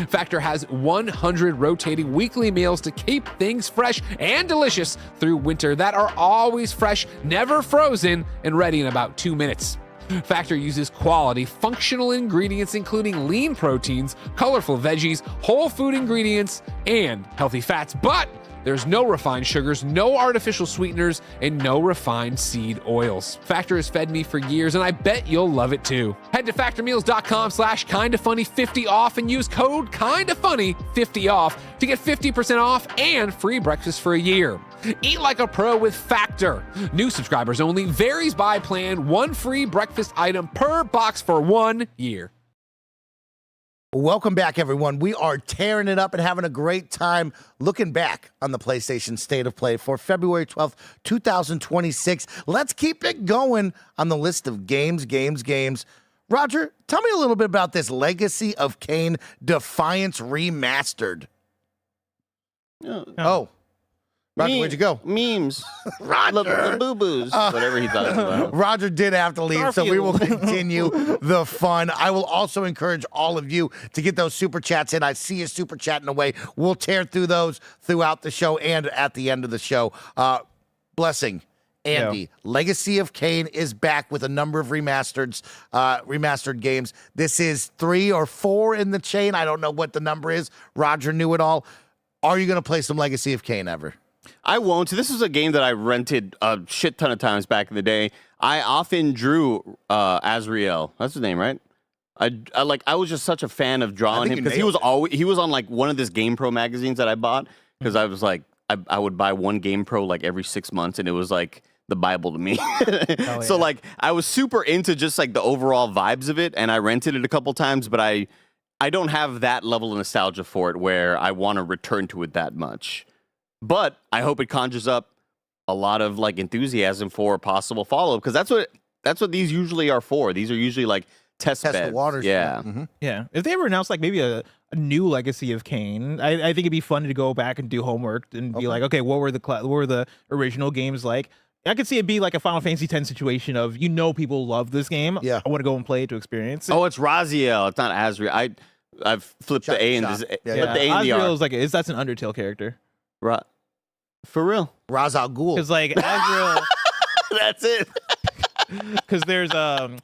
Factor has 100 rotating weekly meals to keep things fresh and delicious through winter that are always fresh, never frozen, and ready in about 2 minutes. Factor uses quality, functional ingredients including lean proteins, colorful veggies, whole food ingredients, and healthy fats, but there's no refined sugars, no artificial sweeteners, and no refined seed oils. Factor has fed me for years, and I bet you'll love it too. Head to factormeals.com/kindafunny50 off and use code kindafunny50 off to get 50% off and free breakfast for a year. Eat like a pro with Factor. New subscribers only, varies by plan, one free breakfast item per box for 1 year. Welcome back, everyone. We are tearing it up and having a great time looking back on the PlayStation State of Play for February 12th, 2026. Let's keep it going on the list of games. Roger, tell me a little bit about this Legacy of Kain Defiance Remastered. Oh. Roger, where'd you go? Memes. Roger. Boo-boos. Whatever he thought about. Roger did have to leave, so we will continue the fun. I will also encourage all of you to get those super chats in. I see you super chatting away. We'll tear through those throughout the show and at the end of the show. Blessing. Andy, Legacy of Kain is back with a number of remastered games. This is 3 or 4 in the chain. I don't know what the number is. Roger knew it all. Are you going to play some Legacy of Kain ever? I won't. This is a game that I rented a shit ton of times back in the day. I often drew Azrael. That's his name, right? I was just such a fan of drawing him because he was on like one of this GamePro magazines that I bought because I was like I would buy one GamePro like every 6 months and it was like the Bible to me. So like I was super into just like the overall vibes of it and I rented it a couple times, but I don't have that level of nostalgia for it where I want to return to it that much. But I hope it conjures up a lot of like enthusiasm for a possible follow-up because that's what these usually are for. These are usually like test beds. The waters. Yeah. Mm-hmm. Yeah. If they ever announced like maybe a new Legacy of Kain, I think it'd be fun to go back and do homework and be like, okay, what were the original games like? I could see it be like a Final Fantasy X situation of people love this game. Yeah. I want to go and play it to experience it. Oh, it's Raziel. It's not Azrael. I've flipped the A and the A and the R. Azrael is that's an Undertale character. For real. Ra's al Ghul. Because like Azrael. That's it. Because there's oh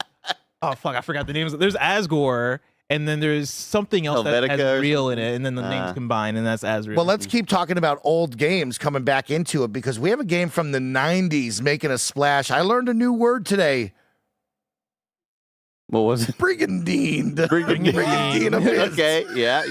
fuck, I forgot the names. There's Asgore, and then there's something else that has real in it, and then the names combine, and that's Azrael. Well, let's keep talking about old games coming back into it because we have a game from the 90s making a splash. I learned a new word today. What was it? Brigandine. Brigandine Abyss. Okay, yeah.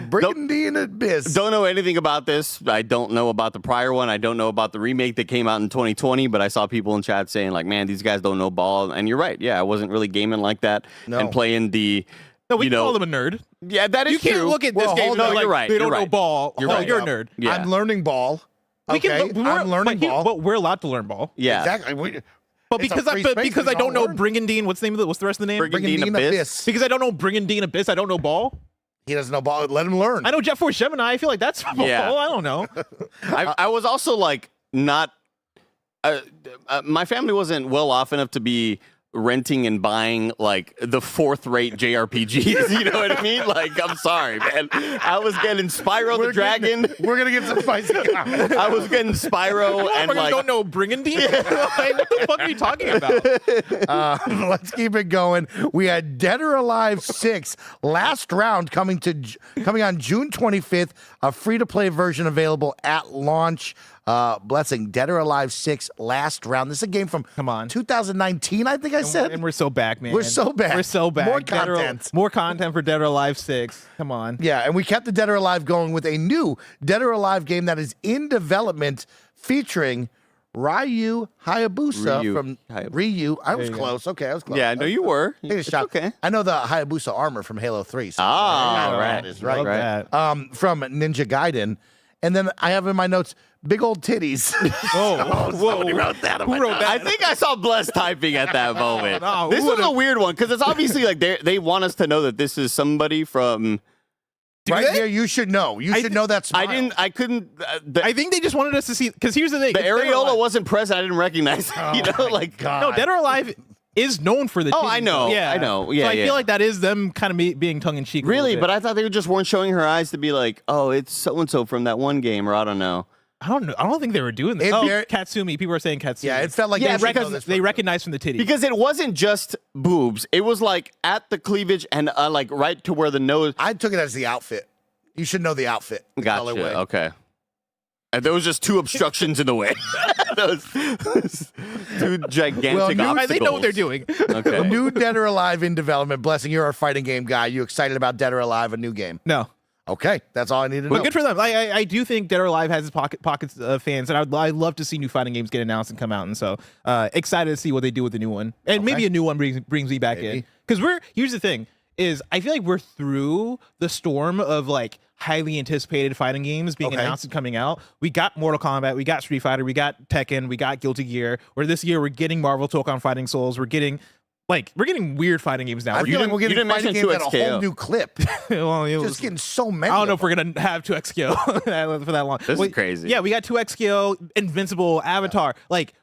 Brigandine Abyss. Don't know anything about this. I don't know about the prior one. I don't know about the remake that came out in 2020, but I saw people in chat saying like, man, these guys don't know ball. And you're right. Yeah, I wasn't really gaming like that and playing the... No, we call them a nerd. Yeah, that is true. You can't look at this game no, like, you're right. They don't know ball. You're right. You're a nerd. Yeah. I'm learning ball. Okay, I'm learning ball. But we're allowed to learn ball. Yeah. Exactly. But because I don't know Brigandine, what's the rest of the name? Brigandine Abyss. Because I don't know Brigandine Abyss, I don't know ball. He doesn't know ball. Let him learn. I know Jet Force Gemini. I feel like that's ball. I don't know. I was also like not. My family wasn't well off enough to be renting and buying like the 4th-rate JRPGs. You know what I mean? Like, I'm sorry, man. I was getting Spyro the Dragon. We're gonna get some spicy comments. I was getting Spyro and like. You don't know Brigandine? Like, what the fuck are you talking about? Let's keep it going. We had Dead or Alive 6 last round coming on June 25th. A free-to-play version available at launch. Blessing, Dead or Alive 6 last round. This is a game from 2019, I think I said. And we're so back, man. We're so back. We're so back. More content. More content for Dead or Alive 6. Come on. Yeah, and we kept the Dead or Alive going with a new Dead or Alive game that is in development featuring Ryu Hayabusa from Ryu. I was close. Okay, I was close. Yeah, I know you were. Take a shot. Okay. I know the Hayabusa armor from Halo 3. So right. Right. From Ninja Gaiden. And then I have in my notes, big old titties. Somebody wrote that. Who wrote that? I think I saw Bless typing at that moment. This was a weird one because it's obviously like they want us to know that this is somebody from Right here, you should know. You should know that smile. I couldn't. I think they just wanted us to see, because here's the thing. The areola wasn't present. I didn't recognize. No, Dead or Alive is known for the. Oh, titties, I know. though. Yeah, I know. Yeah, so I feel like that is them kind of being tongue in cheek. Really, but I thought they just weren't showing her eyes to be like, oh, it's so and so from that one game, or I don't know. I don't know. I don't think they were doing this. Katsumi. People are saying Katsumi. Yeah, it felt like they recognized from the titties. Because it wasn't just boobs. It was like at the cleavage and like right to where the nose. I took it as the outfit. You should know the outfit. Gotcha. Okay. And there was just two obstructions in the way. those two gigantic obstacles. They know what they're doing. Okay. New Dead or Alive in development. Blessing, you're our fighting game guy. You excited about Dead or Alive, a new game? No. Okay, that's all I needed to know. Well, good for them. I do think Dead or Alive has its pockets of fans, and I'd love to see new fighting games get announced and come out. And so excited to see what they do with the new one, and maybe a new one brings me back in. Because here's the thing: is I feel like we're through the storm of like highly anticipated fighting games being announced and coming out. We got Mortal Kombat, we got Street Fighter, we got Tekken, we got Guilty Gear. Where this year we're getting Marvel Tokon Fighting Souls. We're getting weird fighting games now. I feel like we're getting fighting games at a whole new clip. Well, just getting so many. I don't know if we're gonna have 2XKO for that long. This is crazy. Yeah, we got 2XKO, Invincible, Avatar. Like,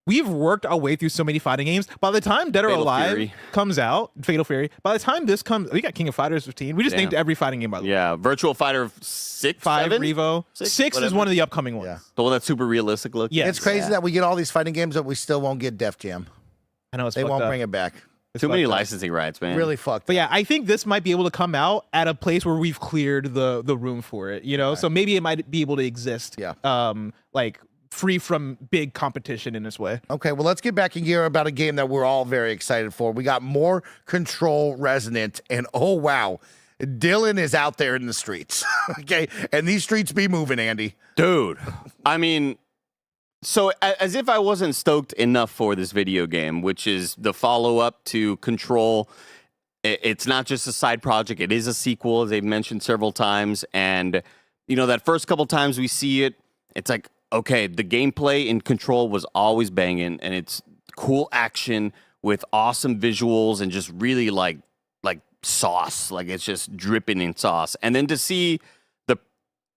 we've worked our way through so many fighting games. By the time Dead or Alive comes out, Fatal Fury. By the time this comes, we got King of Fighters 15. We just named every fighting game by the way. Yeah, Virtual Fighter 6, 5, 7? Revo. 6 is one of the upcoming ones. Yeah. The one that's super realistic look. Yeah, it's crazy that we get all these fighting games that we still won't get Def Jam. I know it's they fucked won't up. bring it back. Too many licensing rights, man. Really fucked. But yeah, I think this might be able to come out at a place where we've cleared the room for it, you know? So maybe it might be able to exist. Yeah. Like free from big competition in this way. Okay, well, let's get back in gear about a game that we're all very excited for. We got more Control Resonant, and oh wow, Dylan is out there in the streets. Okay, and these streets be moving, Andy. Dude, I mean, so as if I wasn't stoked enough for this video game, which is the follow-up to Control. It's not just a side project. It is a sequel, as they've mentioned several times. And, you know, that first couple times we see it, it's like, okay, the gameplay in Control was always banging, and it's cool action with awesome visuals and just really like sauce. Like, it's just dripping in sauce. And then to see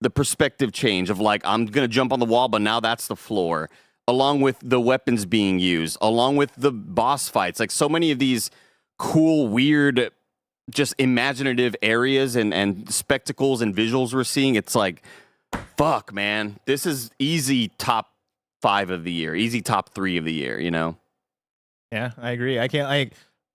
the perspective change of like, I'm going to jump on the wall, but now that's the floor, along with the weapons being used, along with the boss fights. Like, so many of these cool, weird, just imaginative areas and spectacles and visuals we're seeing. It's like, fuck, man. This is easy top 5 of the year, easy top 3 of the year, you know? Yeah, I agree.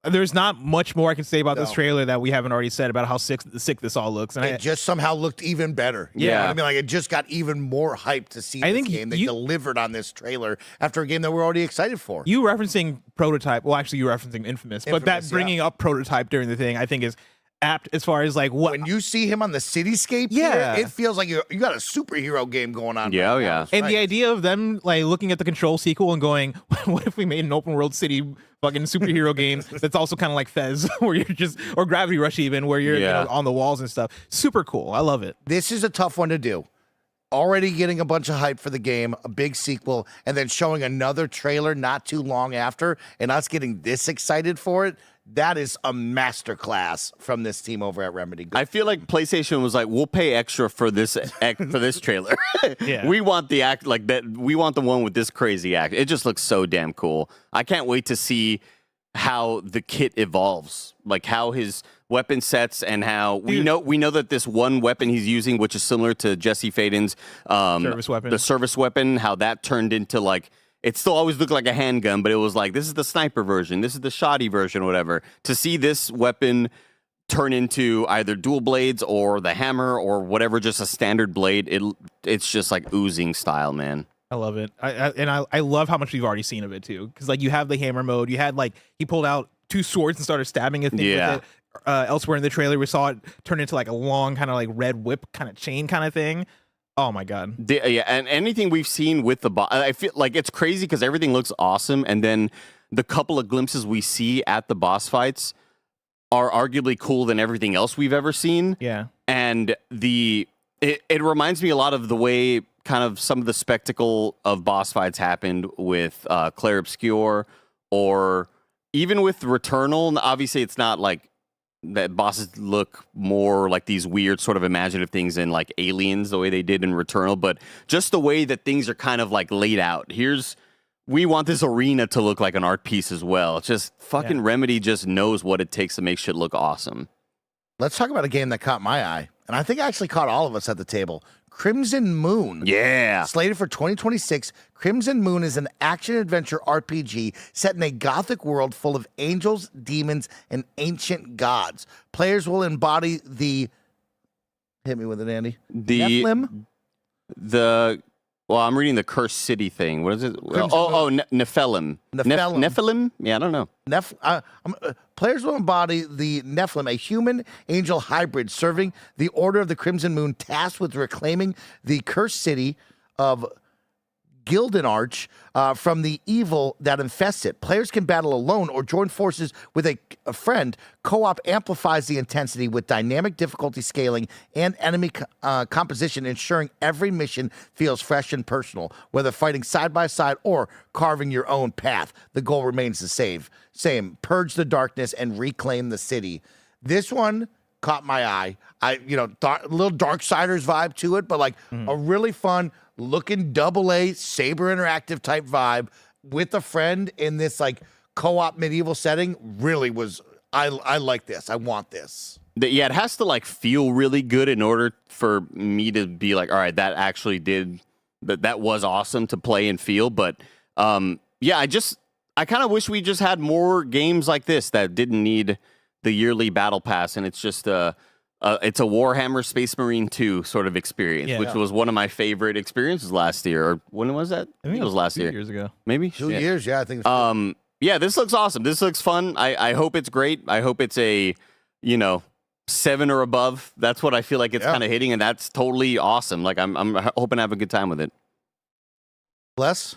There's not much more I can say about this trailer that we haven't already said about how sick this all looks. And it just somehow looked even better. You know what I mean, like, it just got even more hyped to see this game. They delivered on this trailer after a game that we're already excited for. You referencing Prototype, well, actually, you referencing Infamous, but that bringing up Prototype during the thing, I think, is apt as far as like what when you see him on the cityscape. Here, it feels like you got a superhero game going on. Yeah, right yeah. now. And the idea of them like looking at the Control sequel and going, what if we made an open world city fucking superhero game that's also kind of like Fez, where you're just, or Gravity Rush even, where you're you know, on the walls and stuff. Super cool. I love it. This is a tough one to do. Already getting a bunch of hype for the game, a big sequel, and then showing another trailer not too long after, and us getting this excited for it. That is a masterclass from this team over at Remedy. I feel like PlayStation was like, we'll pay extra for this trailer. Yeah. We want the act like that. We want the one with this crazy act. It just looks so damn cool. I can't wait to see how the kit evolves, like how his weapon sets, and how we know that this one weapon he's using, which is similar to Jesse Faden's service weapon, the service weapon, how that turned into like. It still always looked like a handgun, but it was like, this is the sniper version, this is the shoddy version, whatever. To see this weapon turn into either dual blades or the hammer or whatever, just a standard blade, it's just like oozing style, man. I love it. I love how much we've already seen of it too. Because like you have the hammer mode, you had like, he pulled out 2 swords and started stabbing a thing with it. Elsewhere in the trailer, we saw it turn into like a long kind of like red whip kind of chain kind of thing. Oh my god! Yeah, and anything we've seen with the boss, I feel like it's crazy because everything looks awesome, and then the couple of glimpses we see at the boss fights are arguably cooler than everything else we've ever seen. Yeah, and it reminds me a lot of the way kind of some of the spectacle of boss fights happened with Clair Obscur, or even with Returnal. And obviously, it's not like bosses look more like these weird sort of imaginative things in like Aliens, the way they did in Returnal, but just the way that things are kind of like laid out. We want this arena to look like an art piece as well. It's just fucking Remedy just knows what it takes to make shit look awesome. Let's talk about a game that caught my eye, and I think actually caught all of us at the table. Crimson Moon. Yeah. Slated for 2026, Crimson Moon is an action-adventure RPG set in a gothic world full of angels, demons, and ancient gods. Players will embody the... Hit me with it, Andy. Nephilim? Well, I'm reading the Cursed City thing. What is it? Nephilim. Nephilim? Yeah, I don't know. Players will embody the Nephilim, a human-angel hybrid serving the Order of the Crimson Moon, tasked with reclaiming the Cursed City of Gildenarch from the evil that infests it. Players can battle alone or join forces with a friend. Co-op amplifies the intensity with dynamic difficulty scaling and enemy composition, ensuring every mission feels fresh and personal. Whether fighting side by side or carving your own path, the goal remains the same. Purge the darkness and reclaim the city. This one caught my eye. Little Darksiders vibe to it, but like a really fun looking AA Saber Interactive type vibe with a friend in this like co-op medieval setting. Really was, I like this. I want this. Yeah, it has to like feel really good in order for me to be like, all right, that actually that was awesome to play and feel. But yeah, I kind of wish we just had more games like this that didn't need the yearly battle pass, and it's just it's a Warhammer Space Marine 2 sort of experience, which was one of my favorite experiences last year. Or when was that? I think it was last year. 2 years ago. Maybe? 2 years, yeah, I think it's yeah, this looks awesome. This looks fun. I hope it's great. I hope it's a, 7 or above. That's what I feel like it's kind of hitting, and that's totally awesome. Like, I'm hoping to have a good time with it. Bless.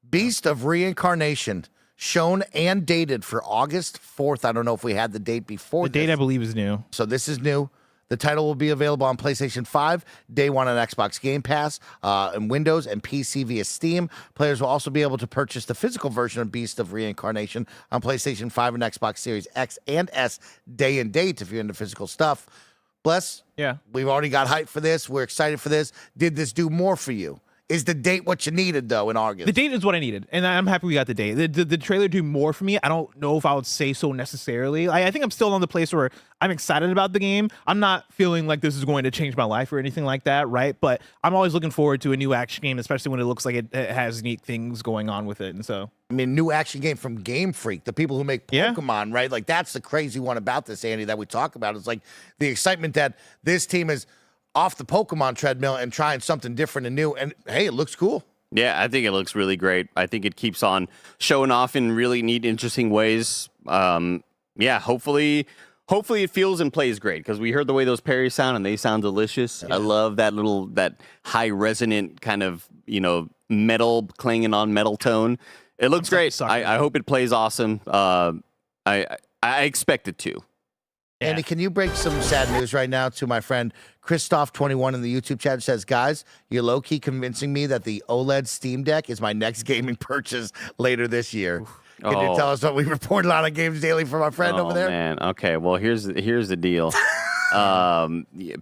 Beast of Reincarnation. Shown and dated for August 4th. I don't know if we had the date before. The date, I believe, is new. So this is new. The title will be available on PlayStation 5, day one on Xbox Game Pass, and Windows and PC via Steam. Players will also be able to purchase the physical version of Beast of Reincarnation on PlayStation 5 and Xbox Series X and S day and date if you're into physical stuff. Bless. Yeah. We've already got hype for this. We're excited for this. Did this do more for you? Is the date what you needed, though, in August? The date is what I needed, and I'm happy we got the date. The trailer do more for me. I don't know if I would say so necessarily. I think I'm still on the place where I'm excited about the game. I'm not feeling like this is going to change my life or anything like that, right? But I'm always looking forward to a new action game, especially when it looks like it has neat things going on with it. And so, I mean, new action game from Game Freak, the people who make Pokemon, right? Like, that's the crazy one about this, Andy, that we talk about. It's like the excitement that this team is off the Pokemon treadmill and trying something different and new. And hey, it looks cool. Yeah, I think it looks really great. I think it keeps on showing off in really neat, interesting ways. Yeah, hopefully it feels and plays great, because we heard the way those parries sound and they sound delicious. Yeah. I love that high resonant kind of, metal clanging on metal tone. It looks great. I hope it plays awesome. I expect it to. Yeah. Andy, can you break some sad news right now to my friend Christoph21 in the YouTube chat? Says, guys, you're low-key convincing me that the OLED Steam Deck is my next gaming purchase later this year. Can you tell us what we reported on Games Daily from our friend over there? Oh, man. Okay, well, here's the deal.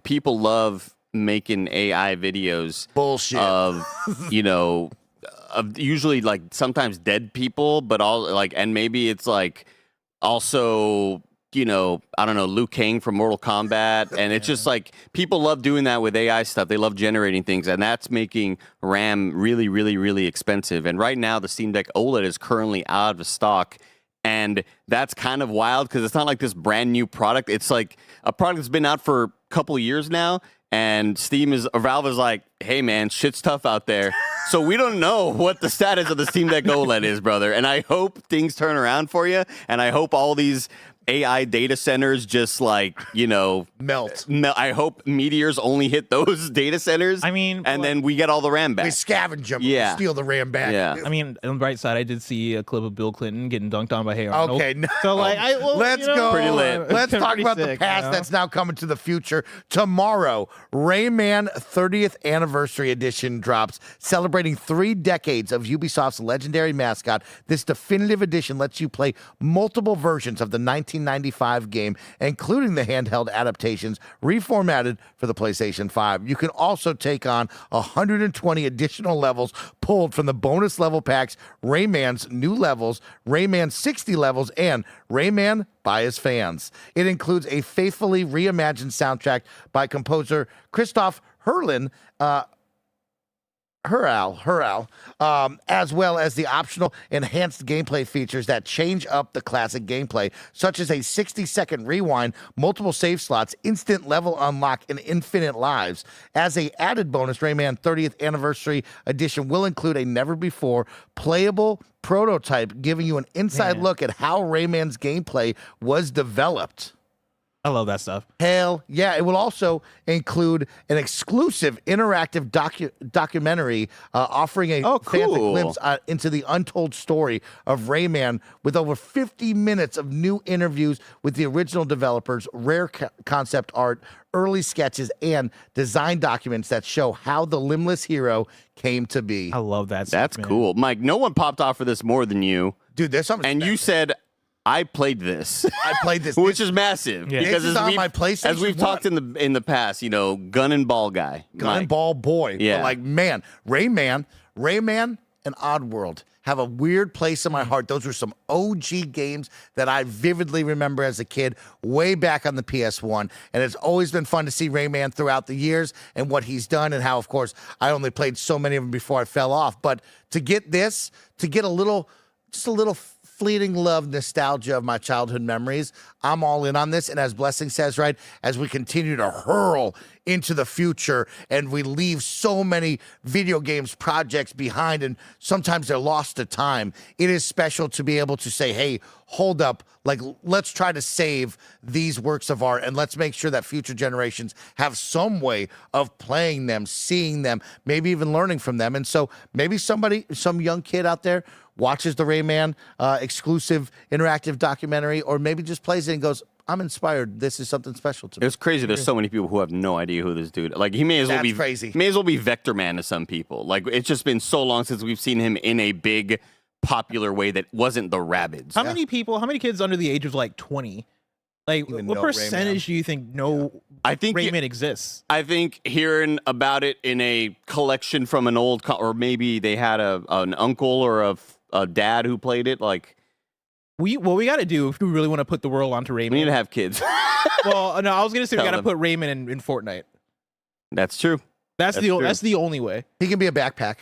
People love making AI videos. Bullshit. Of, of usually, like, sometimes dead people, but and maybe it's, like, also... I don't know, Liu Kang from Mortal Kombat. And it's just like, people love doing that with AI stuff. They love generating things, and that's making RAM really, really, really expensive. And right now, the Steam Deck OLED is currently out of stock. And that's kind of wild, because it's not like this brand new product. It's like a product that's been out for a couple years now. And Valve is like, hey, man, shit's tough out there. So we don't know what the status of the Steam Deck OLED is, brother. And I hope things turn around for you. And I hope all these AI data centers just melt. I hope meteors only hit those data centers. I mean, and then we get all the RAM back. We scavenge them. Yeah. Steal the RAM back. Yeah. I mean, on the bright side, I did see a clip of Bill Clinton getting dunked on by Hey Arnold. Okay. No. So let's go. Pretty lit. Let's talk about the past that's now coming to the future. Tomorrow, Rayman 30th Anniversary Edition drops, celebrating 3 decades of Ubisoft's legendary mascot. This definitive edition lets you play multiple versions of the 1995 game, including the handheld adaptations reformatted for the PlayStation 5. You can also take on 120 additional levels pulled from the bonus level packs, Rayman's new levels, Rayman's 60 levels, and Rayman by his fans. It includes a faithfully reimagined soundtrack by composer Christoph Hurlin, as well as the optional enhanced gameplay features that change up the classic gameplay, such as a 60-second rewind, multiple save slots, instant level unlock, and infinite lives. As a added bonus, Rayman 30th Anniversary Edition will include a never-before playable prototype, giving you an inside look at how Rayman's gameplay was developed. I love that stuff. Hell yeah. It will also include an exclusive interactive documentary offering a fantastic glimpse into the untold story of Rayman, with over 50 minutes of new interviews with the original developers, rare concept art, early sketches, and design documents that show how the limbless hero came to be. I love that. That's cool. Mike, no one popped off for this more than you. Dude, there's something. And you said, I played this. I played this. Which is massive. Yeah. Because this is on my PlayStation as we've talked in the past, you know, gun and ball guy. Gun and ball boy. Yeah. But like, man, Rayman and Oddworld have a weird place in my heart. Those were some OG games that I vividly remember as a kid, way back on the PS1. And it's always been fun to see Rayman throughout the years and what he's done, and how, of course, I only played so many of them before I fell off. But to get this, to get just a little fleeting love, nostalgia of my childhood memories, I'm all in on this. And as Blessing says, right, as we continue to hurl into the future and we leave so many video games projects behind, and sometimes they're lost to time, it is special to be able to say, hey, hold up, like, let's try to save these works of art, and let's make sure that future generations have some way of playing them, seeing them, maybe even learning from them. And so maybe some young kid out there watches the Rayman exclusive interactive documentary, or maybe just plays it and goes, I'm inspired. This is something special to me. It's crazy. There's so many people who have no idea who this dude. Like, he may as well be crazy. May as well be Vector Man to some people. Like, it's just been so long since we've seen him in a big, popular way that wasn't the Rabbids. How many kids under the age of like 20? Like, what percentage do you think Rayman exists? I think hearing about it in a collection from an old, or maybe they had an uncle or a dad who played it, like. What we got to do if we really want to put the world onto Rayman. We need to have kids. Well, no, I was gonna say we got to put Rayman in Fortnite. That's true. That's the only way. He can be a backpack.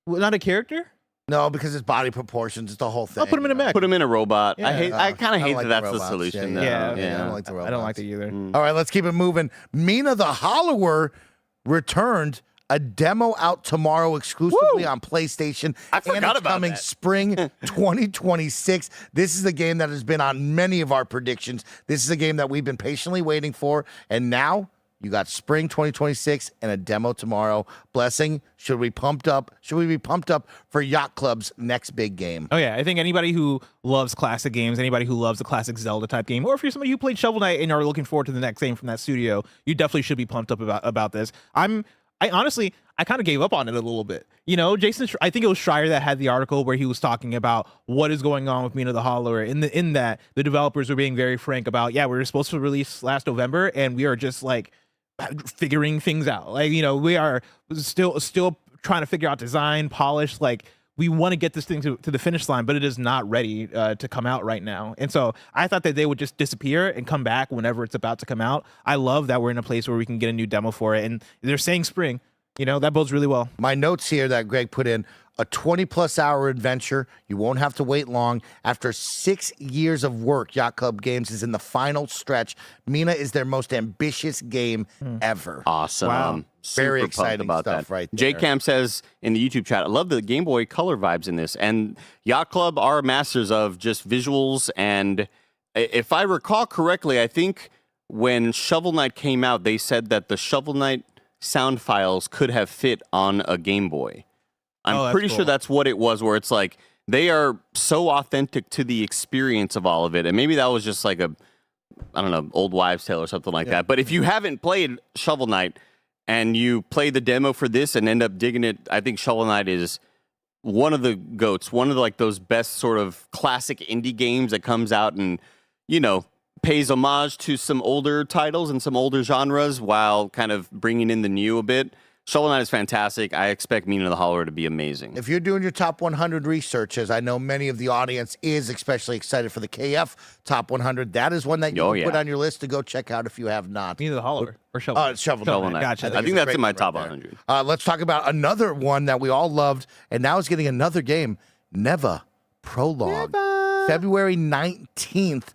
Well, not a character? No, because his body proportions, it's the whole thing. I'll put him in a mech. Put him in a robot. Yeah. I kind of hate like that the that's the robots. solution. Yeah. though. I don't like the robots. I don't like it either. All right, let's keep it moving. Mina the Hollower returned. A demo out tomorrow exclusively on PlayStation. I forgot about coming that. spring 2026. This is a game that has been on many of our predictions. This is a game that we've been patiently waiting for. And now you got spring 2026 and a demo tomorrow. Blessing, should we be pumped up for Yacht Club's next big game? Oh yeah, I think anybody who loves classic games, anybody who loves the classic Zelda type game, or if you're somebody who played Shovel Knight and are looking forward to the next game from that studio, you definitely should be pumped up about this. I honestly kind of gave up on it a little bit. You know, Jason, I think it was Schreier that had the article where he was talking about what is going on with Mina the Hollower. In that, the developers were being very frank about, we were supposed to release last November, and we are just like figuring things out. Like, you know, we are still trying to figure out design, polish. Like, we want to get this thing to the finish line, but it is not ready to come out right now. And so I thought that they would just disappear and come back whenever it's about to come out. I love that we're in a place where we can get a new demo for it. And they're saying spring. You know, that bodes really well. My notes here that Greg put in, a 20-plus hour adventure. You won't have to wait long. After 6 years of work, Yacht Club Games is in the final stretch. Mina is their most ambitious game ever. Awesome. Wow. Very Super exciting pumped about stuff that. right there. J-Cam says in the YouTube chat, I love the Game Boy Color vibes in this. And Yacht Club are masters of just visuals. And if I recall correctly, I think when Shovel Knight came out, they said that the Shovel Knight sound files could have fit on a Game Boy. I'm pretty sure that's what it was, where it's like they are so authentic to the experience of all of it. And maybe that was just like old wives' tale or something like that. But if you haven't played Shovel Knight, and you play the demo for this and end up digging it, I think Shovel Knight is one of the GOATs, one of like those best sort of classic indie games that comes out and, pays homage to some older titles and some older genres while kind of bringing in the new a bit. Shovel Knight is fantastic. I expect Mina the Hollower to be amazing. If you're doing your top 100 research, as I know many of the audience is especially excited for the KF top 100, that is one that you can put on your list to go check out if you have not. Mina the Hollower or Shovel Knight? Shovel Knight. Gotcha. I think that's in my top 100. Let's talk about another one that we all loved, and now is getting another game, Neva Prologue. February 19th.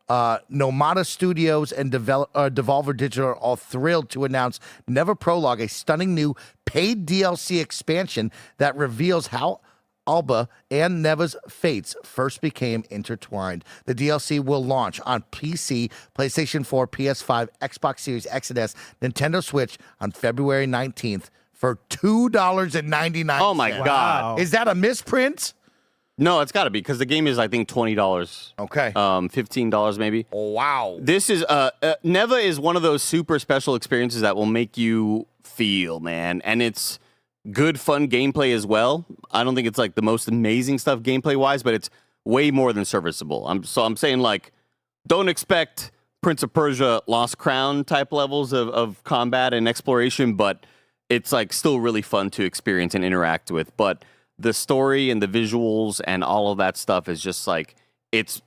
Nomada Studios and Devolver Digital are all thrilled to announce Neva Prologue, a stunning new paid DLC expansion that reveals how Alba and Neva's fates first became intertwined. The DLC will launch on PC, PlayStation 4, PS5, Xbox Series X and S, Nintendo Switch on February 19th for $2.99. Oh my God. Is that a misprint? No, it's got to be because the game is, I think, $20. Okay. $15 maybe. Wow. This is Neva is one of those super special experiences that will make you feel, man, and it's good, fun gameplay as well. I don't think it's like the most amazing stuff gameplay wise, but it's way more than serviceable. I'm saying like, don't expect Prince of Persia Lost Crown type levels of combat and exploration, but it's like still really fun to experience and interact with. But the story and the visuals and all of that stuff is just like, it's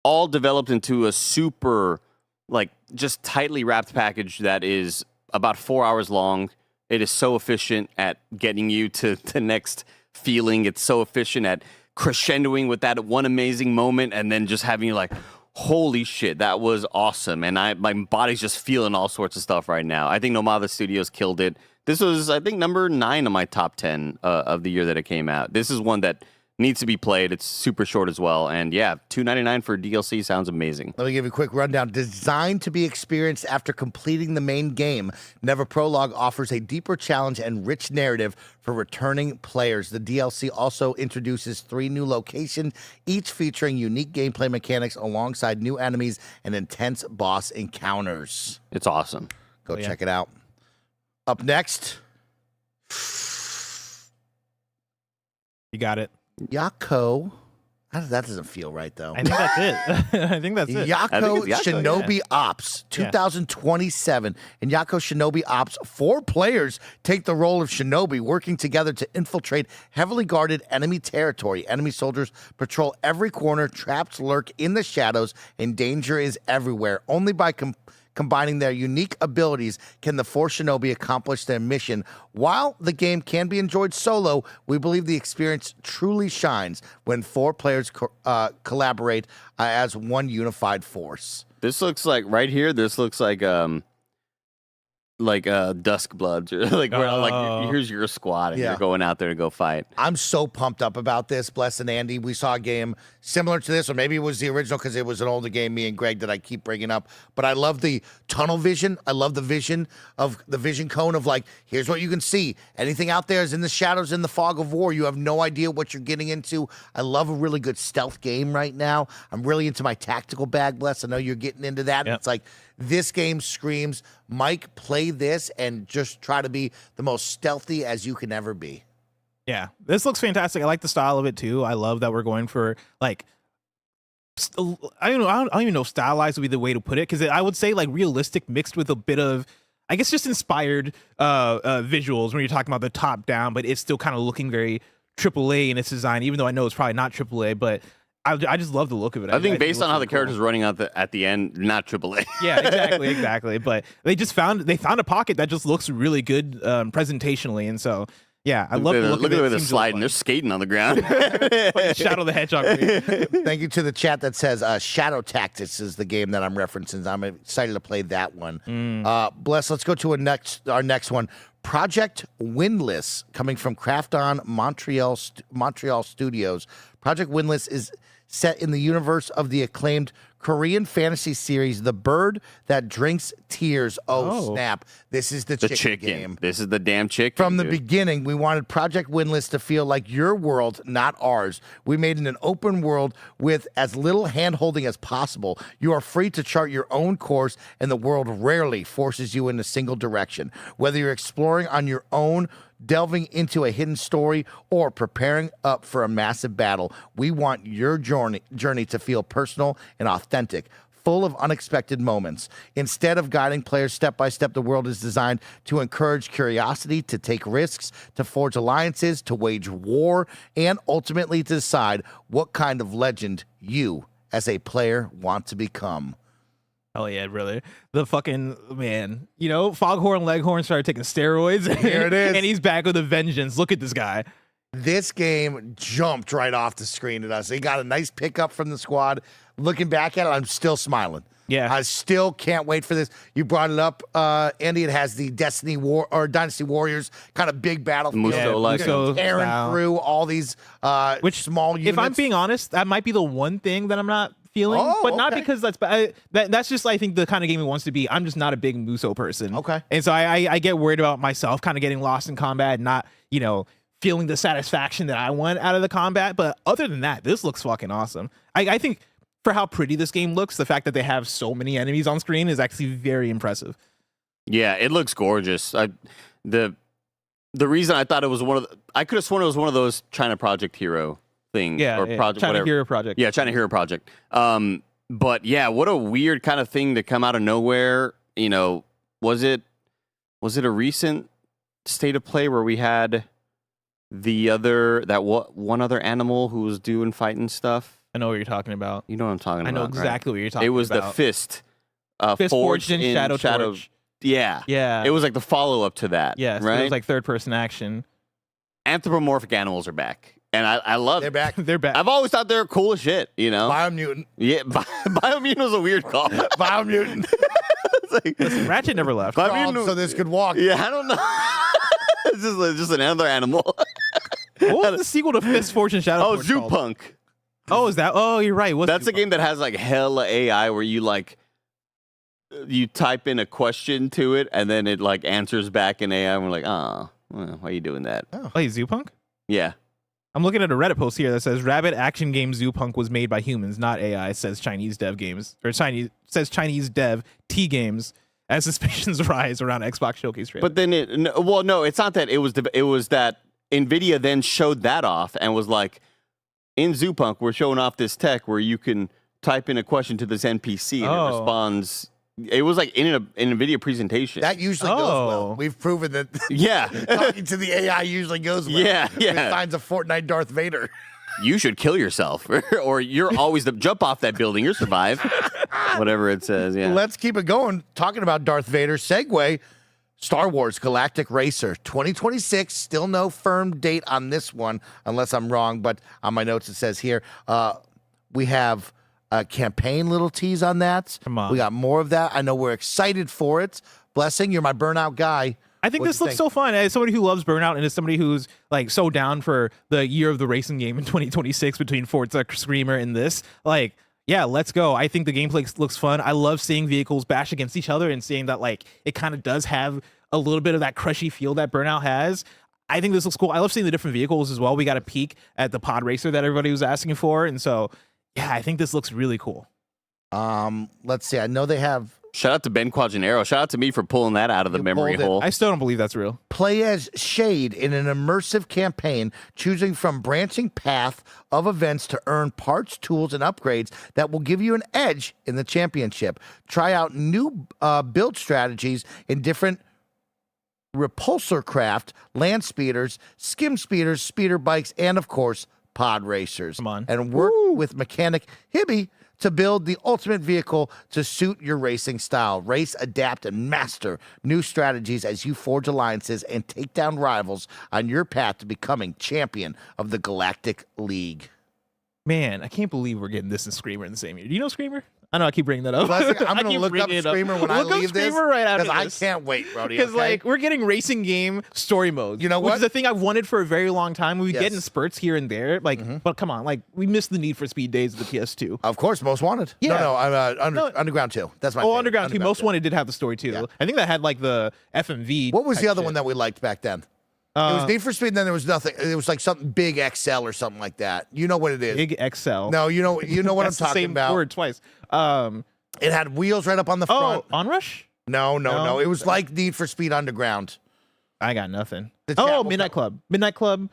all developed into a super, like, just tightly wrapped package that is about 4 hours long. It is so efficient at getting you to the next feeling. It's so efficient at crescendoing with that one amazing moment and then just having you like, holy shit, that was awesome. And my body's just feeling all sorts of stuff right now. I think Nomada Studios killed it. This was, I think, number 9 on my top 10 of the year that it came out. This is one that needs to be played. It's super short as well. And yeah, $2.99 for DLC sounds amazing. Let me give you a quick rundown. Designed to be experienced after completing the main game, Neva Prologue offers a deeper challenge and rich narrative for returning players. The DLC also introduces 3 new locations, each featuring unique gameplay mechanics alongside new enemies and intense boss encounters. It's awesome. Go check it out. Up next, you got it. Yakoh. That doesn't feel right, though. I think that's it. I think that's it. Yakoh Shinobi Ops 2027. In Yakoh Shinobi Ops, 4 players take the role of Shinobi, working together to infiltrate heavily guarded enemy territory. Enemy soldiers patrol every corner, traps lurk in the shadows, and danger is everywhere. Only by combining their unique abilities can the 4 Shinobi accomplish their mission. While the game can be enjoyed solo, we believe the experience truly shines when 4 players collaborate as one unified force. This looks like, right here, this looks like Dusk Blood. Here's your squad and you're going out there to go fight. I'm so pumped up about this. Bless and Andy, we saw a game similar to this, or maybe it was the original because it was an older game, me and Greg, that I keep bringing up. But I love the tunnel vision. I love the vision of the vision cone of like, here's what you can see. Anything out there is in the shadows, in the fog of war. You have no idea what you're getting into. I love a really good stealth game right now. I'm really into my tactical bag, Bless. I know you're getting into that. Yep. It's like, this game screams, Mike, play this and just try to be the most stealthy as you can ever be. Yeah, this looks fantastic. I like the style of it too. I love that we're going for like, I don't even know if stylized would be the way to put it, because I would say like realistic mixed with a bit of, I guess, just inspired visuals when you're talking about the top down, but it's still kind of looking very AAA in its design, even though I know it's probably not AAA, but I just love the look of it. I think based on how the character's running out at the end, not AAA. Yeah, exactly. But they found a pocket that just looks really good presentationally, and so yeah, I love the look of it. Look at the way they're sliding. They're skating on the ground. Shadow the Hedgehog. Thank you to the chat that says Shadow Tactics is the game that I'm referencing. I'm excited to play that one. Bless, let's go to our next one. Project Windless, coming from Craft On Montreal Studios. Project Windless is set in the universe of the acclaimed Korean fantasy series, The Bird That Drinks Tears. Oh, snap. This is the chicken game. This is the damn chicken. From the beginning, we wanted Project Windless to feel like your world, not ours. We made it an open world with as little hand-holding as possible. You are free to chart your own course, and the world rarely forces you in a single direction. Whether you're exploring on your own, delving into a hidden story, or preparing up for a massive battle, we want your journey to feel personal and authentic, full of unexpected moments. Instead of guiding players step by step, the world is designed to encourage curiosity, to take risks, to forge alliances, to wage war, and ultimately to decide what kind of legend you, as a player, want to become. Oh yeah, brother. The fucking man. You know, Foghorn Leghorn started taking steroids. Here it is. And he's back with a vengeance. Look at this guy. This game jumped right off the screen at us. He got a nice pickup from the squad. Looking back at it, I'm still smiling. Yeah. I still can't wait for this. You brought it up, Andy. It has the Dynasty Warriors kind of big battlefield. Tearing through all these small units. If I'm being honest, that might be the one thing that I'm not feeling, but not because that's just, I think, the kind of game it wants to be. I'm just not a big Muso person. Okay. And so I get worried about myself kind of getting lost in combat and not, feeling the satisfaction that I want out of the combat. But other than that, this looks fucking awesome. I think for how pretty this game looks, the fact that they have so many enemies on screen is actually very impressive. Yeah, it looks gorgeous. The reason I thought it was I could have sworn it was one of those China Project Hero thing, or project, China whatever. Hero Project. Yeah, China Hero Project. But yeah, what a weird kind of thing to come out of nowhere. Was it a recent state of play where we had one other animal who was doing fighting stuff? I know what you're talking about. You know what I'm talking about. I know exactly what you're talking about. It was the Fist. Fist forged in Shadow Torch. Yeah. Yeah. It was like the follow-up to that. Yes, right? It was like third-person action. Anthropomorphic animals are back. And I love They're back. They're back. I've always thought they were cool as shit, Biomutant. Yeah, Biomutant was a weird call. Biomutant. Listen, Ratchet never left. So this could walk. Yeah, I don't know. It's just another animal. What was the sequel to Fist Forged in Shadow Torch called? Zoopunk. Oh, is that? Oh, you're right. What's That's a game that has like hella AI where you you type in a question to it and then it like answers back in AI and we're like, why are you doing that? Oh, hey, Zoopunk? Yeah. I'm looking at a Reddit post here that says Rabbit action game Zoopunk was made by humans, not AI, says Chinese dev T Games as suspicions rise around Xbox Showcase trailer. But then no, it's not that. It was that NVIDIA then showed that off and was like, in Zoopunk, we're showing off this tech where you can type in a question to this NPC and it responds. It was like in an NVIDIA presentation. That usually goes well. We've proven that. Yeah. Talking to the AI usually goes well. Yeah. It finds a Fortnite Darth Vader. You should kill yourself, or you're always jump off that building. You'll survive. Whatever it says. Yeah. Let's keep it going. Talking about Darth Vader. Segue. Star Wars Galactic Racer 2026. Still no firm date on this one, unless I'm wrong. But on my notes it says here we have a campaign little tease on that. Come on. We got more of that. I know we're excited for it. Blessing, you're my Burnout guy. I think this looks so fun. As somebody who loves Burnout and as somebody who's like so down for the year of the racing game in 2026 between Forza Screamer and this, yeah, let's go. I think the gameplay looks fun. I love seeing vehicles bash against each other and seeing that it kind of does have a little bit of that crushy feel that Burnout has. I think this looks cool. I love seeing the different vehicles as well. We got a peek at the pod racer that everybody was asking for. And so, yeah, I think this looks really cool. Let's see. I know they have... Shout out to Ben Quaginero. Shout out to me for pulling that out of the memory hole. I still don't believe that's real. Play as Shade in an immersive campaign, choosing from branching path of events to earn parts, tools, and upgrades that will give you an edge in the championship. Try out new build strategies in different repulsor craft, land speeders, skim speeders, speeder bikes, and of course, pod racers. Come on. And work with mechanic Hibby to build the ultimate vehicle to suit your racing style. Race, adapt, and master new strategies as you forge alliances and take down rivals on your path to becoming champion of the Galactic League. Man, I can't believe we're getting this and Screamer in the same year. Do you know Screamer? I know I keep bringing that up. I'm I going to keep look up bringing it up. Screamer when I Look up leave this. Screamer right after Because I this. can't wait, Brody. Because Okay? like we're getting racing game story modes. You know which what? is the thing I've wanted for a very long time. We get in Yes. spurts here and there. Like, but come on, like we missed the Need for Speed days of the PS2. Of course, Most Wanted. Yeah. No, Underground 2. That's my Oh, favorite. Underground 2. Most Wanted did have the story too. Yeah. I think that had like the FMV. What was the type other shit. one that we liked back then? It was Need for Speed, and then there was nothing. It was like something Big XL or something like that. You know what it is? Big XL. No, you know what I'm That's the talking same about. word twice. It had wheels right up on the front. Oh, Onrush? No. It was like Need for Speed Underground. I got nothing. The chat will Midnight Club. Midnight Club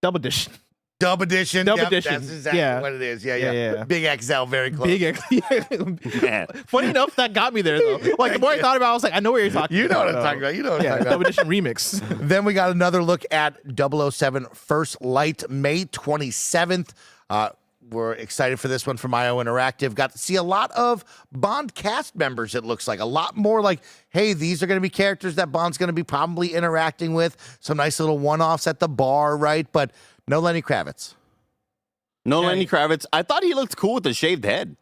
Double Edition. Dub Edition. Dub Yep, Edition. That's exactly Yeah. what it is. Yeah. Yeah. Big XL, very close. Big X. Yeah. Funny enough, that got me there though. Like the more I thought about it, I was like, I know what you're talking You know about. what I'm talking about. You know what I'm Yeah, talking Double about. Edition remix. Then we got another look at 007 First Light, May 27th. We're excited for this one from IO Interactive. Got to see a lot of Bond cast members, it looks like. A lot more like, hey, these are going to be characters that Bond's going to be probably interacting with. Some nice little one-offs at the bar, right? But no Lenny Kravitz. No Lenny Kravitz. I thought he looked cool with the shaved head.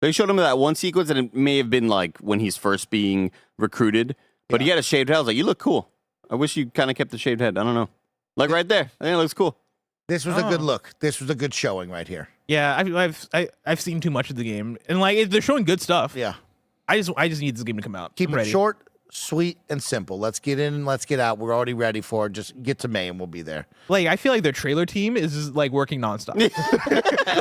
They showed him that one sequence, and it may have been like when he's first being recruited, but he had a shaved head. I was like, you look cool. I wish you kind of kept the shaved head. I don't know. Like right there. I think it looks cool. This was a good look. This was a good showing right here. Yeah, I've seen too much of the game, and like they're showing good stuff. Yeah, I just need this game to come out. Keep I'm it ready. short, sweet, and simple. Let's get in and let's get out. We're already ready for it. Just get to May and we'll be there. Like I feel like their trailer team is just, like working nonstop.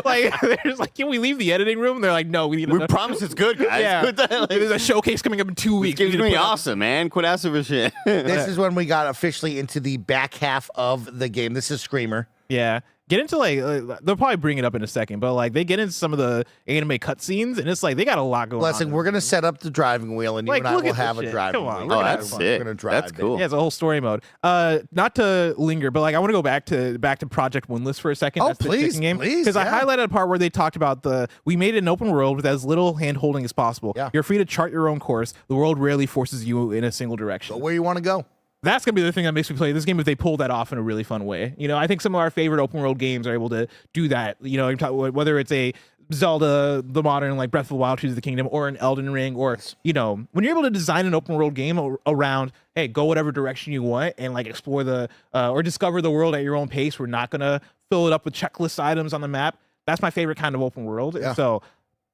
Like they're just like, can we leave the editing room? They're like, no, we need. We promise it's good, guys. Yeah, Like, there's a showcase coming up in 2 weeks. It's gonna be awesome, man. Quit asking for shit. This is when we got officially into the back half of the game. This is Screamer. Yeah. Get into like they'll probably bring it up in a second, but like they get into some of the anime cutscenes, and it's like they got a lot going Listen, on. we're gonna set up the driving wheel, and you Like, and I look will at this have a shit. driving Come on, wheel. we're gonna have that's fun. sick. We're gonna drive. That's cool. Yeah, it's a whole story mode. Not to linger, but like I want to go back to Project Windless for a second. Oh, That's the please, chicken game. please, Because yeah. I highlighted a part where they talked about we made it an open world with as little hand holding as possible. Yeah. You're free to chart your own course. The world rarely forces you in a single direction. Go where you want to go. That's gonna be the thing that makes me play this game if they pull that off in a really fun way. You know, I think some of our favorite open world games are able to do that. You know, whether it's a Zelda, the modern like Breath of the Wild, Tears of the Kingdom, or an Elden Ring, or you know, when you're able to design an open world game around, hey, go whatever direction you want and like explore or discover the world at your own pace. We're not gonna fill it up with checklist items on the map. That's my favorite kind of open world. Yeah. And so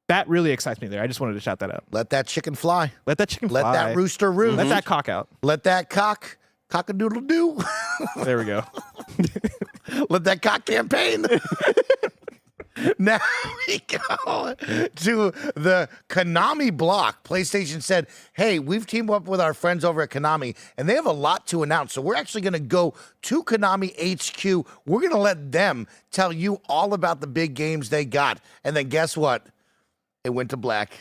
that really excites me there. I just wanted to shout that out. Let that chicken fly. Let that chicken Let fly. that rooster roost. Let that cock out. Let that cock-a-doodle-doo. There we go. Let that cock campaign. Now we go to the Konami block. PlayStation said, hey, we've teamed up with our friends over at Konami, and they have a lot to announce. So we're actually going to go to Konami HQ. We're going to let them tell you all about the big games they got. And then guess what? It went to black,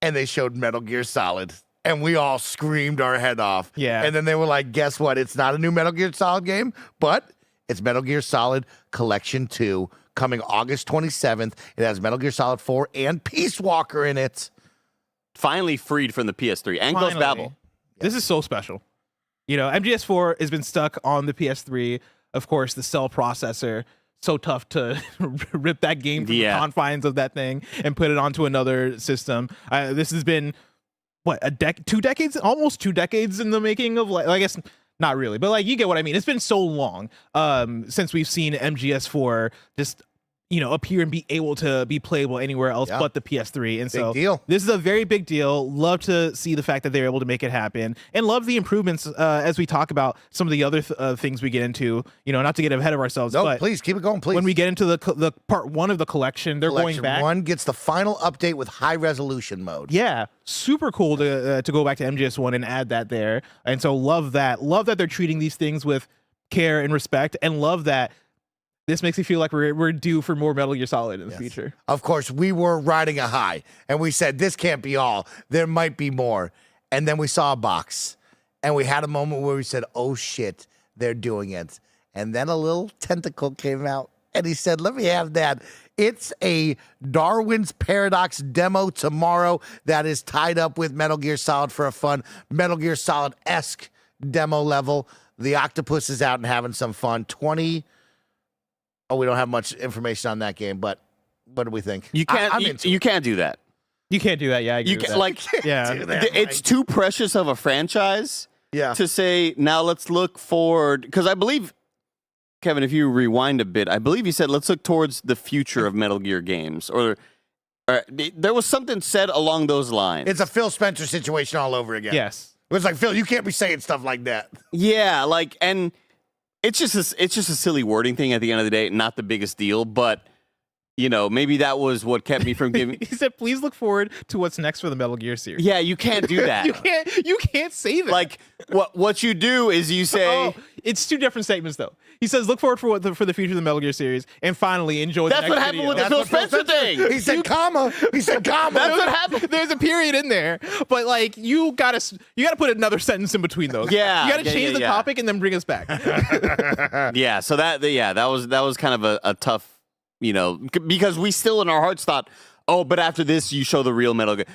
and they showed Metal Gear Solid. And we all screamed our head off. Yeah. And then they were like, guess what? It's not a new Metal Gear Solid game, but it's Metal Gear Solid Collection 2 coming August 27th. It has Metal Gear Solid 4 and Peace Walker in it. Finally freed from the PS3 and Ghost Finally. Babel. This is so special. You know, MGS4 has been stuck on the PS3. Of course, the cell processor, so tough to rip that game from the confines of that thing and put it onto another system. This has been, what, 2 decades? Almost 2 decades in the making of, like I guess, not really, but like you get what I mean. It's been so long since we've seen MGS4 just, you know, appear and be able to be playable anywhere else but the PS3. And so deal. This is a very big deal. Love to see the fact that they're able to make it happen, and love the improvements as we talk about some of the other things we get into. You know, not to get ahead of ourselves. No, but please keep it going, please. when we get into the part 1 of the collection, they're going back. 1 gets the final update with high resolution mode. Yeah, super cool to go back to MGS1 and add that there. And so love that. Love that they're treating these things with care and respect, and love that this makes me feel like we're due for more Metal Gear Solid in the future. Of course, we were riding a high, and we said, this can't be all. There might be more. And then we saw a box, and we had a moment where we said, oh, shit, they're doing it. And then a little tentacle came out, and he said, let me have that. It's a Darwin's Paradox demo tomorrow that is tied up with Metal Gear Solid for a fun Metal Gear Solid-esque demo level. The octopus is out and having some fun. We don't have much information on that game, but What do we think? You can't. You can't do that. You can't do that. Yeah, I agree You with can, that. like, yeah, it's too precious of a franchise. Yeah. To say now, let's look forward because I believe, Kevin, if you rewind a bit, I believe you said let's look towards the future of Metal Gear games, or there was something said along those lines. It's a Phil Spencer situation all over again. Yes. It was like, Phil, you can't be saying stuff like that. Yeah, like, and it's just a silly wording thing at the end of the day, not the biggest deal, but. You know, maybe that was what kept me from giving. He said, "Please look forward to what's next for the Metal Gear series." Yeah, you can't do that. you can't say that. Like what you do is you say it's two different statements though. He says, "Look forward for the future of the Metal Gear series," and finally enjoy. That's the next what happened video. with the Phil Spencer thing. He said, "Comma." He said, "Comma." That's what happened. There's a period in there, but like you gotta put another sentence in between those. Yeah, you gotta change the topic and then bring us back. Yeah, so that was kind of a tough. You know, because we still in our hearts thought, oh, but after this you show the real Metal Gear.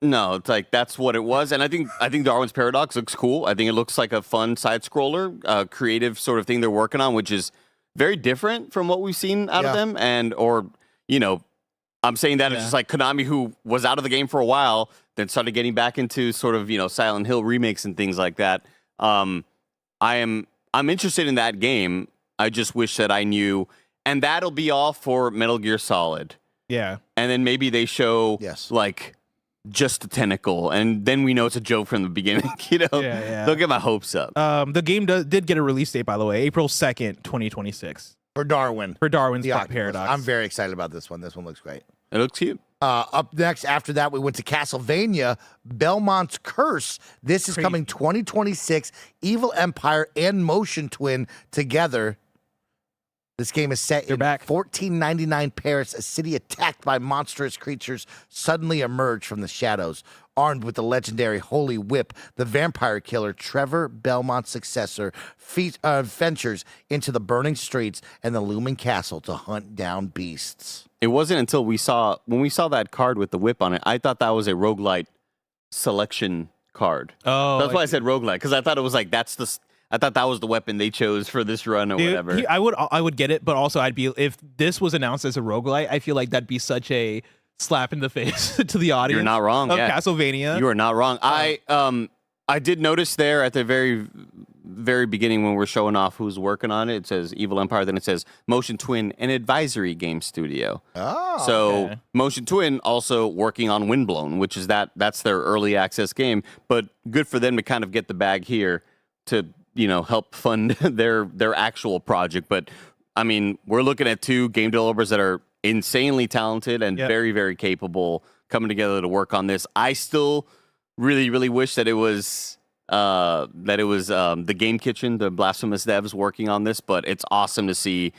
No, it's like that's what it was, and I think Darwin's Paradox looks cool. I think it looks like a fun side scroller, creative sort of thing they're working on, which is very different from what we've seen out of them. And I'm saying that it's just like Konami, who was out of the game for a while, then started getting back into sort of Silent Hill remakes and things like that. I'm interested in that game. I just wish that I knew. And that'll be all for Metal Gear Solid. Yeah. And then maybe they show like just a tentacle, and then we know it's a joke from the beginning. Don't get my hopes up. The game did get a release date, by the way, April 2nd, 2026. For Darwin. For Darwin's The Paradox. I'm very excited about this one. This one looks great. It looks cute. Up next, after that, we went to Castlevania, Belmont's Curse. This is coming 2026. Evil Empire and Motion Twin together. This game is set in 1499 Paris, a city attacked by monstrous creatures suddenly emerge from the shadows. Armed with the legendary Holy Whip, the vampire killer Trevor Belmont's successor ventures into the burning streets and the looming castle to hunt down beasts. It wasn't until when we saw that card with the whip on it, I thought that was a roguelite selection card. Oh, that's why I said roguelite, because I thought it was like I thought that was the weapon they chose for this run or whatever. I would get it, but also if this was announced as a roguelite, I feel like that'd be such a slap in the face to the audience. You're not wrong. Of Castlevania. You are not wrong. I did notice there at the very, very beginning when we're showing off who's working on it, it says Evil Empire, then it says Motion Twin, an advisory game studio. Oh, so Motion Twin also working on Windblown, which is that's their early access game, but good for them to kind of get the bag here to help fund their actual project. But I mean, we're looking at two game developers that are insanely talented and very, very capable coming together to work on this. I still really, really wish that it was the Game Kitchen, the Blasphemous devs working on this, but it's awesome to see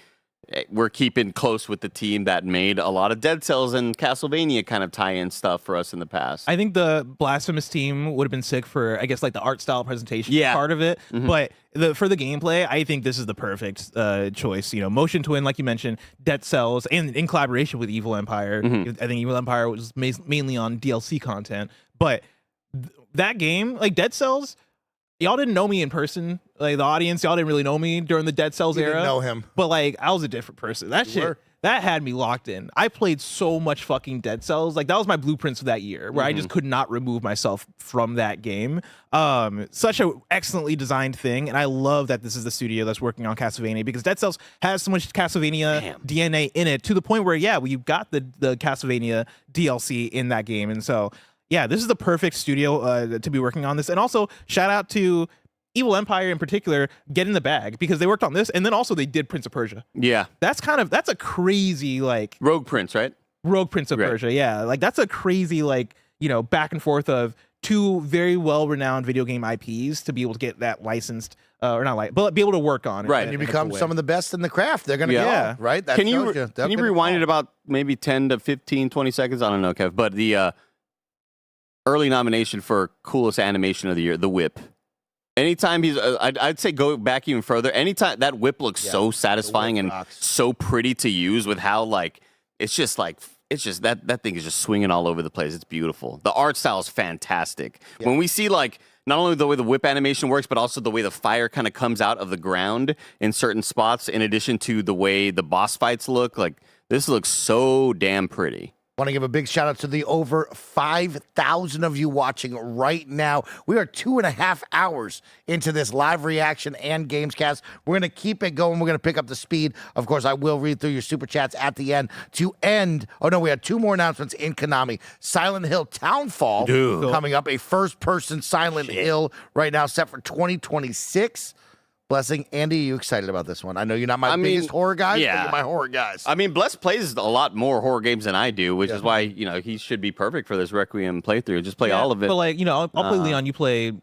we're keeping close with the team that made a lot of Dead Cells and Castlevania kind of tie-in stuff for us in the past. I think the Blasphemous team would have been sick for, I guess, like the art style presentation part of it. Mm-hmm. But for the gameplay, I think this is the perfect choice. Motion Twin, like you mentioned, Dead Cells, and in collaboration with Evil Empire. Mm-hmm. I think Evil Empire was mainly on DLC content. But that game, like Dead Cells, y'all didn't know me in person. Like the audience, y'all didn't really know me during the Dead Cells era. Didn't know him. But like I was a different person. That shit that had me locked in. I played so much fucking Dead Cells. Like that was my blueprints for that year, where I just could not remove myself from that game. Such an excellently designed thing, and I love that this is the studio that's working on Castlevania, because Dead Cells has so much Castlevania DNA in it, to the point where we've got the Castlevania DLC in that game. And so this is the perfect studio to be working on this. And also shout out to Evil Empire in particular, get in the bag, because they worked on this, and then also they did Prince of Persia. Yeah. That's a crazy, like... Rogue Prince, right? Rogue Prince of Persia, yeah. Like, that's a crazy, like, back and forth of two very well-renowned video game IPs to be able to get that licensed, but be able to work on it. Right. And you become some of the best in the craft. They're going to go, right? That Can you rewind it about maybe 10 to 15, 20 seconds? I don't know, Kev, but the early nomination for coolest animation of the year, the whip. Anytime I'd say go back even further. Anytime that whip looks so satisfying and so pretty to use, with how that thing is just swinging all over the place. It's beautiful. The art style is fantastic. Yeah. When we see like not only the way the whip animation works, but also the way the fire kind of comes out of the ground in certain spots, in addition to the way the boss fights look. Like, this looks so damn pretty. Want to give a big shout out to the over 5,000 of you watching right now. We are 2.5 hours into this live reaction and Gamescast. We're going to keep it going. We're going to pick up the speed. Of course, I will read through your super chats at the end to end. Oh, no, we had 2 more announcements in Konami. Silent Hill Townfall coming up. A first-person Silent Hill right now set for 2026. Blessing, Andy, are you excited about this one? I know you're not my biggest horror guy, but you're my horror guys. I mean, Bless plays a lot more horror games than I do, which is why, you know, he should be perfect for this Requiem playthrough. Just play all of it. But, like, you know, I'll play Leon, you play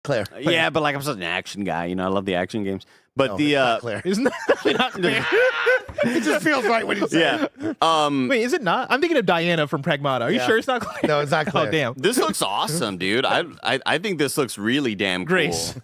Claire. Yeah, but, like, I'm such an action guy. You know, I love the action games. But No, the... it's not Claire. Isn't that not Claire? It just feels right when you say it. Wait, is it not? I'm thinking of Diana from Pragmata. Are you sure it's not Claire? No, it's not Claire. Oh, damn. This looks awesome, dude. I think this looks really damn cool. Grace.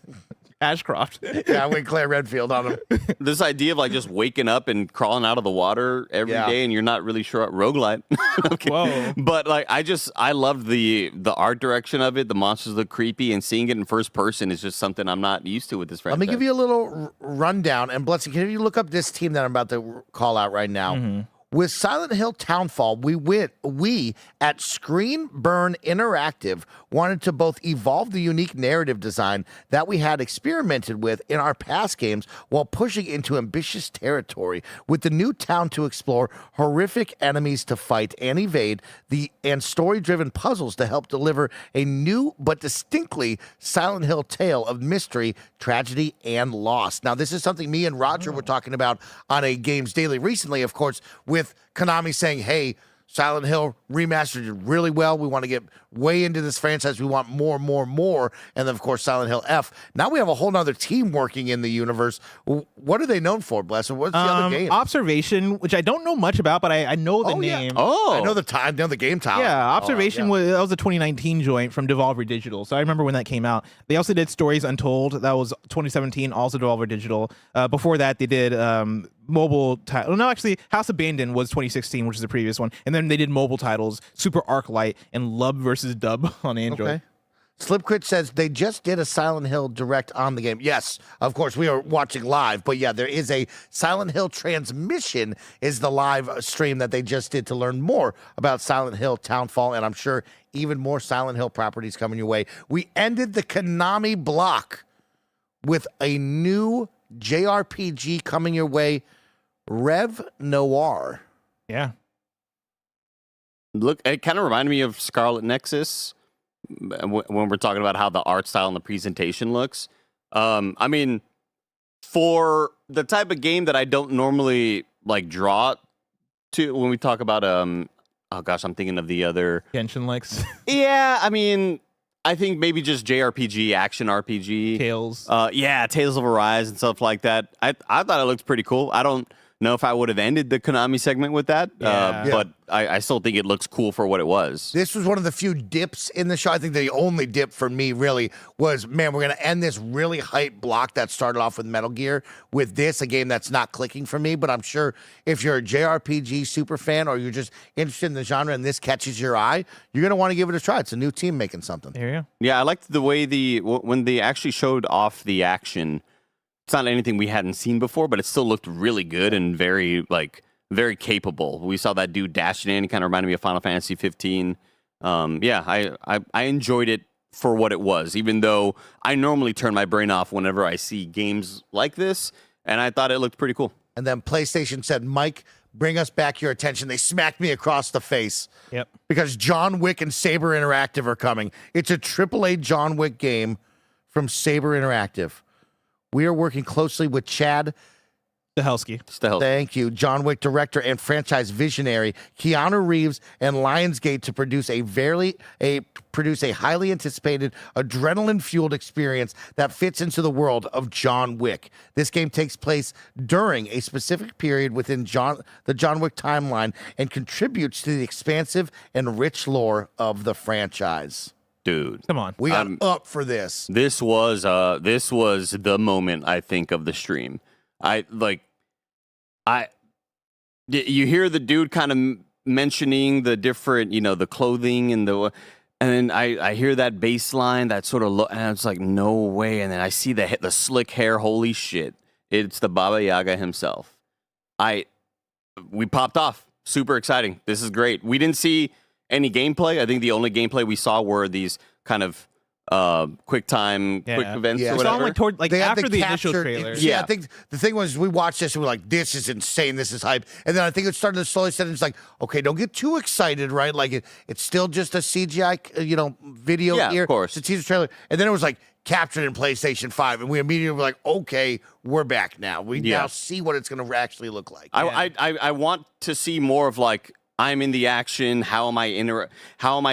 Ashcroft. Yeah, I went Claire Redfield on him. This idea of like just waking up and crawling out of the water every day, and you're not really sure roguelite. Okay. Whoa. But like I loved the art direction of it. The monsters look creepy, and seeing it in first person is just something I'm not used to with this franchise. Let me give you a little rundown. And Blessing, can you look up this team that I'm about to call out right now? With Silent Hill Townfall, we at Screen Burn Interactive wanted to both evolve the unique narrative design that we had experimented with in our past games while pushing into ambitious territory with the new town to explore, horrific enemies to fight and evade, and story-driven puzzles to help deliver a new but distinctly Silent Hill tale of mystery, tragedy, and loss. Now, this is something me and Roger were talking about on a Games Daily recently, of course, with Konami saying, hey, Silent Hill Remastered did really well. We want to get way into this franchise. We want more. And then, of course, Silent Hill F. Now we have a whole nother team working in the universe. What are they known for, Bless? What's the other game? Observation, which I don't know much about, but I know the name. I know I know the game title. Yeah, Observation was a 2019 joint from Devolver Digital. So I remember when that came out. They also did Stories Untold. That was 2017, also Devolver Digital. Before that, they did mobile title. No, actually, House Abandoned was 2016, which is the previous one. And then they did mobile titles, Super Arclight and Lub versus Dub on Android. Okay. Slipquit says they just did a Silent Hill Direct on the game. Yes, of course, we are watching live. But yeah, there is a Silent Hill Transmission is the live stream that they just did to learn more about Silent Hill Townfall. And I'm sure even more Silent Hill properties coming your way. We ended the Konami block with a new JRPG coming your way, Rev Noir. Yeah. Look, it kind of reminded me of Scarlet Nexus when we're talking about how the art style and the presentation looks. I mean, for the type of game that I don't normally like draw to when we talk about oh gosh, I'm thinking of the other Genshin likes. Yeah, I mean, I think maybe just JRPG, action RPG. Tales. Yeah, Tales of Arise and stuff like that. I thought it looked pretty cool. I don't know if I would have ended the Konami segment with that, but I still think it looks cool for what it was. This was one of the few dips in the show. I think the only dip for me really was, man, we're going to end this really hype block that started off with Metal Gear with this, a game that's not clicking for me. But I'm sure if you're a JRPG super fan or you're just interested in the genre and this catches your eye, you're going to want to give it a try. It's a new team making something. There you go. Yeah, I liked the way when they actually showed off the action. It's not anything we hadn't seen before, but it still looked really good and very capable. We saw that dude dashing in. He kind of reminded me of Final Fantasy 15. Yeah, I enjoyed it for what it was, even though I normally turn my brain off whenever I see games like this, and I thought it looked pretty cool. And then PlayStation said, Mike, bring us back your attention. They smacked me across the face. Yep. Because John Wick and Saber Interactive are coming. It's a AAA John Wick game from Saber Interactive. We are working closely with Chad Stahelski. Thank you. John Wick director and franchise visionary Keanu Reeves and Lionsgate to produce a highly anticipated adrenaline-fueled experience that fits into the world of John Wick. This game takes place during a specific period within the John Wick timeline and contributes to the expansive and rich lore of the franchise. Dude, come on, we got up for this. This was the moment, I think, of the stream. You hear the dude kind of mentioning the different, the clothing and And then I hear that bass line, that sort of and it's like, no way. And then I see the slick hair. Holy shit. It's the Baba Yaga himself. We popped off. Super exciting. This is great. We didn't see any gameplay. I think the only gameplay we saw were these kind of quick events or whatever. They had after the initial trailer. Yeah, I think the thing was we watched this and we're like, this is insane, this is hype. And then I think it started to slowly set in. It's like, okay, don't get too excited, right? Like it's still just a CGI, video here. Of course. It's a teaser trailer. And then it was like captured in PlayStation 5. And we immediately were like, okay, we're back now. We now see what it's going to actually look like. I want to see more of like, I'm in the action. How am I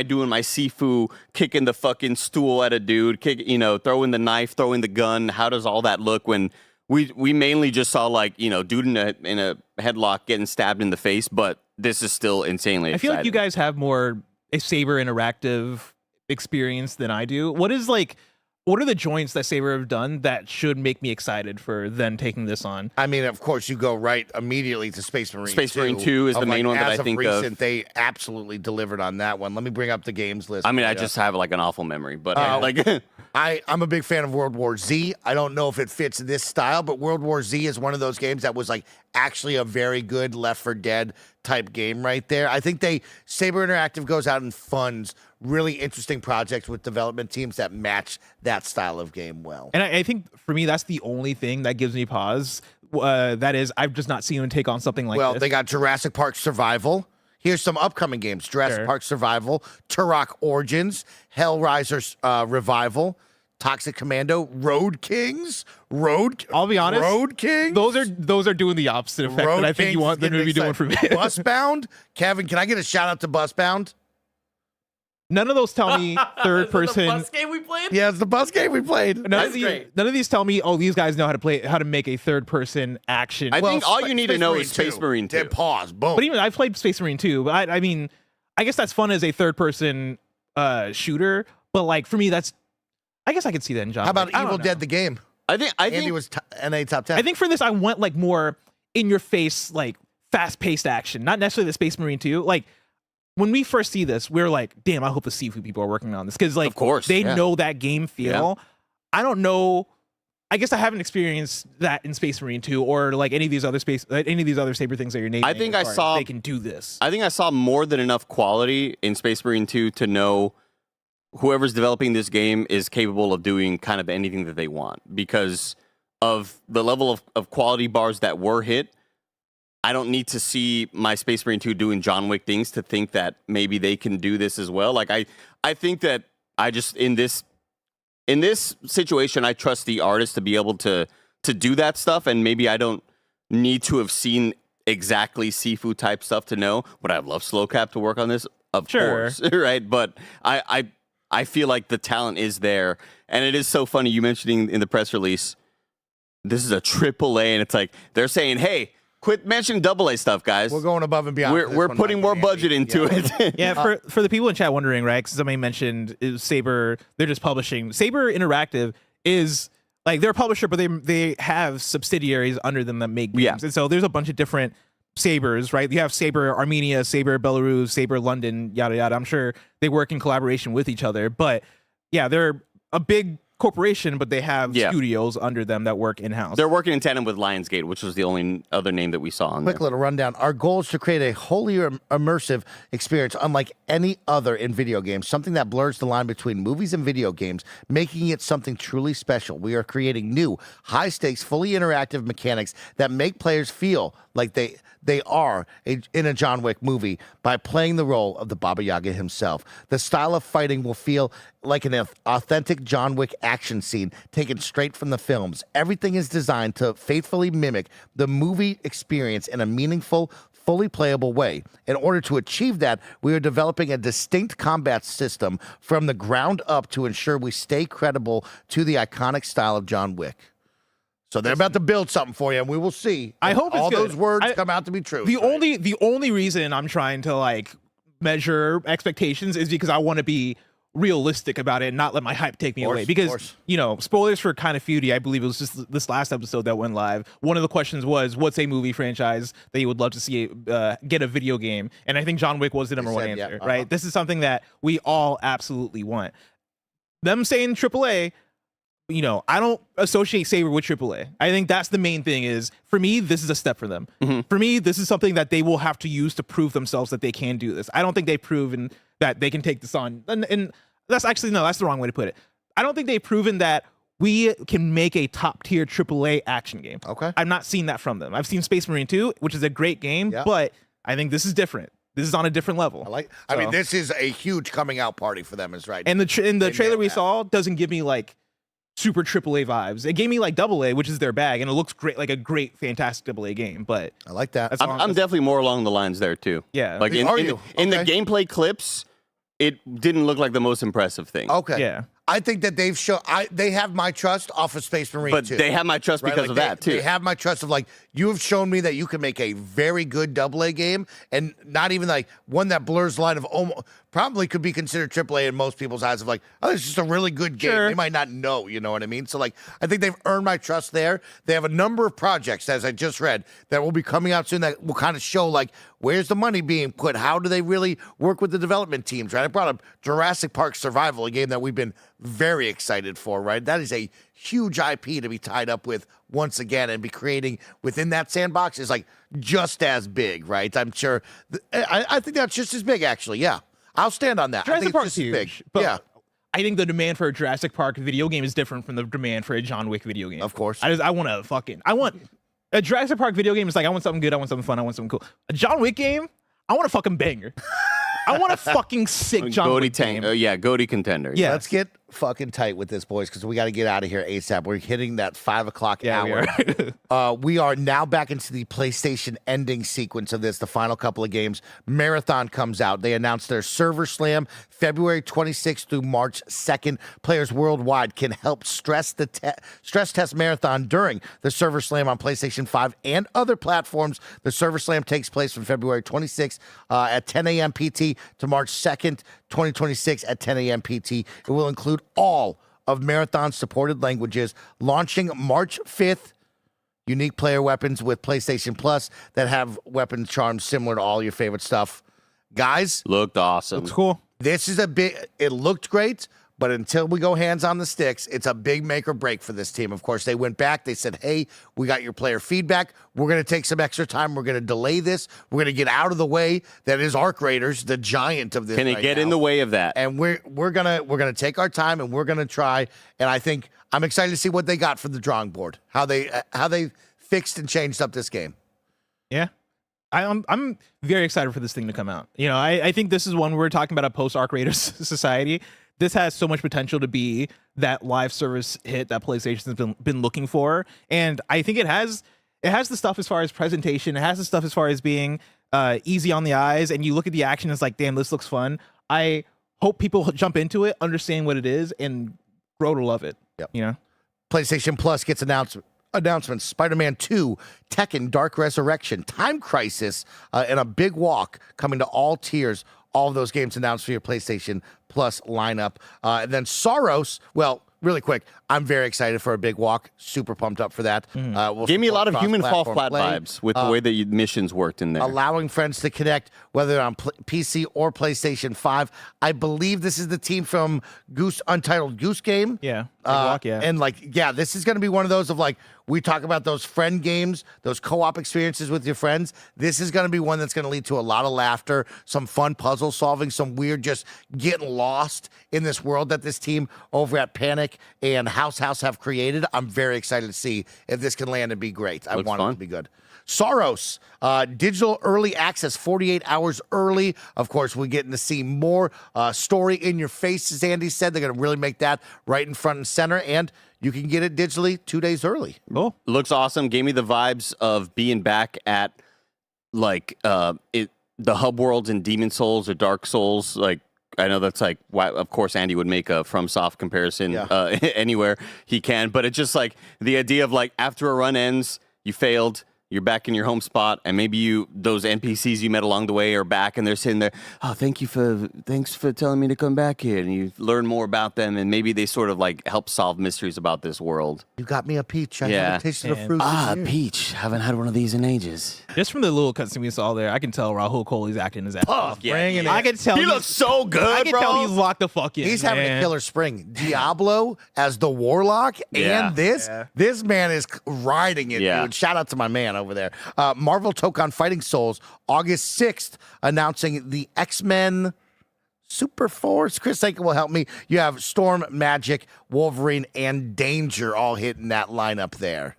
doing my Sifu, kicking the fucking stool at a dude, throwing the knife, throwing the gun? How does all that look when we mainly just saw like, dude in a headlock getting stabbed in the face, but this is still insanely exciting. I feel like you guys have more a Saber interactive experience than I do. What are the joints that Saber have done that should make me excited for then taking this on? I mean, of course, you go right immediately to Space Marine 2. Space Marine 2 is the main one that I think of. They absolutely delivered on that one. Let me bring up the games list. I mean, I just have like an awful memory, but I'm a big fan of World War Z. I don't know if it fits this style, but World War Z is one of those games that was like actually a very good Left 4 Dead type game right there. I think Saber Interactive goes out and funds really interesting projects with development teams that match that style of game well. And I think for me, that's the only thing that gives me pause. That is, I've just not seen them take on something like this. Well, they got Jurassic Park Survival. Here's some upcoming games. Jurassic Park Survival, Turok Origins, Hellraiser Revival, Toxic Commando, Road Kings. I'll be honest. Road Kings. Those are doing the opposite effect that I think you want them to be doing for me. Busbound. Kevin, can I get a shout out to Busbound? None of those tell me third person. The bus game we played? Yeah, it's the bus game we played. None of these tell me, oh, these guys know how to make a third person action. I think all you need to know is Space Marine 2. Pause. Boom. But even I've played Space Marine 2. But I mean, I guess that's fun as a third person shooter. But like for me, I guess I could see that in John. How about Evil Dead the game? I think Andy was NA top 10. I think for this, I want like more in your face, like fast paced action, not necessarily the Space Marine 2. Like when we first see this, we're like, damn, I hope the Sifu people are working on this because like, of course, they know that game feel. Yeah. I don't know. I guess I haven't experienced that in Space Marine 2 or like any of these other Saber things that you're naming. I think I saw they can do this. I think I saw more than enough quality in Space Marine 2 to know whoever's developing this game is capable of doing kind of anything that they want because of the level of quality bars that were hit. I don't need to see my Space Marine 2 doing John Wick things to think that maybe they can do this as well. Like I think that I just in this situation I trust the artist to be able to do that stuff, and maybe I don't need to have seen exactly Sifu type stuff to know. Would I have loved Slowcap to work on this? Of course, right? But I feel like the talent is there, and it is so funny you mentioning in the press release this is a AAA, and it's like they're saying, hey, quit mentioning AA stuff, guys. We're going above and beyond. We're putting more budget into it. Yeah, for the people in chat wondering, right? Because somebody mentioned Saber, they're just publishing. Saber Interactive is like they're a publisher, but they have subsidiaries under them that make games, and so there's a bunch of different Sabers, right? You have Saber Armenia, Saber Belarus, Saber London, yada yada. I'm sure they work in collaboration with each other, but yeah, they're a big corporation, but they have studios under them that work in-house. They're working in tandem with Lionsgate, which was the only other name that we saw on Quick little rundown. Our goal is to create a wholly immersive experience unlike any other in video games, something that blurs the line between movies and video games, making it something truly special. We are creating new, high-stakes, fully interactive mechanics that make players feel like they are in a John Wick movie by playing the role of the Baba Yaga himself. The style of fighting will feel like an authentic John Wick action scene taken straight from the films. Everything is designed to faithfully mimic the movie experience in a meaningful, fully playable way. In order to achieve that, we are developing a distinct combat system from the ground up to ensure we stay credible to the iconic style of John Wick. So they're about to build something for you, and we will see. I hope all it's good. Those words come out to be true. The only reason I'm trying to like measure expectations is because I want to be realistic about it and not let my hype take me away. Because, you know, spoilers for Kind of Feudy, I believe it was just this last episode that went live. One of the questions was, what's a movie franchise that you would love to see get a video game? And I think John Wick was the number one answer, right? This is something that we all absolutely want. Them saying AAA, you know, I don't associate Saber with AAA. I think that's the main thing is, for me, this is a step for them. For me, this is something that they will have to use to prove themselves that they can do this. I don't think they've proven that they can take this on. And that's actually, no, that's the wrong way to put it. I don't think they've proven that we can make a top tier AAA action game. Okay. I've not seen that from them. I've seen Space Marine 2, which is a great game, but I think this is different. This is on a different level. I mean, this is a huge coming out party for them, is right. And the trailer we saw doesn't give me like super AAA vibes. It gave me like AA, which is their bag, and it looks great, like a great, fantastic AA game. But I like that. I'm definitely more along the lines there too. Yeah. Like in the gameplay clips, it didn't look like the most impressive thing. Okay. Yeah. I think that they've shown they have my trust off of Space Marine But 2. they have my trust because of that too. They have my trust of like, you have shown me that you can make a very good AA game, and not even like one that blurs the line of probably could be considered AAA in most people's eyes of like, oh, it's just a really good game. They might not know, you know what I mean? So like, I think they've earned my trust there. They have a number of projects, as I just read, that will be coming out soon that will kind of show like, where's the money being put? How do they really work with the development teams, right? I brought up Jurassic Park Survival, a game that we've been very excited for, right? That is a huge IP to be tied up with once again, and be creating within that sandbox is like just as big, right? I'm sure. I think that's just as big, actually. Yeah. I'll stand on that. Jurassic I think Park's it's just huge, as big. but Yeah. I think the demand for a Jurassic Park video game is different from the demand for a John Wick video game. Of course. I want a Jurassic Park video game is like, I want something good, I want something fun, I want something cool. A John Wick game, I want a fucking banger. I want a fucking sick John Wick game. Goaty contender. Yeah. Let's get fucking tight with this, boys, because we got to get out of here ASAP. We're hitting that 5 o'clock hour. We are now back into the PlayStation ending sequence of this, the final couple of games. Marathon comes out. They announced their server slam February 26th through March 2nd. Players worldwide can help stress test Marathon during the server slam on PlayStation 5 and other platforms. The server slam takes place from February 26th at 10 a.m. PT to March 2nd, 2026 at 10 a.m. PT. It will include all of Marathon's supported languages, launching March 5th. Unique player weapons with PlayStation Plus that have weapon charms similar to all your favorite stuff. Guys, looked awesome. Looks cool. This is it looked great, but until we go hands on the sticks, it's a big make or break for this team. Of course, they went back. They said, hey, we got your player feedback. We're going to take some extra time. We're going to delay this. We're going to get out of the way. That is Arc Raiders, the giant of this. Can it get in the way of that? And we're gonna take our time, and we're gonna try. And I think I'm excited to see what they got for the drawing board. How they fixed and changed up this game. Yeah. I'm very excited for this thing to come out. You know, I think this is one we're talking about a post-Arc Raiders society. This has so much potential to be that live service hit that PlayStation's been looking for. And I think it has the stuff as far as presentation. It has the stuff as far as being easy on the eyes. And you look at the action, it's like, damn, this looks fun. I hope people jump into it, understand what it is, and grow to love it. Yep. You know? PlayStation Plus gets announcements. Spider-Man 2, Tekken Dark Resurrection, Time Crisis, and a big walk coming to all tiers. All of those games announced for your PlayStation Plus lineup. And then Saros, well, really quick, I'm very excited for a big walk. Super pumped up for that. Gave me a lot of Human Fall Flat vibes with the way that missions worked in there. Allowing friends to connect, whether they're on PC or PlayStation 5. I believe this is the team from Untitled Goose Game. Yeah. Walk, yeah. And this is going to be one of those of like, we talk about those friend games, those co-op experiences with your friends. This is going to be one that's going to lead to a lot of laughter, some fun puzzle solving, some weird just getting lost in this world that this team over at Panic and House have created. I'm very excited to see if this can land and be great. I want it to be good. Saros, digital early access, 48 hours early. Of course, we're getting to see more story in your face, as Andy said. They're going to really make that right in front and center, and you can get it digitally 2 days early. Cool. Looks awesome. Gave me the vibes of being back at the hub worlds in Demon Souls or Dark Souls. Like, I know that's like, why, of course, Andy would make a FromSoft comparison anywhere he can, but it's just like the idea of like after a run ends, you failed, You're back in your home spot, and maybe those NPCs you met along the way are back, and they're sitting there. Oh, thanks for telling me to come back here, and you learn more about them, and maybe they sort of like help solve mysteries about this world. You got me a peach. I haven't tasted a fruit. Peach. Haven't had one of these in ages. Just from the little cutscene we saw there, I can tell Rahul Kohli's acting his ass off. Yeah, I can tell he looks so good. I can tell he's locked the fuck in. He's having a killer spring. Diablo as the warlock, and this man is riding it, dude. Shout out to my man over there. Marvel Tokon Fighting Souls, August 6th, announcing the X-Men Super Force. Chris Aiken will help me. You have Storm, Magic, Wolverine, and Danger all hitting that lineup there.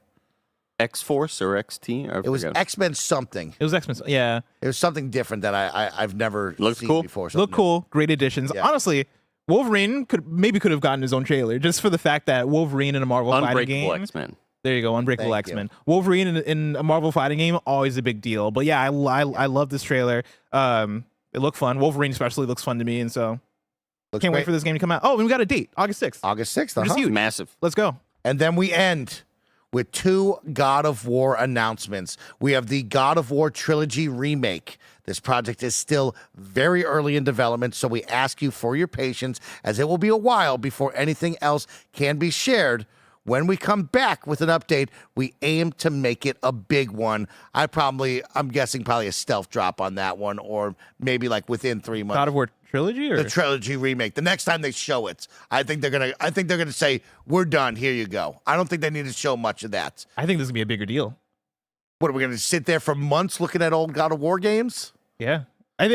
X-Force or XT? It was X-Men something. It was X-Men, yeah. It was something different that I've never seen before. Looked cool. Great additions. Yeah. Honestly, Wolverine could have gotten his own trailer just for the fact that Wolverine in a Marvel fighting game. Unbreakable X-Men. There you go, Unbreakable X-Men. Wolverine in a Marvel fighting game, always a big deal. But yeah, I love this trailer. It looked fun. Wolverine especially looks fun to me, and so can't wait for this game to come out. Oh, and we got a date, August 6th. August 6th, which is huge. Massive. Let's go. And then we end with 2 God of War announcements. We have the God of War Trilogy Remake. This project is still very early in development, so we ask you for your patience, as it will be a while before anything else can be shared. When we come back with an update, we aim to make it a big one. I'm guessing probably a stealth drop on that one, or maybe like within 3 months. God of War Trilogy, or the Trilogy Remake. The next time they show it, I think they're gonna say, we're done. Here you go. I don't think they need to show much of that. I think this is gonna be a bigger deal. What are we gonna sit there for months looking at old God of War games? Yeah. I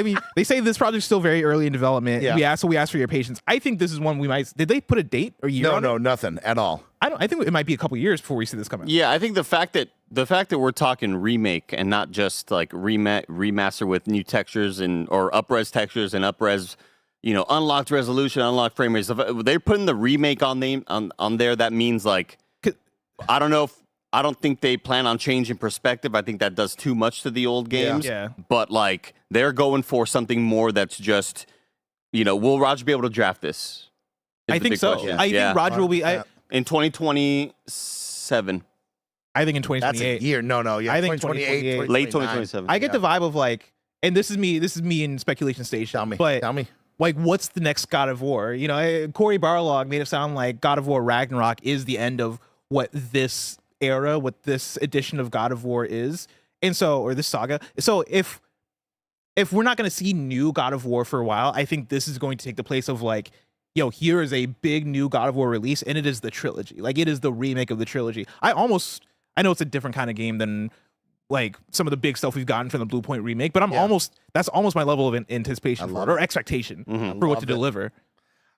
mean, they say this project's still very early in development. Yeah. We ask for your patience. I think this is one we might. Did they put a date or year? No, nothing at all. I think it might be a couple years before we see this come out. Yeah, I think the fact that we're talking remake and not just like remaster with new textures or upres textures and upres, unlocked resolution, unlocked frame rates. If they're putting the remake on there. That means like, I don't think they plan on changing perspective. I think that does too much to the old games. Yeah. But like they're going for something more that's just, will Roger be able to draft this? I think so. I think Roger will be in 2027. I think in 2028. That's a year. No. Yeah, I think 2028, late 2027. I get the vibe of like, and this is me in speculation station. Tell me. Like, what's the next God of War? Corey Barlog made it sound like God of War Ragnarok is the end of what this era, what this edition of God of War is, and so, or this saga. So if we're not going to see new God of War for a while, I think this is going to take the place of like, here is a big new God of War release, and it is the trilogy. Like, it is the remake of the trilogy. I know it's a different kind of game than like some of the big stuff we've gotten from the Blue Point remake, but that's almost my level of anticipation for it, or expectation for what to deliver.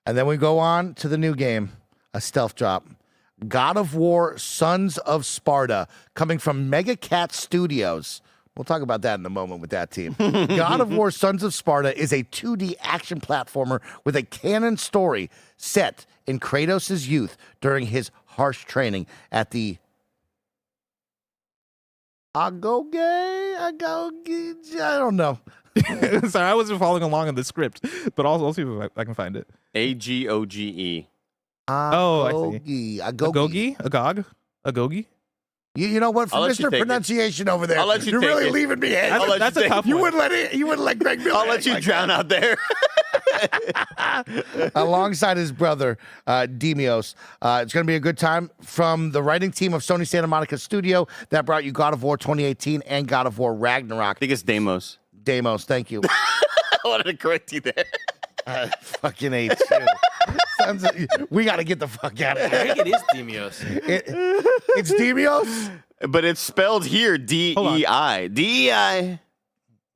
And then we go on to the new game, a stealth drop. God of War Sons of Sparta, coming from Mega Cat Studios. We'll talk about that in a moment with that team. God of War Sons of Sparta is a 2D action platformer with a canon story set in Kratos' youth during his harsh training at the Agoge? I don't know. Sorry, I wasn't following along in the script, but I'll see if I can find it. Agoge. Oh, I see. Agogi? You know what? For Mr. Pronunciation over there, I'll let you're really leaving me hanging. That's a tough one. You wouldn't let Greg Miller. I'll let you drown out there. Alongside his brother, Demios. It's going to be a good time from the writing team of Sony Santa Monica Studio that brought you God of War 2018 and God of War Ragnarok. I think it's Deimos. Deimos, thank you. I wanted to correct you there. I fucking hate you. We got to get the fuck out of here. I think it is Demios. It's Demios? But it's spelled here, D-E-I. D-E-I.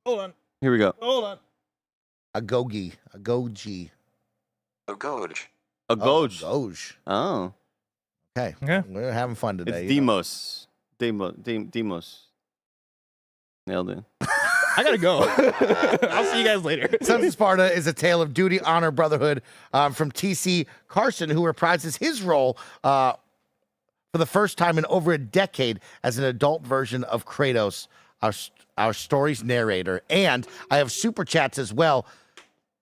Hold on. Here we go. Hold on. Agogi. Agoge. Agoge. Oh. Okay. We're having fun today. It's Demos. Demos. Nailed it. I gotta go. I'll see you guys later. Sons of Sparta is a tale of duty, honor, brotherhood from T.C. Carson, who reprises his role for the first time in over a decade as an adult version of Kratos, our story's narrator. And I have super chats as well.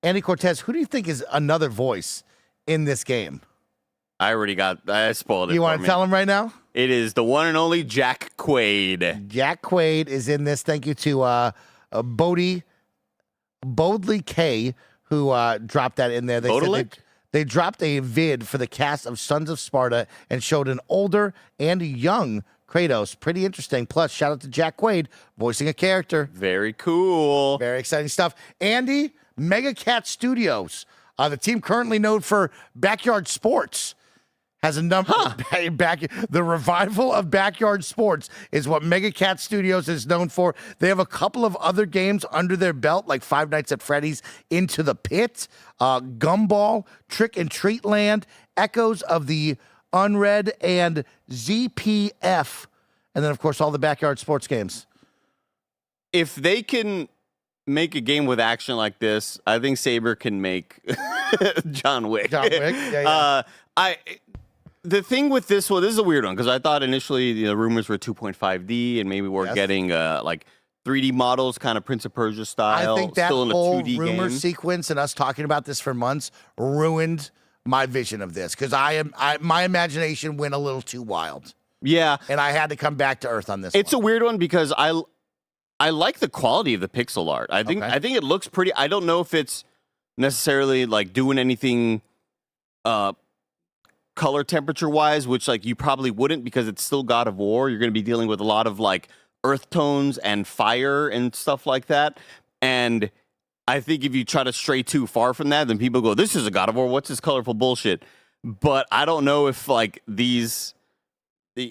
Andy Cortez, who do you think is another voice in this game? I spoiled it. You want to tell him right now? It is the one and only Jack Quaid. Jack Quaid is in this. Thank you to Boldly K, who dropped that in there. They dropped a vid for the cast of Sons of Sparta and showed an older and young Kratos. Pretty interesting. Plus, shout out to Jack Quaid, voicing a character. Very cool. Very exciting stuff. Andy, Mega Cat Studios, the team currently known for backyard sports, has a number the revival of backyard sports is what Mega Cat Studios is known for. They have a couple of other games under their belt, like Five Nights at Freddy's Into the Pit, Gumball, Trick and Treat Land, Echoes of the Unread, and ZPF. And then, of course, all the backyard sports games. If they can make a game with action like this, I think Saber can make John Wick. John Wick, yeah. The thing with this one, this is a weird one, because I thought initially the rumors were 2.5D, and maybe we're getting like 3D models, kind of Prince of Persia style. I think that still in whole a 2D rumor game. sequence and us talking about this for months ruined my vision of this, because my imagination went a little too wild. Yeah. And I had to come back to earth on this It's a weird one, because I like the quality of the pixel art. I think it looks pretty. I don't know if it's necessarily like doing anything color temperature wise, which like you probably wouldn't, because it's still God of War. You're going to be dealing with a lot of like earth tones and fire and stuff like that. And I think if you try to stray too far from that, then people go, this is a God of War. What's this colorful bullshit? But I don't know if like I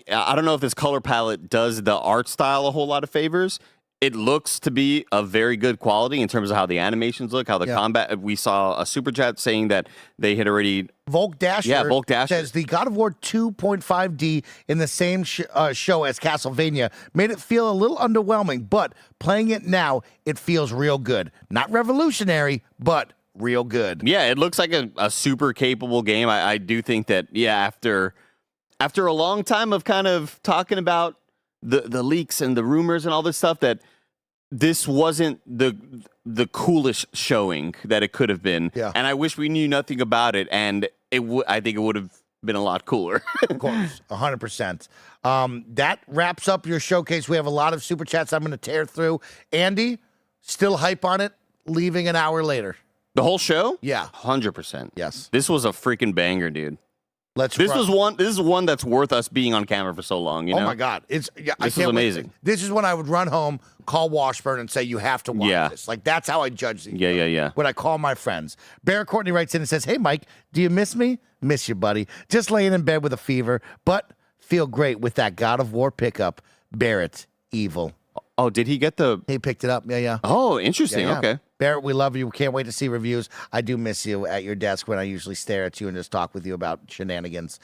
don't know if this color palette does the art style a whole lot of favors. It looks to be of very good quality in terms of how the animations look, how the combat. We saw a Superchat saying that they had already... Volk Dasher, Volk Dasher says the God of War 2.5D in the same show as Castlevania made it feel a little underwhelming, but playing it now, it feels real good. Not revolutionary, but real good. Yeah, it looks like a super capable game. I do think that, after a long time of kind of talking about the leaks and the rumors and all this stuff, that this wasn't the coolest showing that it could have been. Yeah. And I wish we knew nothing about it, and I think it would have been a lot cooler. Of course, 100%. That wraps up your showcase. We have a lot of super chats I'm going to tear through. Andy, still hype on it, leaving an hour later. The whole show? Yeah. 100%. Yes. This was a freaking banger, dude. This is one that's worth us being on camera for so long. You know? Oh my God, this is amazing. This is when I would run home, call Washburn, and say you have to watch this. Like that's how I judge these. Yeah. When I call my friends, Barrett Courtney writes in and says, "Hey Mike, do you miss me? Miss you, buddy. Just laying in bed with a fever, but feel great with that God of War pickup. Barrett, evil." Oh, did he get the? He picked it up. Yeah. Oh, interesting. Yeah. Okay. Barrett, we love you. Can't wait to see reviews. I do miss you at your desk when I usually stare at you and just talk with you about shenanigans.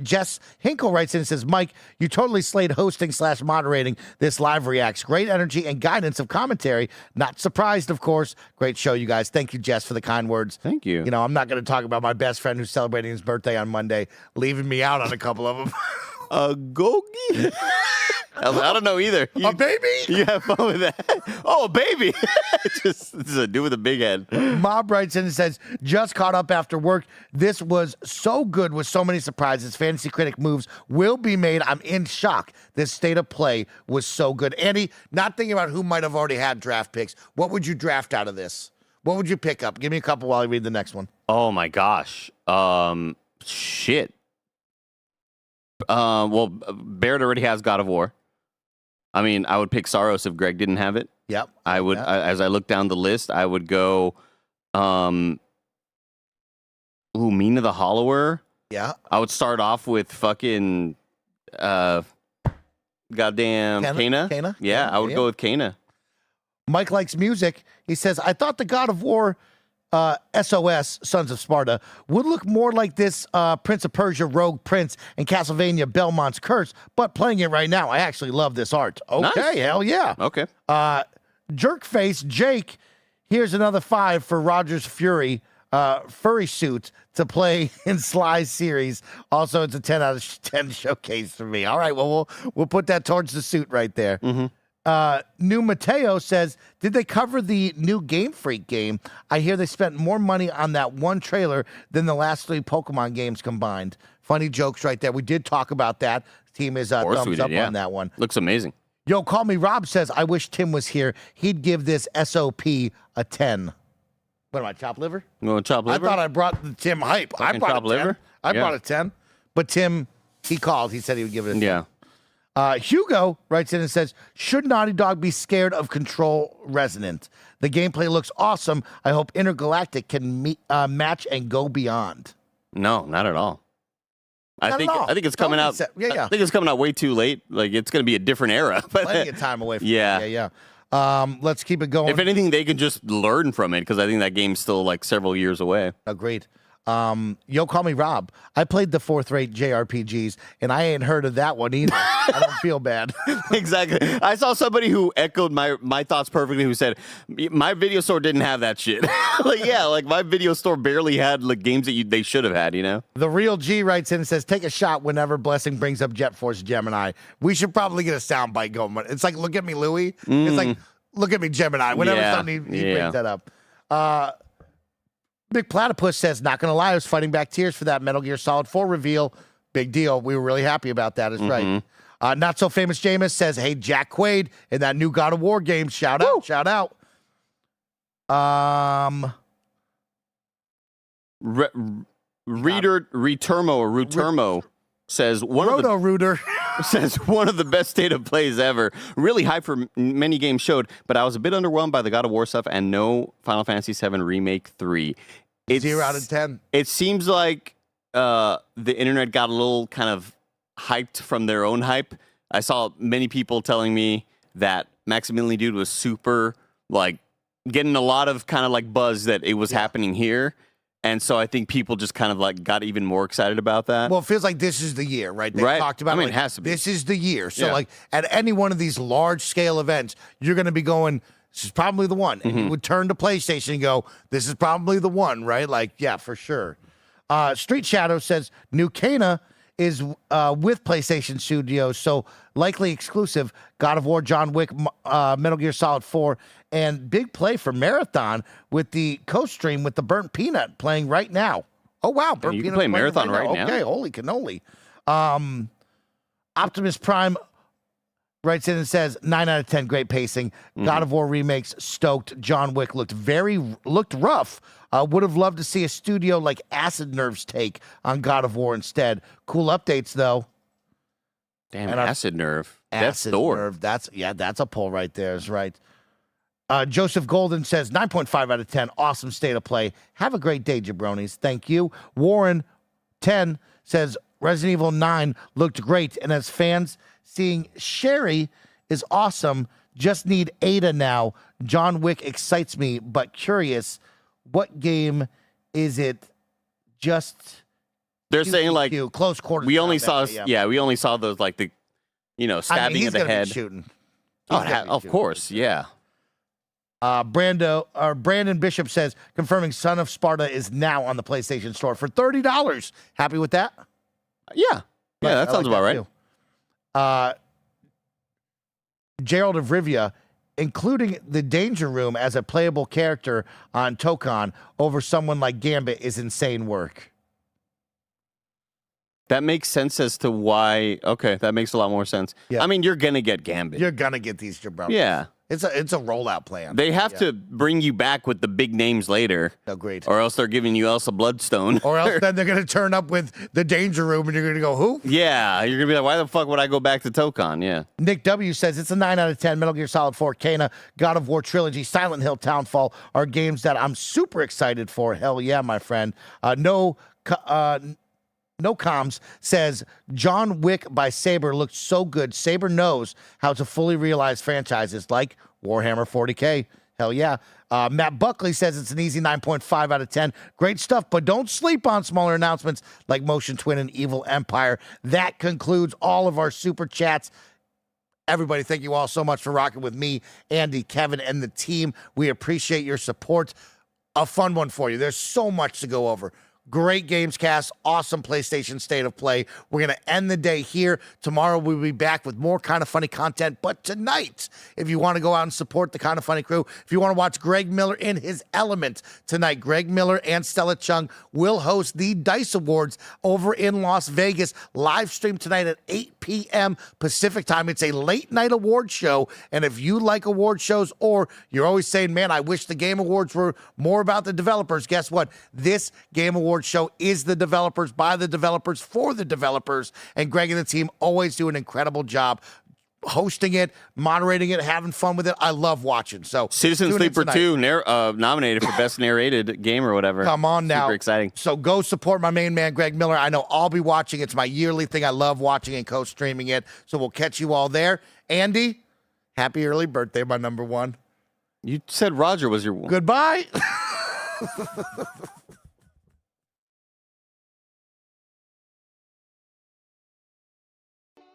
Jess Hinkle writes in and says, Mike, you totally slayed hosting / moderating this live reacts. Great energy and guidance of commentary. Not surprised, of course. Great show, you guys. Thank you, Jess, for the kind words. Thank you. You know, I'm not going to talk about my best friend who's celebrating his birthday on Monday, leaving me out on a couple of them. Gogi? I don't know either. A baby? You have fun with that. Oh, a baby. Just a dude with a big head. Mob writes in and says, just caught up after work. This was so good with so many surprises. Fantasy Critic moves will be made. I'm in shock. This state of play was so good. Andy, not thinking about who might have already had draft picks. What would you draft out of this? What would you pick up? Give me a couple while I read the next one. Oh my gosh. Shit. Well, Barrett already has God of War. I mean, I would pick Saros if Greg didn't have it. Yep. I would, as I look down the list, I would go, Mina the Hollower. Yeah. I would start off with fucking, goddamn Kana. Kana? Yeah, I would go with Kana. Mike likes music. He says, I thought the God of War SOS, Sons of Sparta, would look more like this Prince of Persia Rogue Prince and Castlevania Belmont's Curse, but playing it right now, I actually love this art. Okay, Nice. hell yeah. Okay. Jerkface Jake, here's another 5 for Roger's Fury furry suit to play in Sly's series. Also, it's a 10 out of 10 showcase for me. All right, well, we'll put that towards the suit right there. Mm-hmm. New Mateo says, did they cover the new Game Freak game? I hear they spent more money on that one trailer than the last 3 Pokemon games combined. Funny jokes right there. We did talk about that. team his Of course we thumbs did, up yeah. on that one. Looks amazing. Yo, Call Me Rob says, I wish Tim was here. He'd give this SOP a 10. What am I, chop liver? You want chop liver? I thought I brought the Tim hype. I Fucking brought chop a 10. liver? I Yeah. brought a 10. But Tim, he called. He said he would give it a 10. Yeah. Hugo writes in and says, should Naughty Dog be scared of Control Resonant? The gameplay looks awesome. I hope Intergalactic can match and go beyond. No, not at all. I Not think at all. I think it's Don't coming be out. set- yeah. I think it's coming out way too late. Like it's going to be a different era. But Plenty of time away from yeah, yeah. Let's keep it going. If anything, they can just learn from it because I think that game's still like several years away. Agreed. Yo, Call Me Rob. I played the fourth-rate JRPGs, and I ain't heard of that one either. I don't feel bad. Exactly. I saw somebody who echoed my thoughts perfectly. Who said, "My video store didn't have that shit." like my video store barely had like games that they should have had. You know. The Real G writes in and says, take a shot whenever Blessing brings up Jet Force Gemini. We should probably get a soundbite going. It's like, look at me, Louie. It's like, look at me, Gemini. Whenever something he brings that up. Big Platypus says, not going to lie, I was fighting back tears for that Metal Gear Solid 4 reveal. Big deal. We were really happy about that. Is right. Not So Famous Jameis says, hey, Jack Quaid in that new God of War game. Shout out. Shout out. Rutermo says one of the best state of plays ever. Really hype for many games showed, but I was a bit underwhelmed by the God of War stuff and no Final Fantasy VII Remake 3. 0 out of 10. It seems like the internet got a little kind of hyped from their own hype. I saw many people telling me that Maximilian Dude was super, like, getting a lot of kind of like buzz that it was happening here. And so I think people just kind of like got even more excited about that. Well, it feels like this is the year, right? They Right. talked about I mean, like, it has to be. This is the year. So Yeah. like at any one of these large scale events, you're going to be going, this is probably the one. And you would turn to PlayStation and go, this is probably the one, right? Like, yeah, for sure. Street Shadow says, New Cana is with PlayStation Studios, so likely exclusive. God of War, John Wick, Metal Gear Solid 4, and big play for Marathon with the co-stream with the Burnt Peanut playing right now. Oh, wow. Burnt you can Peanut's play playing Marathon right now. Okay, holy cannoli. Optimus Prime writes in and says, 9 out of 10, great pacing. God of War remakes, stoked. John Wick looked rough. Would have loved to see a studio like Acid Nerve's take on God of War instead. Cool updates, though. Damn, And Acid Nerve. That's Acid Thor. Nerve. That's a pull right there, is right. Joseph Golden says 9.5 out of 10. Awesome state of play. Have a great day, jabronis. Thank you. Warren 10 says Resident Evil 9 looked great, and as fans, seeing Sherry is awesome. Just need Ada now. John Wick excites me, but curious, what game is it? Just They're saying like close quarters. we only saw combat, we only saw those like the stabbing he's of the gonna be head. shooting. Oh, He's gonna be of shooting. course, yeah. Brandon Bishop says, confirming Son of Sparta is now on the PlayStation Store for $30. Happy with that? Yeah. Yeah, that sounds about right. Gerald of Rivia, including the Danger Room as a playable character on Tokon over someone like Gambit is insane work. That makes sense as to why. Okay, that makes a lot more sense. Yeah. I mean, you're gonna get Gambit. You're going to get these jabronis. Yeah. It's a rollout plan. They have to bring you back with the big names later. Agreed. Or else they're giving you Elsa Bloodstone. Or else then they're going to turn up with the Danger Room and you're going to go, who? Yeah, you're gonna be like, why the fuck would I go back to Tokon? Yeah. Nick W says it's a 9 out of 10. Metal Gear Solid 4, Kana, God of War Trilogy, Silent Hill, Townfall are games that I'm super excited for. Hell yeah, my friend. No Comms says John Wick by Saber looked so good. Saber knows how to fully realize franchises like Warhammer 40K. Hell yeah. Matt Buckley says it's an easy 9.5 out of 10. Great stuff, but don't sleep on smaller announcements like Motion Twin and Evil Empire. That concludes all of our super chats. Everybody, thank you all so much for rocking with me, Andy, Kevin, and the team. We appreciate your support. A fun one for you. There's so much to go over. Great Gamescast, awesome PlayStation State of Play. We're going to end the day here. Tomorrow we'll be back with more Kind of Funny content. But tonight, if you want to go out and support the Kind of Funny crew, if you want to watch Greg Miller in his element tonight, Greg Miller and Stella Chung will host the DICE Awards over in Las Vegas. Live stream tonight at 8 p.m. Pacific time. It's a late night award show. And if you like award shows, or you're always saying, man, I wish the Game Awards were more about the developers, guess what? This Game Awards show is the developers, by the developers, for the developers, and Greg and the team always do an incredible job hosting it, moderating it, having fun with it. I love watching. So Citizen Sleeper 2 nominated for best narrated game or whatever. Come on now. Super exciting. So go support my main man, Greg Miller. I know I'll be watching. It's my yearly thing. I love watching and co-streaming it. So we'll catch you all there. Andy, happy early birthday, my number one. You said Roger was your one. Goodbye.